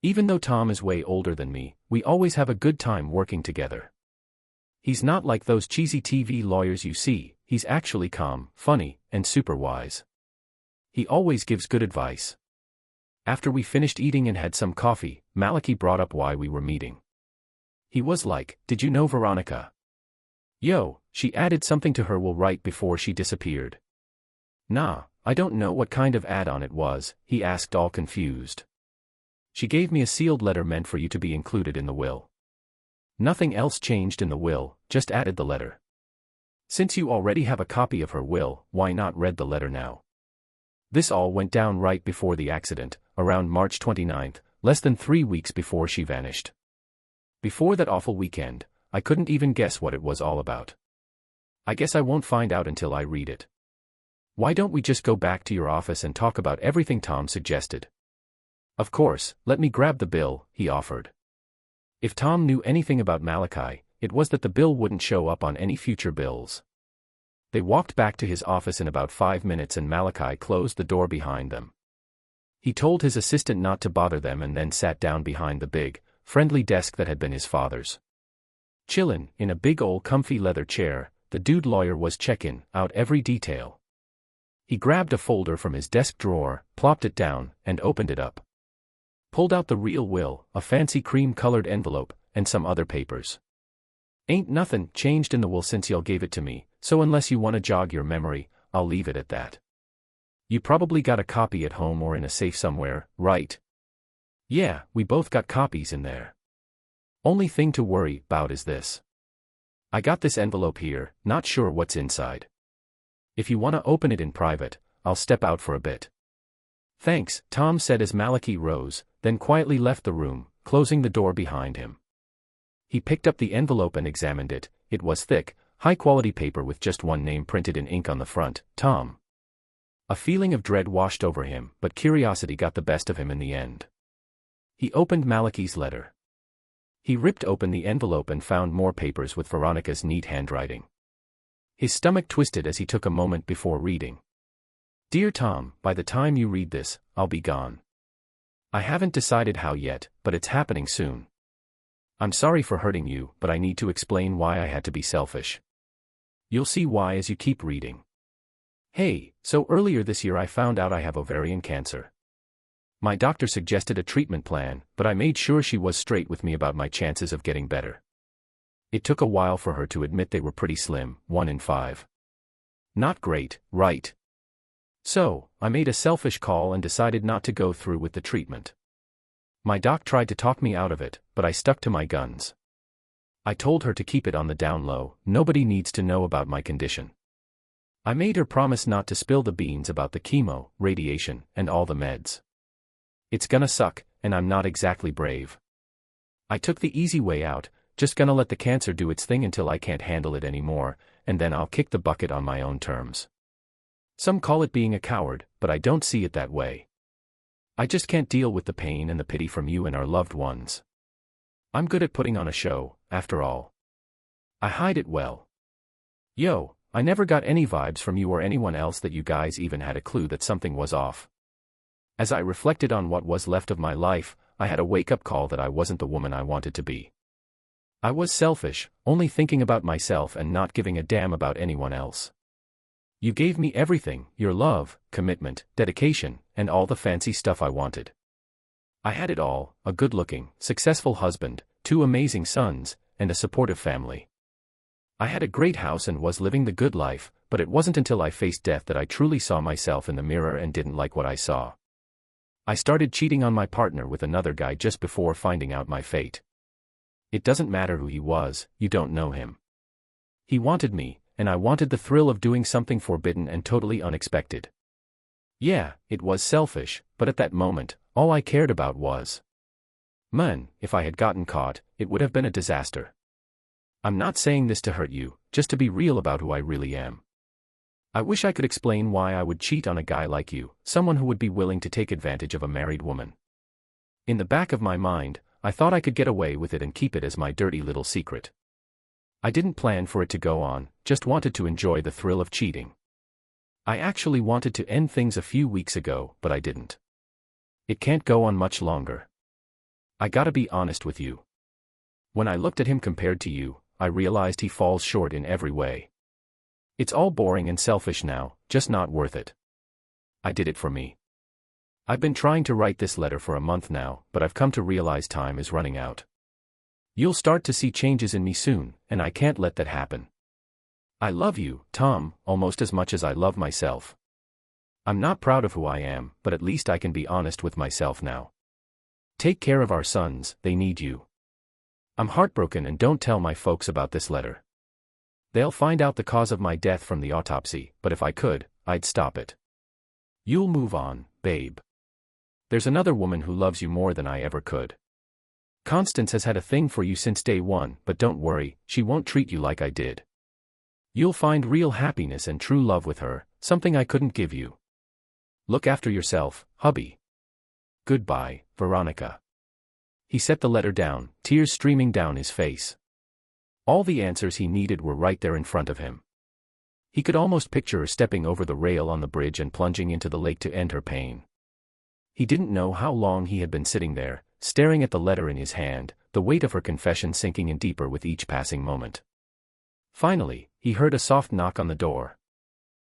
Even though Tom is way older than me, we always have a good time working together. He's not like those cheesy TV lawyers you see, he's actually calm, funny, and super wise. He always gives good advice." After we finished eating and had some coffee, Malachi brought up why we were meeting. He was like, "Did you know Veronica? Yo, she added something to her will right before she disappeared." "Nah, I don't know what kind of add-on it was," he asked all confused. "She gave me a sealed letter meant for you to be included in the will. Nothing else changed in the will, just added the letter. Since you already have a copy of her will, why not read the letter now?" This all went down right before the accident, around March 29th, less than 3 weeks before she vanished. Before that awful weekend, I couldn't even guess what it was all about. I guess I won't find out until I read it. Why don't we just go back to your office and talk about everything Tom suggested? Of course, let me grab the bill, he offered. If Tom knew anything about Malachi, it was that the bill wouldn't show up on any future bills. They walked back to his office in about 5 minutes and Malachi closed the door behind them. He told his assistant not to bother them and then sat down behind the big, friendly desk that had been his father's. Chillin', in a big old comfy leather chair, the dude lawyer was checking out every detail. He grabbed a folder from his desk drawer, plopped it down, and opened it up. Pulled out the real will, a fancy cream-colored envelope, and some other papers. Ain't nothing changed in the will since y'all gave it to me, so unless you wanna jog your memory, I'll leave it at that. You probably got a copy at home or in a safe somewhere, right? Yeah, we both got copies in there. Only thing to worry about is this. I got this envelope here, not sure what's inside. If you wanna open it in private, I'll step out for a bit. Thanks, Tom said as Malachi rose, then quietly left the room, closing the door behind him. He picked up the envelope and examined it. It was thick, high-quality paper with just one name printed in ink on the front, Tom. A feeling of dread washed over him, but curiosity got the best of him in the end. He opened Malachi's letter. He ripped open the envelope and found more papers with Veronica's neat handwriting. His stomach twisted as he took a moment before reading. Dear Tom, by the time you read this, I'll be gone. I haven't decided how yet, but it's happening soon. I'm sorry for hurting you, but I need to explain why I had to be selfish. You'll see why as you keep reading. Hey, so earlier this year I found out I have ovarian cancer. My doctor suggested a treatment plan, but I made sure she was straight with me about my chances of getting better. It took a while for her to admit they were pretty slim, 1 in 5. Not great, right? So, I made a selfish call and decided not to go through with the treatment. My doc tried to talk me out of it, but I stuck to my guns. I told her to keep it on the down low, nobody needs to know about my condition. I made her promise not to spill the beans about the chemo, radiation, and all the meds. It's gonna suck, and I'm not exactly brave. I took the easy way out, just gonna let the cancer do its thing until I can't handle it anymore, and then I'll kick the bucket on my own terms. Some call it being a coward, but I don't see it that way. I just can't deal with the pain and the pity from you and our loved ones. I'm good at putting on a show, after all. I hide it well. Yo, I never got any vibes from you or anyone else that you guys even had a clue that something was off. As I reflected on what was left of my life, I had a wake-up call that I wasn't the woman I wanted to be. I was selfish, only thinking about myself and not giving a damn about anyone else. You gave me everything, your love, commitment, dedication, and all the fancy stuff I wanted. I had it all, a good-looking, successful husband, 2 amazing sons, and a supportive family. I had a great house and was living the good life, but it wasn't until I faced death that I truly saw myself in the mirror and didn't like what I saw. I started cheating on my partner with another guy just before finding out my fate. It doesn't matter who he was, you don't know him. He wanted me, and I wanted the thrill of doing something forbidden and totally unexpected. Yeah, it was selfish, but at that moment, all I cared about was. Man, if I had gotten caught, it would have been a disaster. I'm not saying this to hurt you, just to be real about who I really am. I wish I could explain why I would cheat on a guy like you, someone who would be willing to take advantage of a married woman. In the back of my mind, I thought I could get away with it and keep it as my dirty little secret. I didn't plan for it to go on, just wanted to enjoy the thrill of cheating. I actually wanted to end things a few weeks ago, but I didn't. It can't go on much longer. I gotta be honest with you. When I looked at him compared to you, I realized he falls short in every way. It's all boring and selfish now, just not worth it. I did it for me. I've been trying to write this letter for a month now, but I've come to realize time is running out. You'll start to see changes in me soon, and I can't let that happen. I love you, Tom, almost as much as I love myself. I'm not proud of who I am, but at least I can be honest with myself now. Take care of our sons, they need you. I'm heartbroken and don't tell my folks about this letter. They'll find out the cause of my death from the autopsy, but if I could, I'd stop it. You'll move on, babe. There's another woman who loves you more than I ever could. Constance has had a thing for you since day one, but don't worry, she won't treat you like I did. You'll find real happiness and true love with her, something I couldn't give you. Look after yourself, hubby. Goodbye, Veronica. He set the letter down, tears streaming down his face. All the answers he needed were right there in front of him. He could almost picture her stepping over the rail on the bridge and plunging into the lake to end her pain. He didn't know how long he had been sitting there, staring at the letter in his hand, the weight of her confession sinking in deeper with each passing moment. Finally, he heard a soft knock on the door.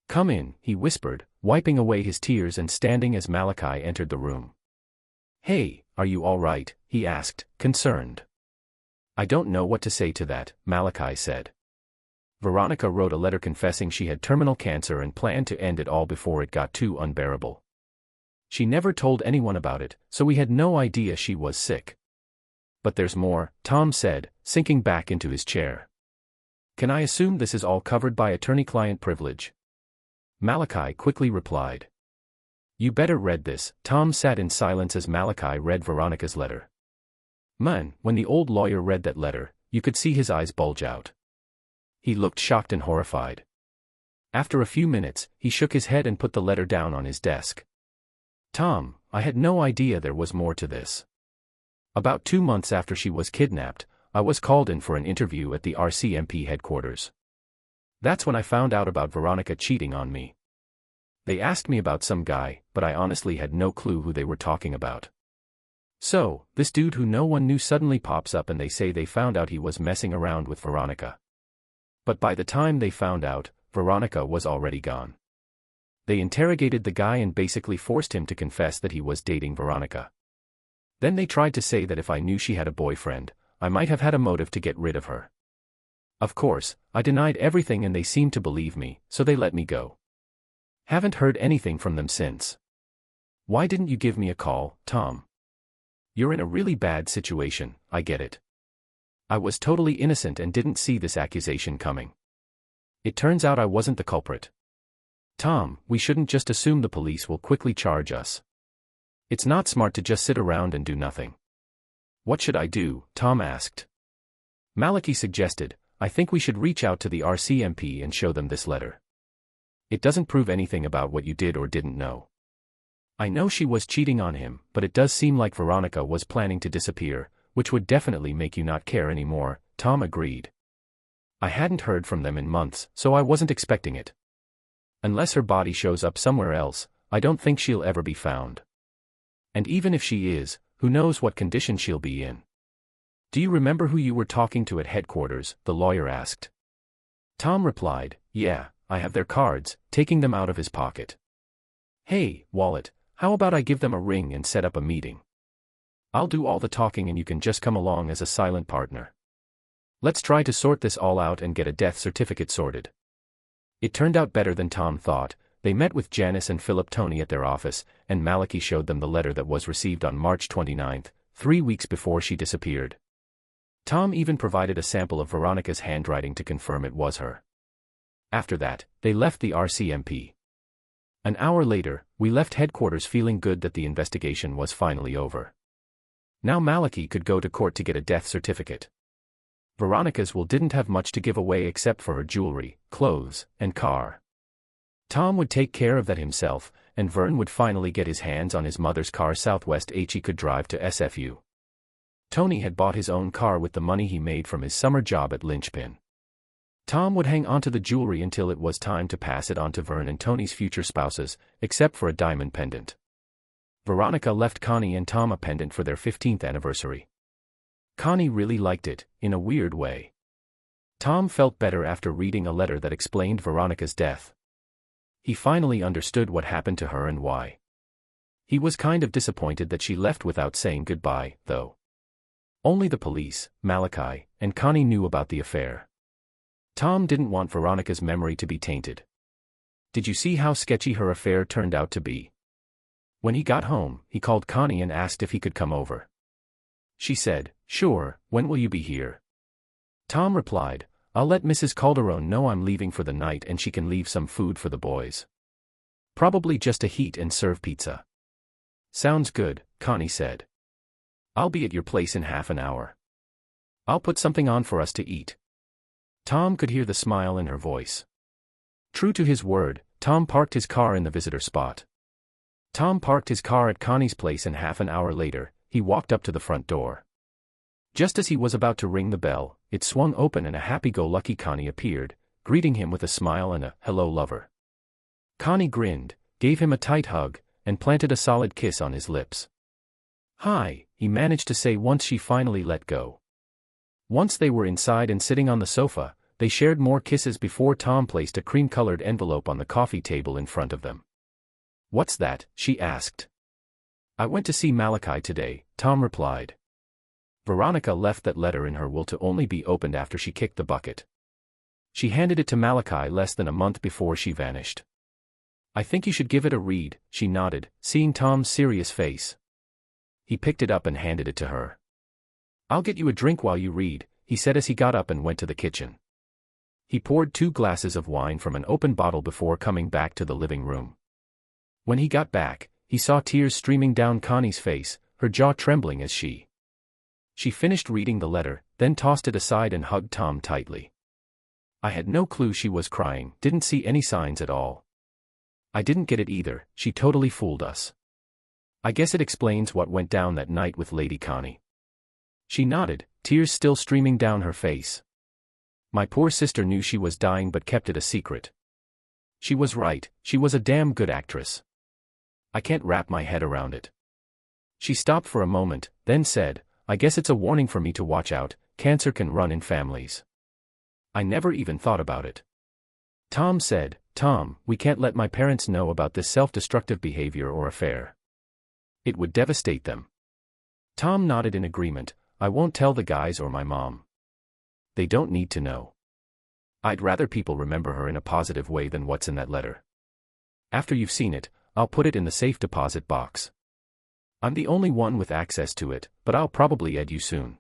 Come in, he whispered, wiping away his tears and standing as Malachi entered the room. Hey, are you all right? He asked, concerned. I don't know what to say to that, Malachi said. Veronica wrote a letter confessing she had terminal cancer and planned to end it all before it got too unbearable. She never told anyone about it, so we had no idea she was sick. But there's more, Tom said, sinking back into his chair. Can I assume this is all covered by attorney-client privilege? Malachi quickly replied. You better read this. Tom sat in silence as Malachi read Veronica's letter. Man, when the old lawyer read that letter, you could see his eyes bulge out. He looked shocked and horrified. After a few minutes, he shook his head and put the letter down on his desk. Tom, I had no idea there was more to this. About 2 months after she was kidnapped, I was called in for an interview at the RCMP headquarters. That's when I found out about Veronica cheating on me. They asked me about some guy, but I honestly had no clue who they were talking about. So, this dude who no one knew suddenly pops up and they say they found out he was messing around with Veronica. But by the time they found out, Veronica was already gone. They interrogated the guy and basically forced him to confess that he was dating Veronica. Then they tried to say that if I knew she had a boyfriend, I might have had a motive to get rid of her. Of course, I denied everything and they seemed to believe me, so they let me go. Haven't heard anything from them since. Why didn't you give me a call, Tom? You're in a really bad situation, I get it. I was totally innocent and didn't see this accusation coming. It turns out I wasn't the culprit. Tom, we shouldn't just assume the police will quickly charge us. It's not smart to just sit around and do nothing. What should I do? Tom asked. Malachi suggested, I think we should reach out to the RCMP and show them this letter. It doesn't prove anything about what you did or didn't know. I know she was cheating on him, but it does seem like Veronica was planning to disappear, which would definitely make you not care anymore, Tom agreed. I hadn't heard from them in months, so I wasn't expecting it. Unless her body shows up somewhere else, I don't think she'll ever be found. And even if she is, who knows what condition she'll be in. Do you remember who you were talking to at headquarters? The lawyer asked. Tom replied, yeah, I have their cards, taking them out of his pocket. Hey, Wallet, how about I give them a ring and set up a meeting? I'll do all the talking and you can just come along as a silent partner. Let's try to sort this all out and get a death certificate sorted. It turned out better than Tom thought. They met with Janice and Philip Tony at their office, and Malachi showed them the letter that was received on March 29, 3 weeks before she disappeared. Tom even provided a sample of Veronica's handwriting to confirm it was her. After that, they left the RCMP. An hour later, we left headquarters feeling good that the investigation was finally over. Now Malachi could go to court to get a death certificate. Veronica's will didn't have much to give away except for her jewelry, clothes, and car. Tom would take care of that himself, and Vern would finally get his hands on his mother's car Southwest H he could drive to SFU. Tony had bought his own car with the money he made from his summer job at Linchpin. Tom would hang onto the jewelry until it was time to pass it on to Vern and Tony's future spouses, except for a diamond pendant. Veronica left Connie and Tom a pendant for their 15th anniversary. Connie really liked it, in a weird way. Tom felt better after reading a letter that explained Veronica's death. He finally understood what happened to her and why. He was kind of disappointed that she left without saying goodbye, though. Only the police, Malachi, and Connie knew about the affair. Tom didn't want Veronica's memory to be tainted. Did you see how sketchy her affair turned out to be? When he got home, he called Connie and asked if he could come over. She said, sure, when will you be here? Tom replied, I'll let Mrs. Calderon know I'm leaving for the night and she can leave some food for the boys. Probably just a heat and serve pizza. Sounds good, Connie said. I'll be at your place in half an hour. I'll put something on for us to eat. Tom could hear the smile in her voice. True to his word, Tom parked his car in the visitor spot. Tom parked his car at Connie's place and half an hour later, he walked up to the front door. Just as he was about to ring the bell, it swung open and a happy-go-lucky Connie appeared, greeting him with a smile and a hello lover. Connie grinned, gave him a tight hug, and planted a solid kiss on his lips. Hi, he managed to say once she finally let go. Once they were inside and sitting on the sofa, they shared more kisses before Tom placed a cream-colored envelope on the coffee table in front of them. What's that? She asked. I went to see Malachi today, Tom replied. Veronica left that letter in her will to only be opened after she kicked the bucket. She handed it to Malachi less than a month before she vanished. "I think you should give it a read," she nodded, seeing Tom's serious face. He picked it up and handed it to her. "I'll get you a drink while you read," he said as he got up and went to the kitchen. He poured 2 glasses of wine from an open bottle before coming back to the living room. When he got back, he saw tears streaming down Connie's face, her jaw trembling as she finished reading the letter, then tossed it aside and hugged Tom tightly. "I had no clue she was crying, didn't see any signs at all. I didn't get it either, she totally fooled us. I guess it explains what went down that night with Lady Connie." She nodded, tears still streaming down her face. "My poor sister knew she was dying but kept it a secret. She was right, she was a damn good actress. I can't wrap my head around it." She stopped for a moment, then said, "I guess it's a warning for me to watch out, cancer can run in families. I never even thought about it." Tom said, "Tom, we can't let my parents know about this self-destructive behavior or affair. It would devastate them." Tom nodded in agreement. "I won't tell the guys or my mom. They don't need to know. I'd rather people remember her in a positive way than what's in that letter. After you've seen it, I'll put it in the safe deposit box. I'm the only one with access to it, but I'll probably add you soon.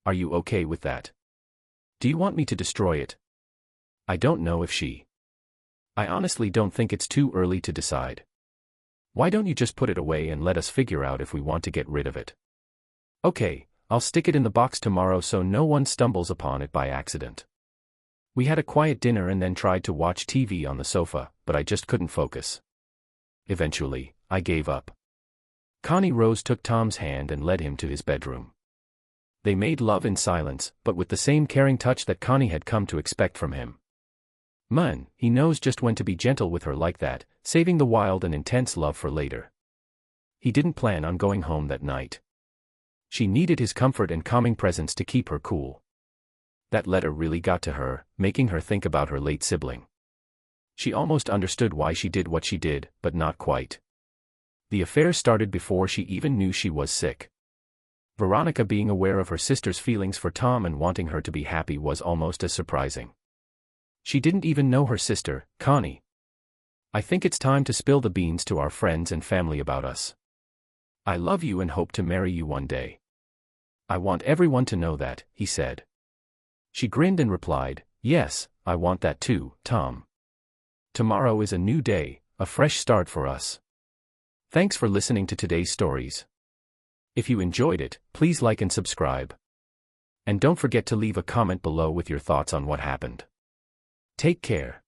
Are you okay with that? Do you want me to destroy it? I don't know if she. I honestly don't think it's too early to decide. Why don't you just put it away and let us figure out if we want to get rid of it? Okay, I'll stick it in the box tomorrow so no one stumbles upon it by accident." We had a quiet dinner and then tried to watch TV on the sofa, but I just couldn't focus. Eventually, I gave up. Connie Rose took Tom's hand and led him to his bedroom. They made love in silence, but with the same caring touch that Connie had come to expect from him. Man, he knows just when to be gentle with her like that, saving the wild and intense love for later. He didn't plan on going home that night. She needed his comfort and calming presence to keep her cool. That letter really got to her, making her think about her late sibling. She almost understood why she did what she did, but not quite. The affair started before she even knew she was sick. Veronica being aware of her sister's feelings for Tom and wanting her to be happy was almost as surprising. She didn't even know her sister, Connie. "I think it's time to spill the beans to our friends and family about us. I love you and hope to marry you one day. I want everyone to know that," he said. She grinned and replied, "Yes, I want that too, Tom. Tomorrow is a new day, a fresh start for us." Thanks for listening to today's stories. If you enjoyed it, please like and subscribe. And don't forget to leave a comment below with your thoughts on what happened. Take care.